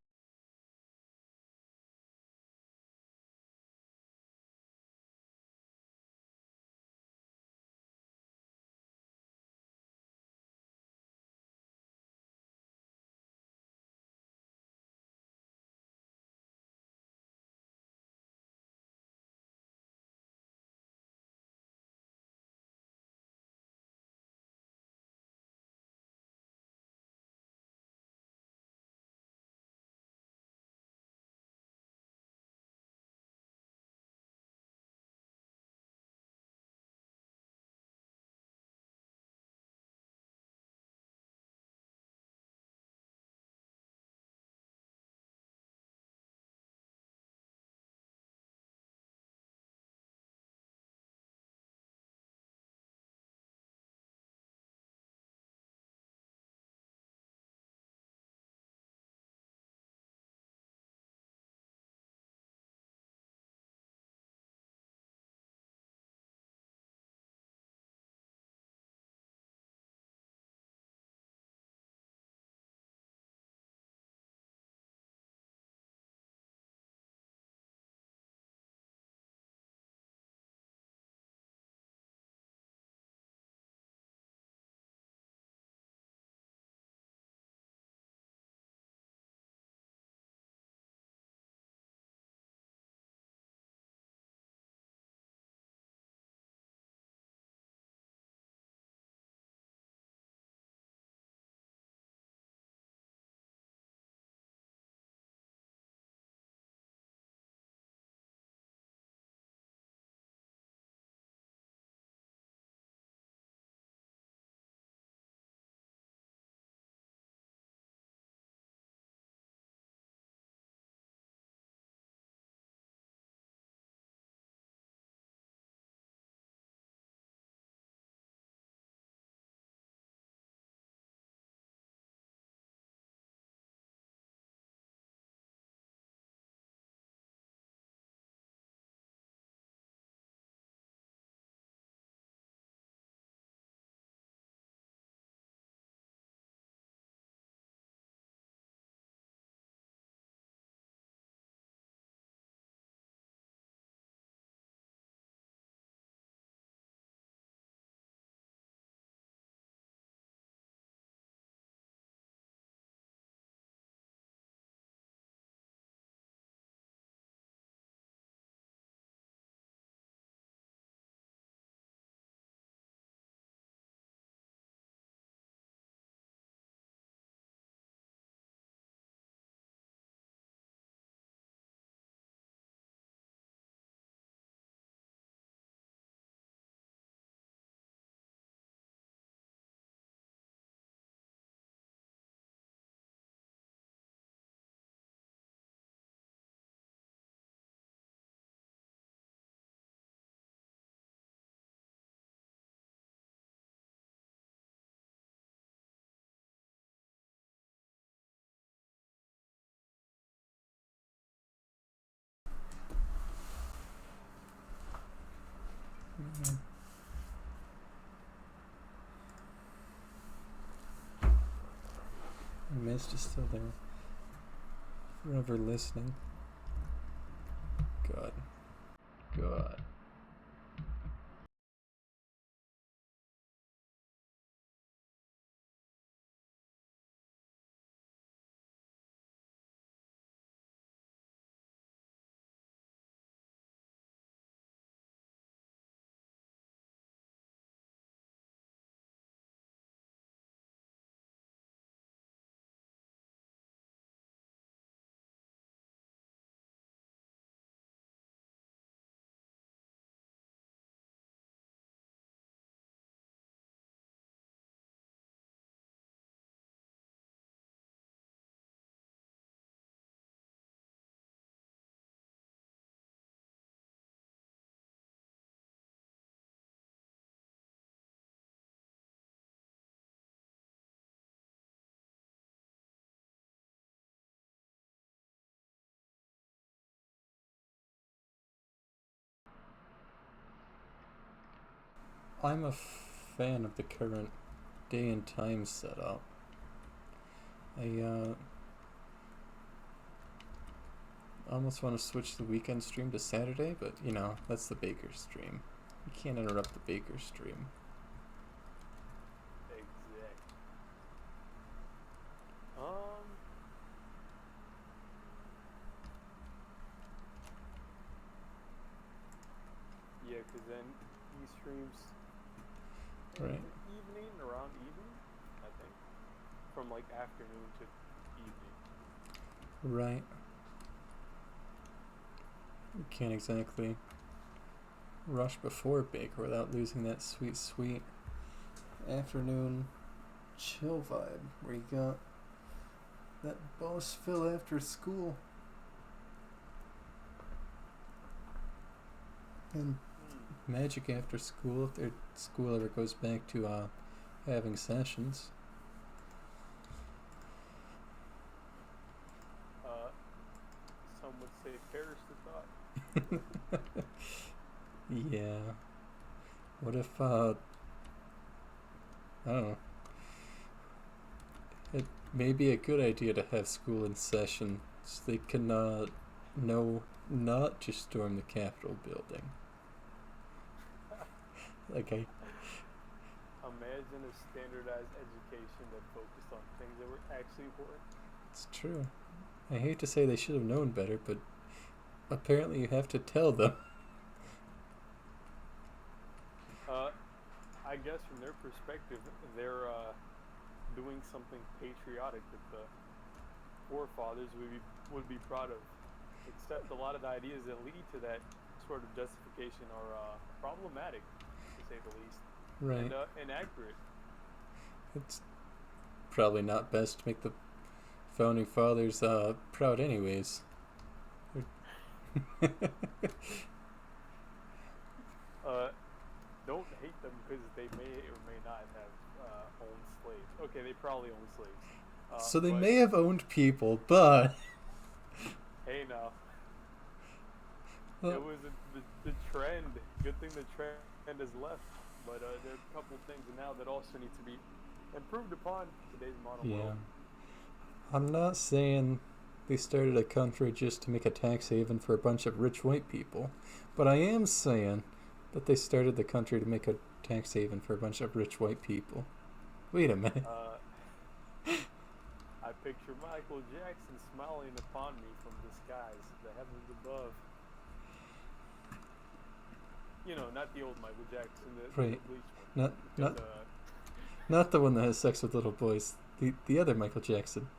Yeah. Mist is still there. Forever listening. God. God. I'm a fan of the current day and time setup. I almost want to switch the weekend stream to Saturday, but you know, that's the Baker stream. You can't interrupt the Baker stream. Exactly. Yeah, because then he streams in Right. the evening, around evening, I think. From like afternoon to evening. Right. You can't exactly rush before Baker without losing that sweet, sweet afternoon chill vibe where you got that boss fill after school. And magic after school if their school ever goes back to having sessions. Some would say perish the thought. Yeah. What if I don't know. It may be a good idea to have school in session so they can know not to storm the Capitol building. Like I Imagine a standardized education that focused on things that were actually important. It's true. I hate to say they should have known better, but apparently you have to tell them. I guess from their perspective, they're doing something patriotic that the forefathers would be proud of. Except a lot of the ideas that lead to that sort of justification are problematic, to say the least, Right. and inaccurate. It's probably not best to make the founding fathers proud anyways. Don't hate them because they may or may not have owned slaves. Okay, they probably owned slaves. So they but may have owned people, but hey now, it was the trend. Good thing the trend has left. But there are a couple things now that also need to be improved upon in today's modern yeah. world. I'm not saying they started a country just to make a tax haven for a bunch of rich white people, but I am saying that they started the country to make a tax haven for a bunch of rich white people. Wait a minute. I picture Michael Jackson smiling upon me from the skies, the heavens above. You know, not the old Michael Jackson, the Right. bleached one. Not the one that has sex with little boys. The other Michael Jackson.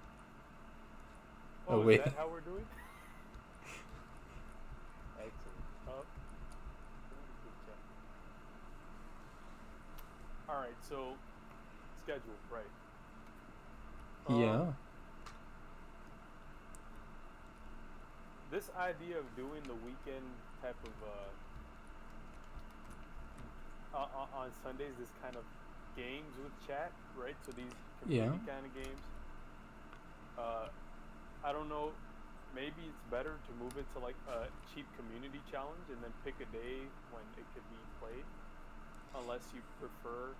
Oh, wait. Is that how we're doing? Excellent. All right, so schedule, right? Yeah. This idea of doing the weekend type of on Sundays, this kind of games with chat, right? So these community kind of games. I don't know. Maybe it's better to move it to like a cheap community challenge and then pick a day when it could be played. unless you prefer.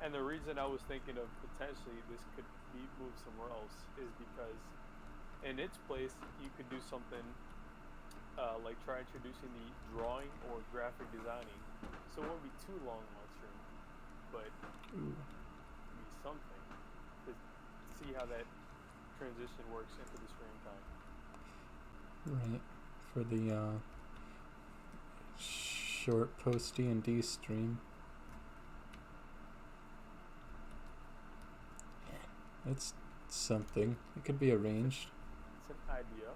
And the reason I was thinking of potentially this could be moved somewhere else is because in its place you could do something like try introducing the drawing or graphic designing. So it won't be too long on stream, but Ooh. be something to see how that transition works into the stream time. Right. For the short post D&D stream. It's something. It could be arranged. It's an idea.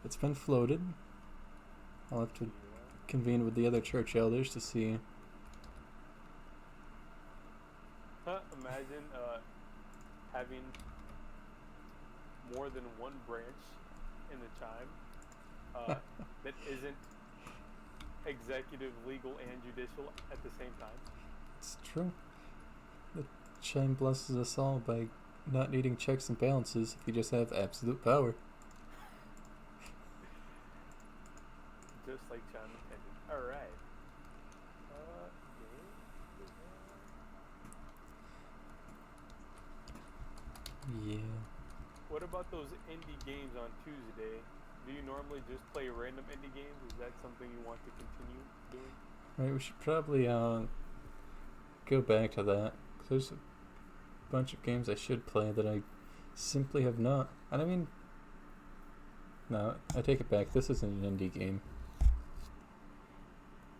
It's been floated. I'll have to Yeah. convene with the other church elders to see. Imagine having more than one branch in the chime that isn't executive, legal, and judicial at the same time. It's true. The chime blesses us all by not needing checks and balances if you just have absolute power. Just like chime intended. Alright. Yeah. What about those indie games on Tuesday? Do you normally just play random indie games? Is that something you want to continue doing? Right, we should probably go back to that. 'Cause there's a bunch of games I should play that I simply have not. And I mean, no, I take it back. This isn't an indie game.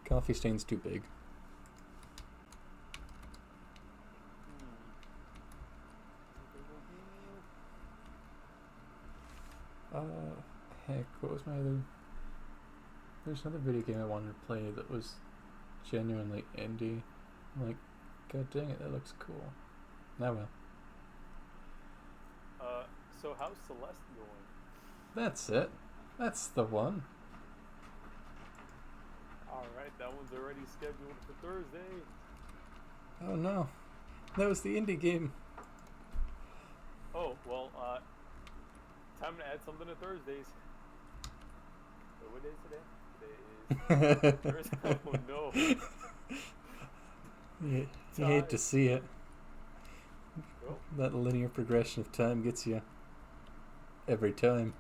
Coffee Stain's too big. Heck, what was my other... There's another video game I wanted to play that was genuinely indie. I'm like, god dang it, that looks cool. Now well. So how's Celeste going? That's it. That's the one. Alright, that one's already scheduled for Thursday. Oh no. That was the indie game. Oh, well, time to add something to Thursdays. So what is today? Today is Thursday. Oh no. You hate to see it. Oh, That linear progression of time gets you every time.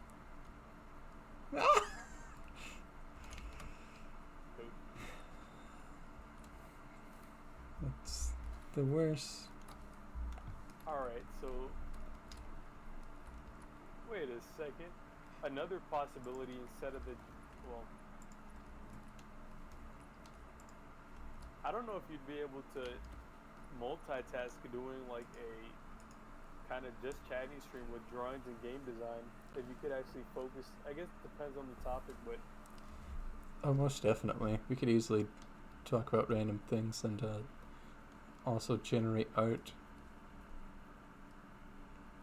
That's the worst. alright, so wait a second. Another possibility instead of the, well, I don't know if you'd be able to multitask doing like a kind of just chatting stream with drawings and game design. If you could actually focus, I guess it depends on the topic, but Oh, most definitely. We could easily talk about random things and also generate art.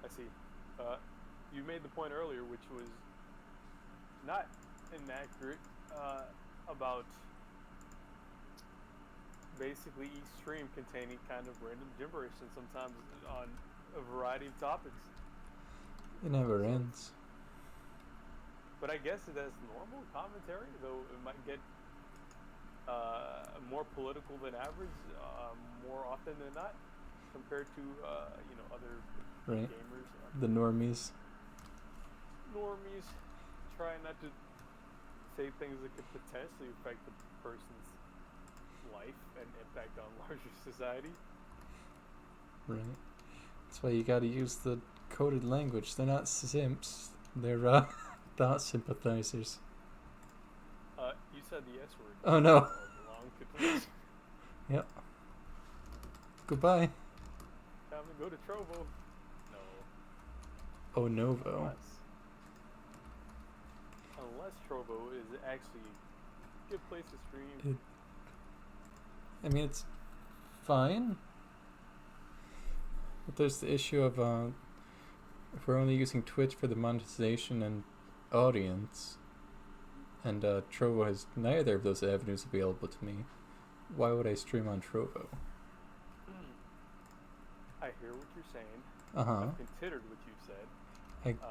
I see. You made the point earlier, which was not inaccurate, about basically each stream containing kind of random gibberish and sometimes on a variety of topics. It never ends. But I guess it has normal commentary, though it might get more political than average more often than not, compared to other Right. gamers. The normies. Normies try not to say things that could potentially affect the person's life and impact on larger society. Right. That's why you gotta use the coded language. They're not simps. They're thought sympathizers. You said the S word. Oh no. Long continuation. Yep. Goodbye. Time to go to Trovo. No. Oh novo. Unless Trovo is actually a good place to stream. I mean, it's fine. But there's the issue of if we're only using Twitch for the monetization and audience, and Trovo has neither of those avenues available to me, why would I stream on Trovo? I hear what you're saying. Uh-huh. I've considered what you've said.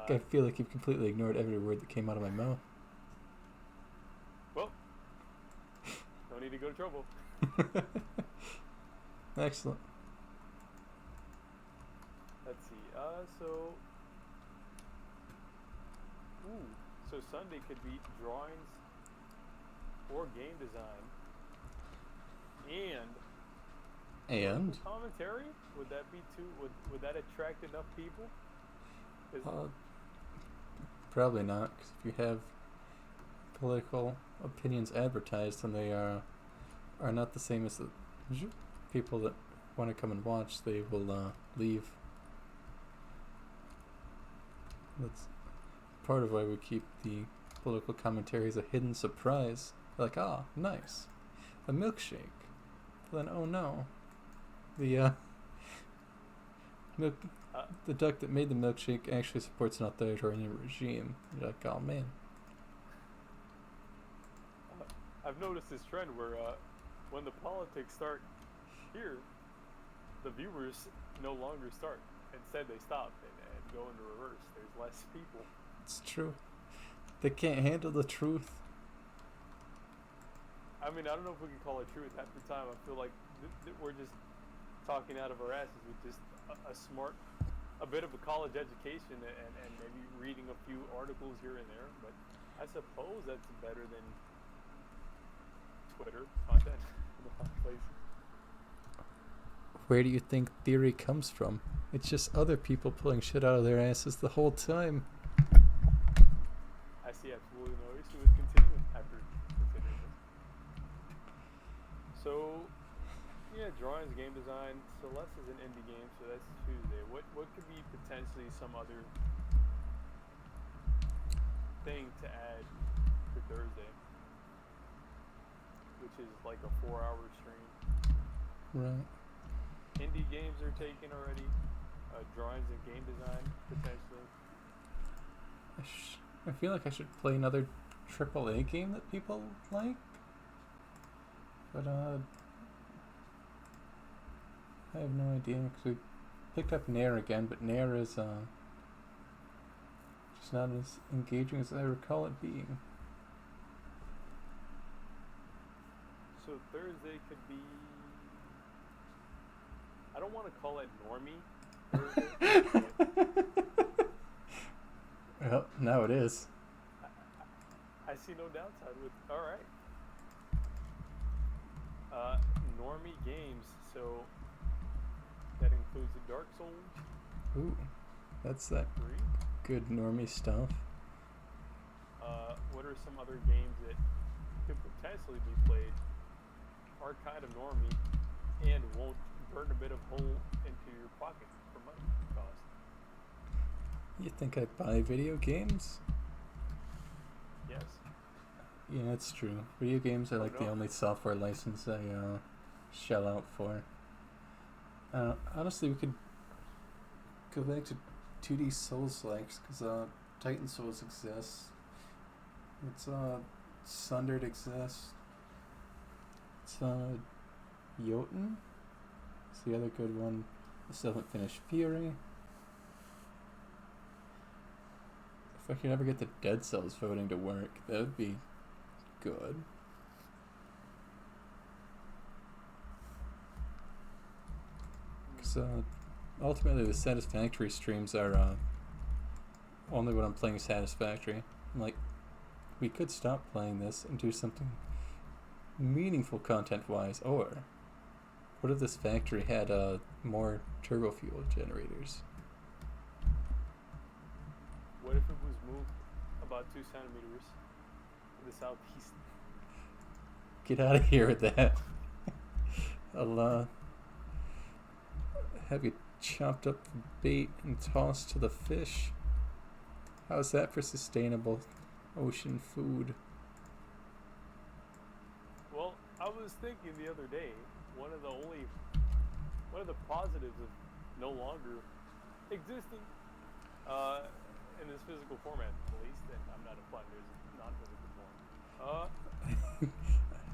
I feel like you've completely ignored every word that came out of my mouth. Well, no need need to go to trouble. Excellent. Let's see. So Sunday could be drawings or game design and And commentary. Would that be too? Would that attract enough people? probably not, because if you have political opinions advertised, and they are not the same as the people that want to come and watch, they will leave. That's part of why we keep the political commentary as a hidden surprise. Like, nice, a milkshake. Then, oh no, the the duck that made the milkshake actually supports an authoritarian regime. You're like, oh man. I've noticed this trend where when the politics start here, the viewers no longer start. Instead, they stop and go into reverse. There's less people. It's true. They can't handle the truth. I mean, I don't know if we can call it truth. Half the time, I feel like we're just talking out of our asses with just a bit of a college education and maybe reading a few articles here and there. But I suppose that's better than Twitter content in a lot of places. Where do you think theory comes from? It's just other people pulling shit out of their asses the whole time. I see absolutely no issue with continuing after considering this. So, yeah, drawings, game design. Celeste is an indie game, so that's Tuesday. What could be potentially some other thing to add for Thursday, which is like a 4-hour stream? Right. Indie games are taken already. Drawings and game design potentially. I feel like I should play another AAA game that people like, but I have no idea, because we picked up Nair again, but Nair is just not as engaging as I recall it being. So Thursday could be, I don't want to call it normie Thursday. Well, now it is. I see no downside with, alright. Normie games, so that includes the Dark Souls Ooh, that's that 3. good normie stuff. What are some other games that could potentially be played, are kind of normie, and won't burn a bit of hole into your pocket for money cost? You think I buy video games? Yes. Yeah, that's true. Video games are like the no. only software license I shell out for. Honestly, we could go back to 2D Souls-likes, because Titan Souls exists. It's Sundered exists. It's Jotun. It's the other good one. I still haven't finished Fury. If I could ever get the Dead Cells voting to work, that would be good. Because ultimately the Satisfactory streams are only when I'm playing Satisfactory. I'm like, we could stop playing this and do something meaningful content-wise, or what if this factory had more turbo fuel generators? What if it was moved about 2 centimeters to the southeast? Get out of here with that. I'll have you chopped up the bait and tossed to the fish. How's that for sustainable ocean food? Well, I was thinking the other day, one of the positives of no longer existing in this physical format, at least, and I'm not implying there's a non-physical form,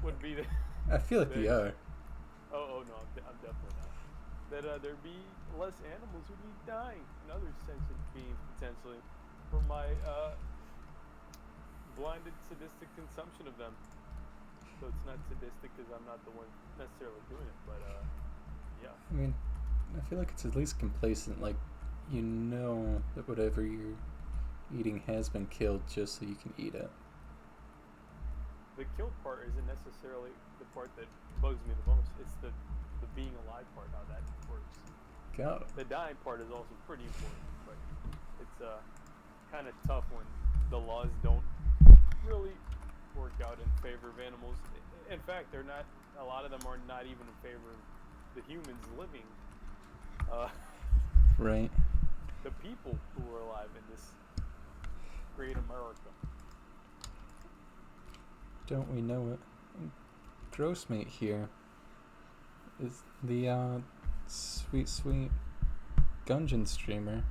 would be that I feel like we are. oh no, I'm definitely not. That there'd be less animals who'd be dying and other sentient beings potentially from my blinded sadistic consumption of them. So it's not sadistic because I'm not the one necessarily doing it, but yeah. I mean, I feel like it's at least complacent. Like, you know that whatever you're eating has been killed just so you can eat it. The killed part isn't necessarily the part that bugs me the most. It's the being alive part, how that works. Got it. The dying part is also pretty important, but it's kind of tough when the laws don't really work out in favor of animals. In fact, they're not. A lot of them are not even in favor of the humans living. Right. The people who are alive in this great America. Don't we know it? Grossmate here is the sweet Gungeon streamer.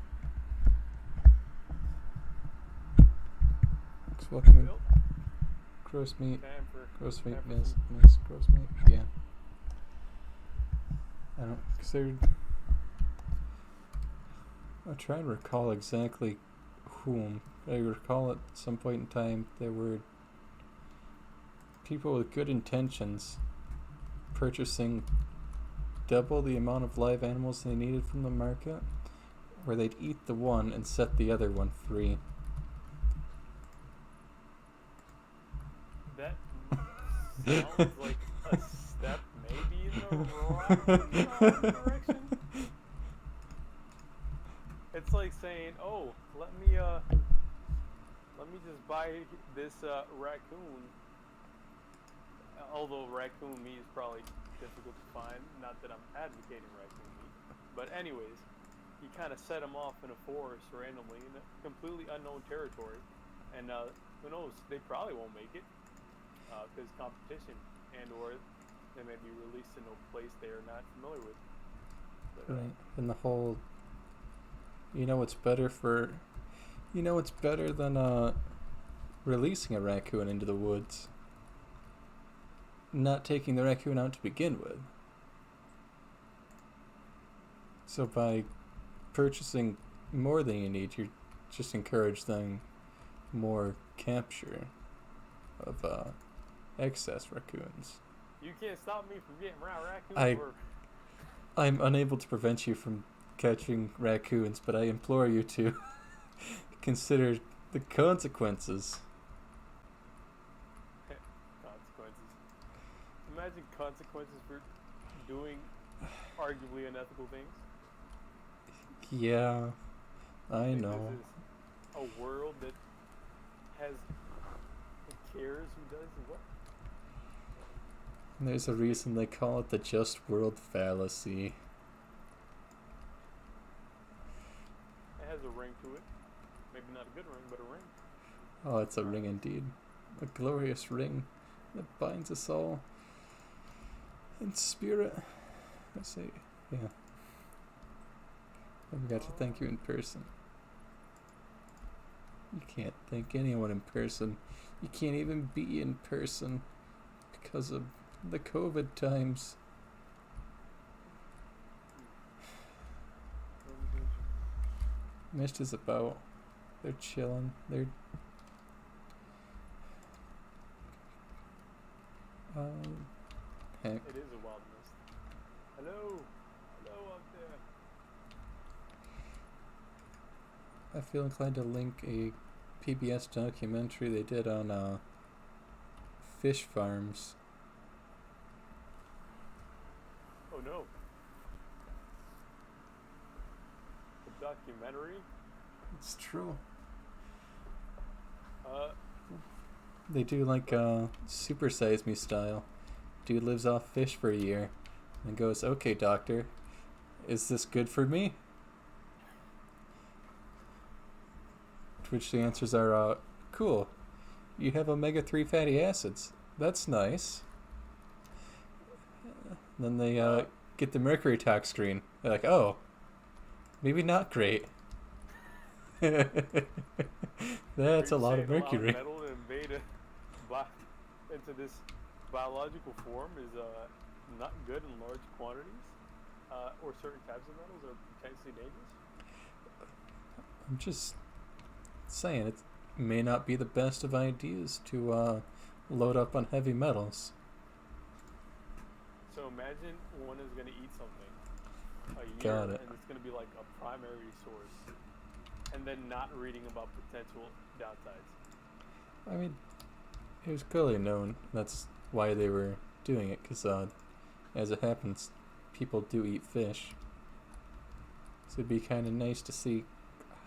Let's welcome in. Well, Grossmeat. time for Grossmeat, some- Miss Grossmeat. Yeah. I don't. Cause they're. I try and recall exactly whom. I recall at some point in time there were people with good intentions purchasing double the amount of live animals they needed from the market, where they'd eat the one and set the other one free. That sounds like a step maybe in the wrong direction. It's like saying, "Oh, let me just buy this raccoon." Although raccoon meat is probably difficult to find. Not that I'm advocating raccoon meat, but anyways, he kind of set him off in a forest randomly in a completely unknown territory, and who knows? They probably won't make it because competition and/or they may be released in a place they are not familiar with. But, Right. And the whole. You know what's better than releasing a raccoon into the woods? Not taking the raccoon out to begin with. So by purchasing more than you need, you're just encouraging more capture of excess raccoons. you can't stop me from getting raccoons. I'm unable to prevent you from catching raccoons, but I implore you to consider the consequences. Consequences. Imagine consequences for doing arguably unethical things. Yeah, I Think know. This is a world that cares who does what. There's a reason they call it the just world fallacy. It has a ring to it. Maybe not a good ring, but a ring. Oh, it's a ring indeed. A glorious ring that binds us all in spirit. I say, yeah. I forgot to thank you in person. You can't thank anyone in person. You can't even be in person because of the COVID times. Mist is about. They're chilling. They're. Heck. It is a wild mist. Hello. Hello up there. I feel inclined to link a PBS documentary they did on fish farms. Oh no. A documentary? It's true. Uh, They do like Super Size Me style. Dude lives off fish for a year and goes, "Okay, doctor, is this good for me?" To which the answers are, "Cool. You have omega-3 fatty acids. That's nice." Then they get the mercury tox screen. They're like, "Oh, maybe not great." That's a lot of mercury. Metal to invade into this biological form is not good in large quantities, or certain types of metals are potentially dangerous. I'm just saying it may not be the best of ideas to load up on heavy metals. So imagine one is gonna eat something a year, Got it. and it's gonna be like a primary source, and then not reading about potential downsides. I mean, it was clearly known that's why they were doing it, because as it happens, people do eat fish. So it'd be kind of nice to see,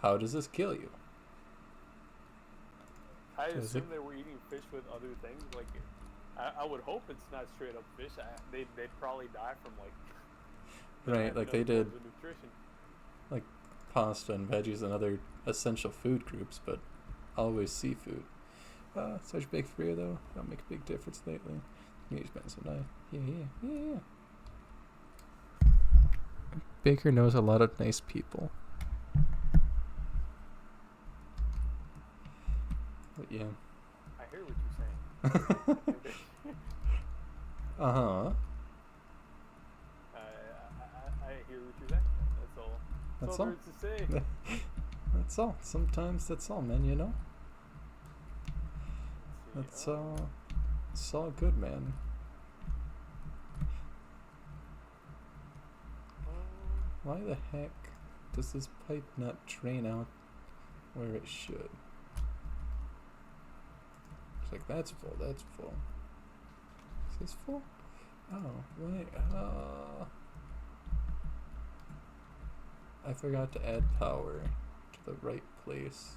how does this kill you? I Does assume it- they were eating fish with other things. Like, I would hope it's not straight up fish. They'd probably die from like. not Right, having like they enough did forms of nutrition. pasta and veggies and other essential food groups, but always seafood. Such big for you though. Don't make a big difference lately. He's been so nice. Yeah. Baker knows a lot of nice people. But yeah. I hear what you're saying. Uh-huh. I hear what you're saying. That's all. That's all all. there is to say. That's all. Sometimes that's all, man, you know? Let's That's see. it's all good, man. Why the heck does this pipe not drain out where it should? It's like, that's full, that's full. Is this full? Oh, wait, I forgot to add power to the right place.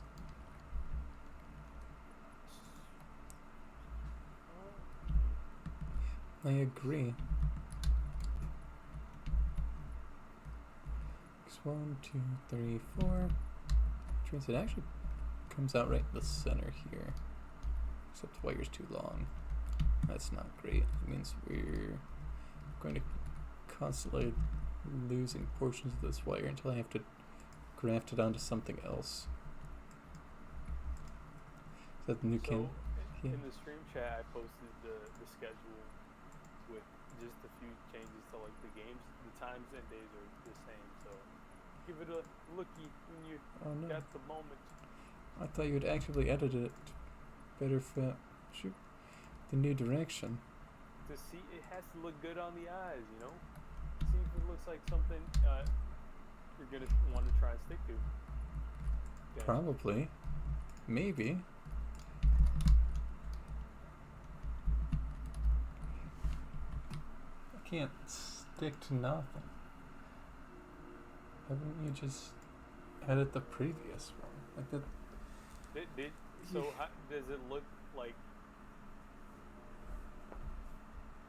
I agree. 1, 2, 3, 4. Which means it actually comes out right in the center here. Except the wire's too long. That's not great. It means we're going to constantly losing portions of this wire until I have to graft it onto something else. Is that the new So, yeah. in the stream chat, I posted the schedule with just a few changes to like the games. The times and days are the same, so give it a looky when you Oh no. got the moment. I thought you had actively edited it to better fit the new direction. To see, it has to look good on the eyes, you know? See if it looks like something you're gonna want to try and stick to. Okay. Probably. Maybe. I can't stick to nothing. Why wouldn't you just edit the previous one? Like that. So how, does it look like?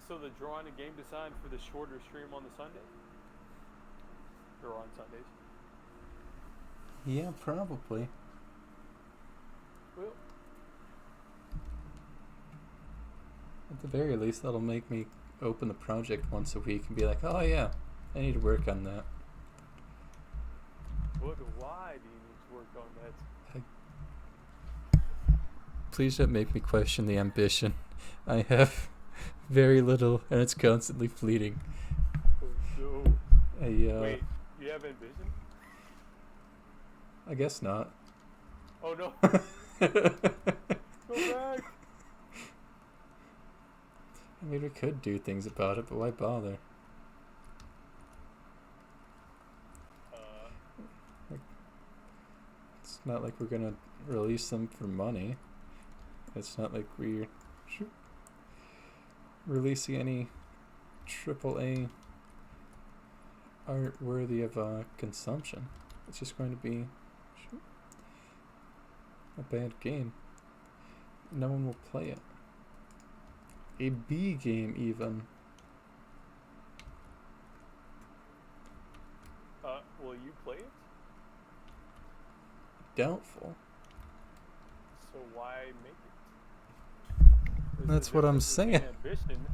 So the drawing a game design for the shorter stream on the Sunday, or on Sundays? Yeah, probably. Well, At the very least, that'll make me open the project once a week and be like, oh yeah, I need to work on that. but why do you need to work on that? Please don't make me question the ambition. I have very little, and it's constantly fleeting. Oh no! Wait, you have ambition? I guess not. Oh no! Go back! I mean, we could do things about it, but why bother? It's not like we're gonna release them for money. It's not like we're releasing any AAA art worthy of consumption. It's just going to be a bad game. No one will play it. A B game, even. Will you play it? Doubtful. So why make it? There's a That's what I'm difference between saying. Ambition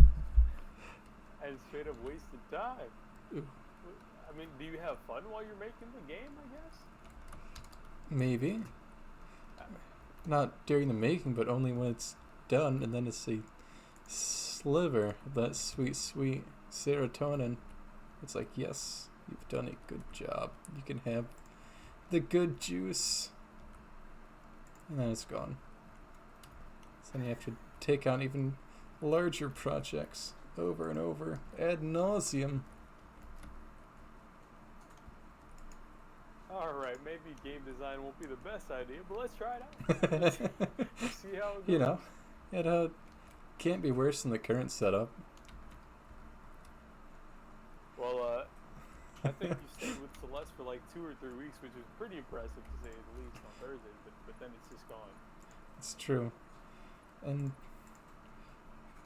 and straight up wasted time. Ooh. I mean, do you have fun while you're making the game? I guess. Maybe. Not during the making, but only when it's done, and then it's a sliver of that sweet, sweet serotonin. It's like, yes, you've done a good job. You can have the good juice. And then it's gone. So then you have to take on even larger projects over and over ad nauseum. Alright, maybe game design won't be the best idea, but let's try it out. Let's see how it goes. You know, it can't be worse than the current setup. Well, I think you stayed with Celeste for like 2 or 3 weeks, which is pretty impressive to say the least on Thursday, but then it's just gone. It's true. And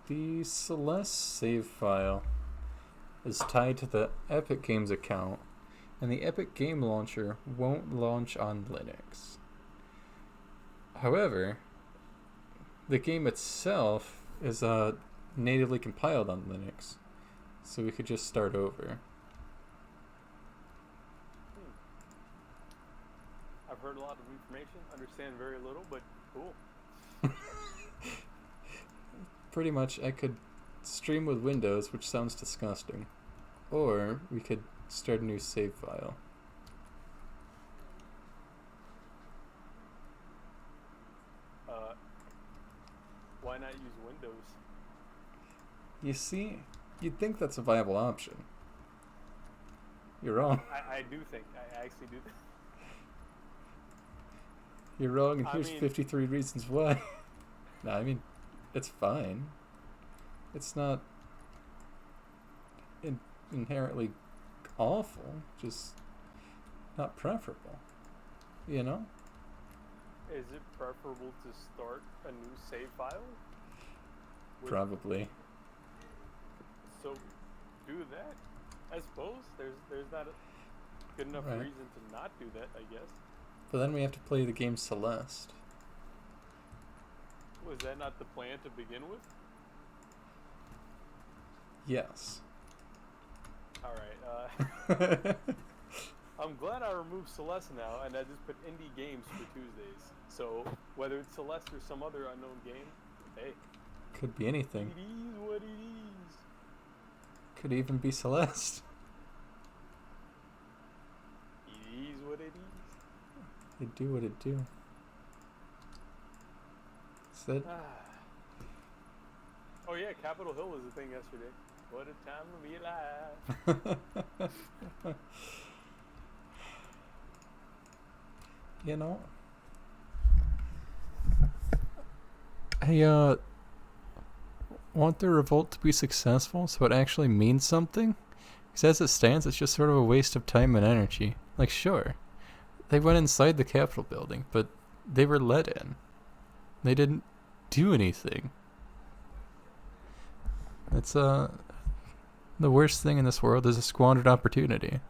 the Celeste save file is tied to the Epic Games account, and the Epic Game Launcher won't launch on Linux. However, the game itself is natively compiled on Linux, so we could just start over. I've heard a lot of information, understand very little, but cool. Pretty much, I could stream with Windows, which sounds disgusting, or we could start a new save file. Why not use Windows? You see, you'd think that's a viable option. You're wrong. I do think, I actually do think. You're wrong, and I here's mean- 53 reasons why. No, I mean, it's fine. It's not inherently awful, just not preferable. You know? Is it preferable to start a new save file? With- Probably. So, do that. I suppose there's not a good enough Right. reason to not do that, I guess. But then we have to play the game Celeste. Was that not the plan to begin with? Yes. Alright, I'm glad I removed Celeste now, and I just put indie games for Tuesdays. So, whether it's Celeste or some other unknown game, hey, Could be anything. it is what it is. Could even be Celeste. It is what it is. It do what it do. Is that Oh yeah, Capitol Hill was a thing yesterday. What a time to be alive. You know, I want the revolt to be successful so it actually means something. Because as it stands, it's just sort of a waste of time and energy. Like, sure, they went inside the Capitol building, but they were let in. They didn't do anything. It's the worst thing in this world is a squandered opportunity.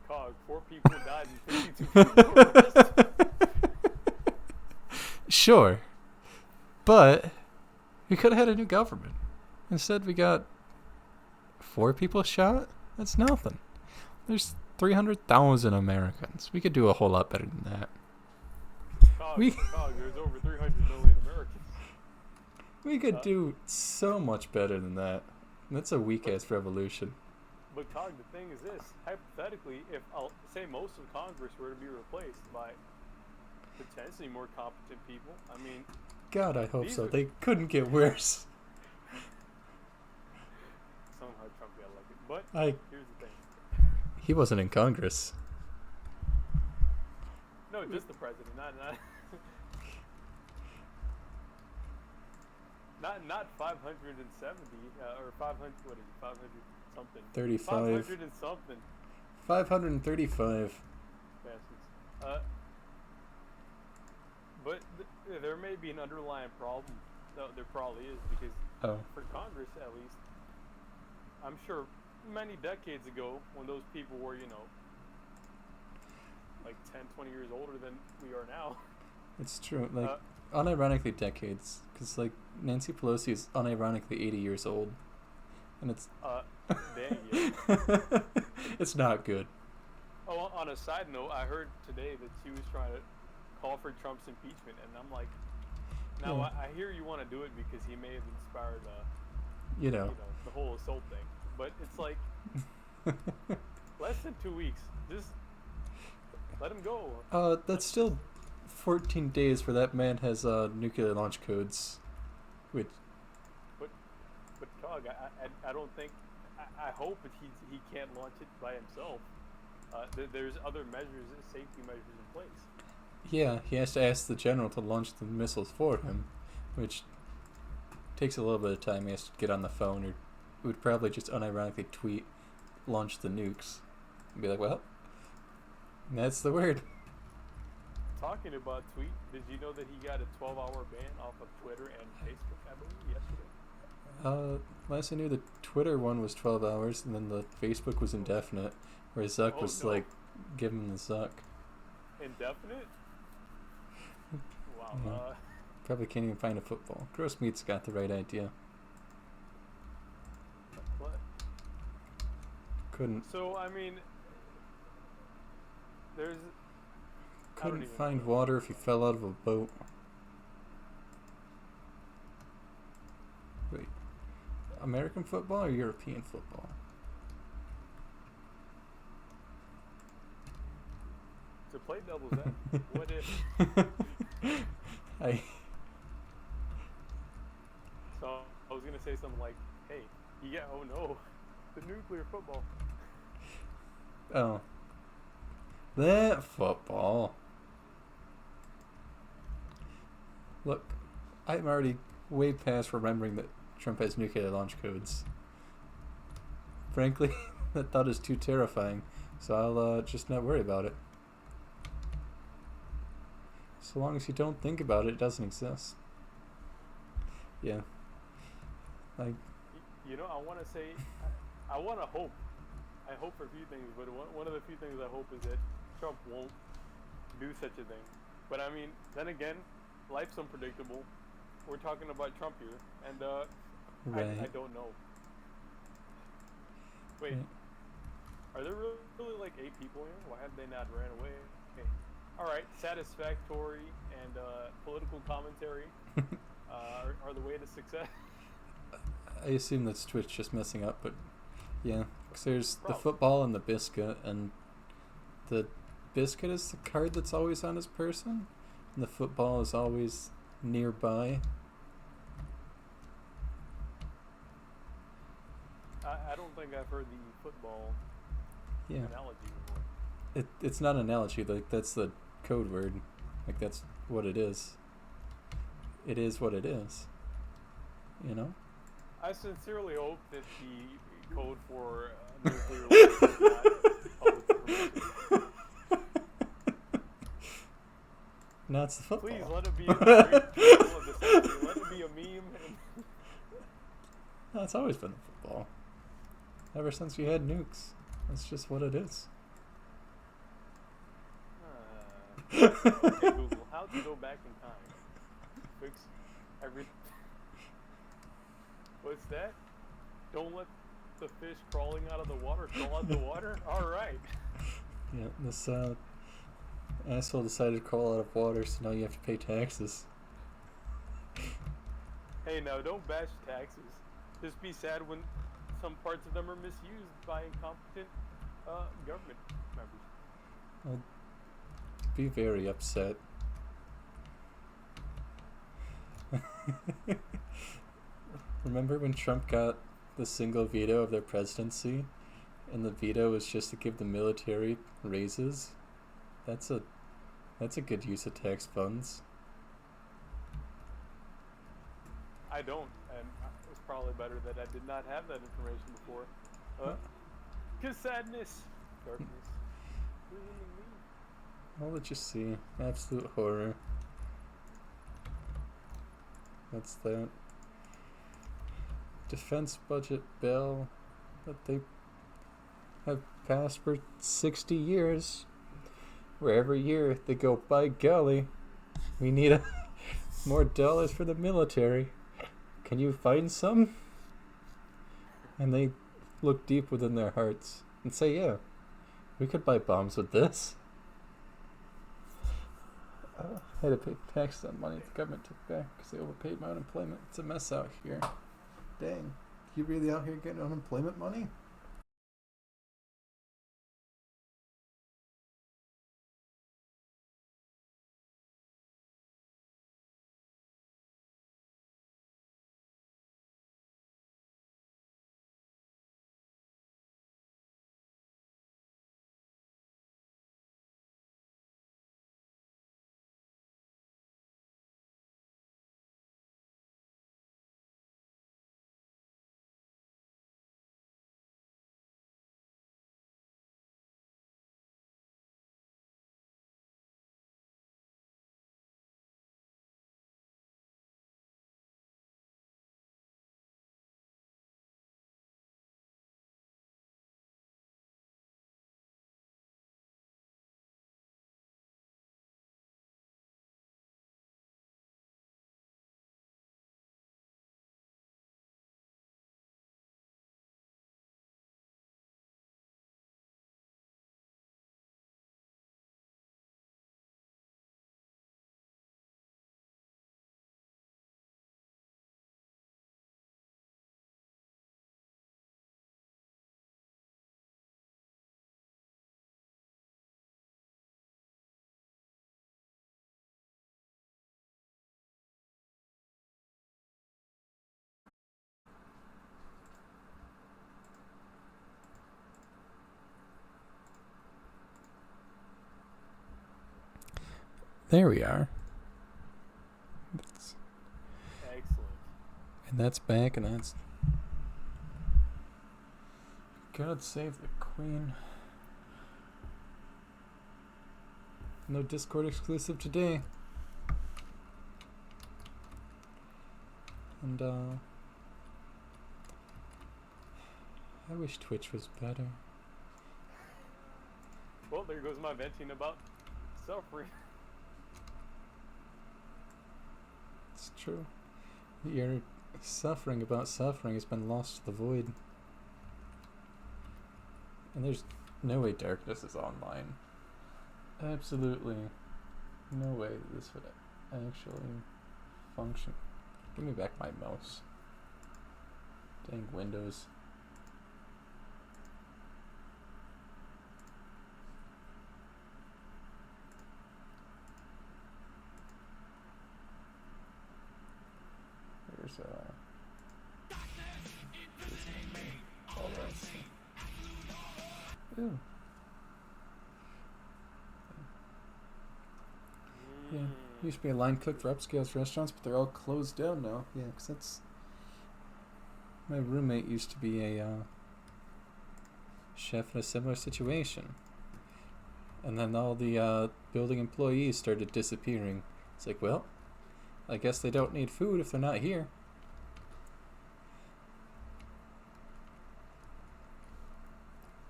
Cog, 4 people died and 52 people were arrested. Sure, but we could have had a new government. Instead, we got 4 people shot. That's nothing. There's 300,000 Americans. We could do a whole lot better than that. Cog, We- Cog, there's over 300 million Americans. We could do so much better than that. That's a weak-ass revolution. But Cog, the thing is this: hypothetically, if say most of Congress were to be replaced by potentially more competent people, I mean, God, I hope These so. are- They couldn't get worse. somehow Trump got elected. But I. here's the thing: He wasn't in Congress. no, just the president, not not 570 or 500. What is it? 500 something. 35. 500 and something. 535. Bastards. But there may be an underlying problem. No, there probably is, because Oh. for Congress, at least, I'm sure many decades ago, when those people were, like 10, 20 years older than we are now. It's true. Like, unironically decades. Because, like, Nancy Pelosi is unironically 80 years old. And it's... Dang, yeah. it's not good. Oh, on a side note, I heard today that she was trying to call for Trump's impeachment, and I'm like, now Yeah. I hear you want to do it because he may have inspired, You know. the whole assault thing, but it's like less than 2 weeks. Just let him go. That's still 14 days where that man has nuclear launch codes Which, But Tug, I don't think. I hope that he can't launch it by himself. There's other measures, safety measures in place. yeah, he has to ask the general to launch the missiles for him, which takes a little bit of time. He has to get on the phone, or would probably just unironically tweet, launch the nukes, and be like, well, that's the word. Talking about tweet, did you know that he got a 12-hour ban off of Twitter and Facebook, I believe, yesterday? Last I knew, the Twitter one was 12 hours, and then the Facebook was indefinite, where Zuck was no. like, give him the Zuck. Indefinite? Wow. Yeah. Probably can't even find a football. Gross Meat's got the right idea. What? Couldn't So, I mean, there's... couldn't find water if you fell out of a boat. Wait, American football or European football? To play devil's advocate, what if... So, I was going to say something like, hey, oh no, the nuclear football. Oh. That football. Look, I'm already way past remembering that Trump has nuclear launch codes. Frankly, that thought is too terrifying, so I'll just not worry about it. So long as you don't think about it, it doesn't exist. Yeah. Like, you know, I want to say, I want to hope. I hope for a few things, but one of the few things I hope is that Trump won't do such a thing. But I mean, then again, life's unpredictable. We're talking about Trump here, and right. I don't know. Wait, are there really like 8 people here? Why have they not ran away? Okay. All right, satisfactory and political commentary are the way to success. I assume that's Twitch just messing up, but yeah, because there's Probably. the football and the biscuit, and the biscuit is the card that's always on his person, and the football is always nearby. I don't think I've heard the football analogy before. It's not an analogy, like that's the code word, like that's what it is. It is what it is. You know? I sincerely hope that the code for nuclear weapons is not public information. No, it's the football. Please let it be a let it be a meme. No, it's always been the football. Ever since we had nukes. That's just what it is. Okay, Google, how to go back in time? Fix everything. What's that? Don't let the fish crawling out of the water crawl out the water? Alright. Yeah, this asshole decided to crawl out of water, so now you have to pay taxes. Hey, now don't bash taxes. Just be sad when some parts of them are misused by incompetent government members. I'll be very upset. Remember when Trump got the single veto of their presidency, and the veto was just to give the military raises? That's a good use of tax funds. I don't, and it's probably better that I did not have that information before. Cause sadness, darkness. I'll let you see. Absolute horror. That's that. Defense budget bill that they have passed for 60 years. Where every year they go, by golly, we need more dollars for the military. Can you find some? And they look deep within their hearts and say, yeah, we could buy bombs with this. I had to pay taxes on money the government took back because they overpaid my unemployment. It's a mess out here. Dang. You really out here getting unemployment money? There we are. Excellent. And that's back, and that's... God save the Queen. No Discord exclusive today. And, I wish Twitch was better. Well, there goes my venting about suffering. It's true. Your suffering about suffering has been lost to the void. And there's no way darkness is online. Absolutely no way this would actually function. Give me back my mouse. Dang Windows. There's Ooh. Yeah, used to be a line cook for upscale restaurants, but they're all closed down now. Yeah, because that's... My roommate used to be a chef in a similar situation. And then all the building employees started disappearing. It's like, well, I guess they don't need food if they're not here.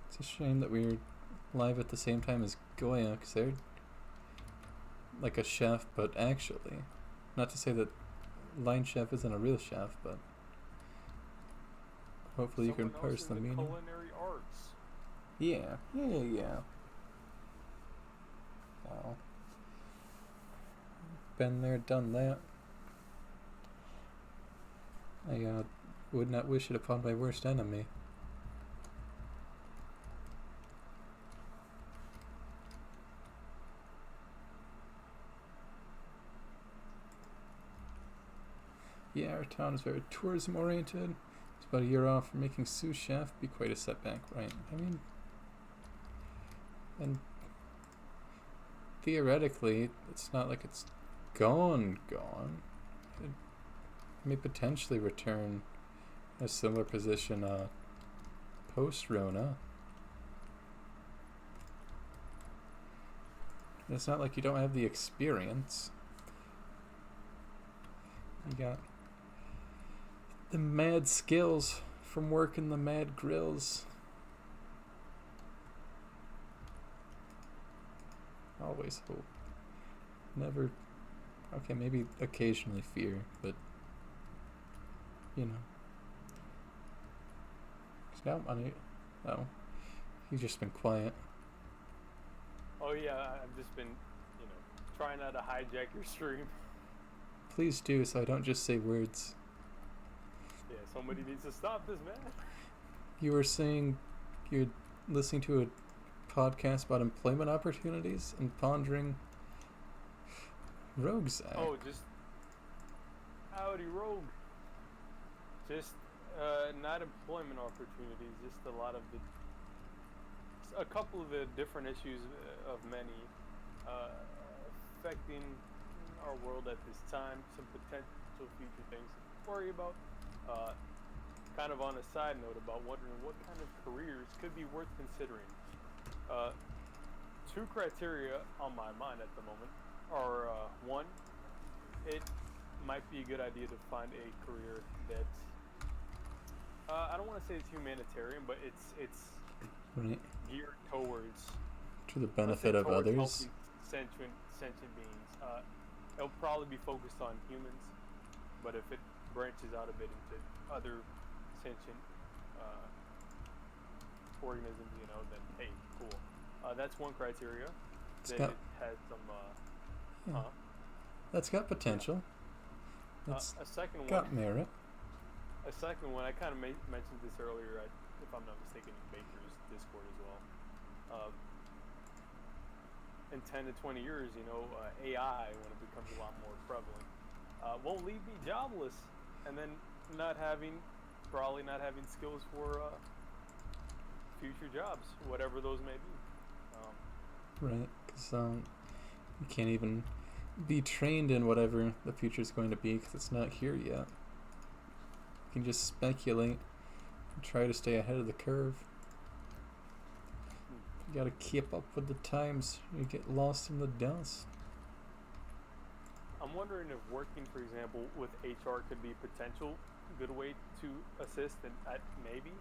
It's a shame that we were live at the same time as Goya, because they're like a chef, but actually, not to say that line chef isn't a real chef, but hopefully you can parse the meaning. Culinary arts. Yeah. Well, been there, done that. I would not wish it upon my worst enemy. Yeah, our town is very tourism oriented. It's about a year off from making sous chef. Be quite a setback, right? I mean, and theoretically, it's not like it's gone. It may potentially return a similar position post-Rona. It's not like you don't have the experience. You got the mad skills from working the mad grills. Always hope. Never. Okay, maybe occasionally fear, but you know. 'Cause now oh, he's just been quiet. Oh yeah, I've just been, trying not to hijack your stream. Please do, so I don't just say words. Yeah, somebody needs to stop this, man. You were saying you're listening to a podcast about employment opportunities and pondering Rogue's Act. Oh, just howdy, Rogue. Just not employment opportunities, just a couple of the different issues of many affecting our world at this time. Some potential future things to worry about. Kind of on a side note about wondering what kind of careers could be worth considering. Two criteria on my mind at the moment are one, it might be a good idea to find a career that I don't want to say it's humanitarian, but it's right. Geared towards to the benefit of others. Sentient beings. It'll probably be focused on humans, but if it branches out a bit into other sentient organisms, then hey, cool. That's one criteria. It has some. That's got potential. That's a second got one. merit. A second one. I kind of mentioned this earlier, if I'm not mistaken, in Baker's Discord as well. In 10 to 20 years, AI, when it becomes a lot more prevalent, won't leave me jobless, and then probably not having skills for future jobs, whatever those may be. Right, because you can't even be trained in whatever the future is going to be because it's not here yet. You can just speculate and try to stay ahead of the curve. You gotta keep up with the times. You get lost in the dust. I'm wondering if working, for example, with HR could be a potential good way to assist, and maybe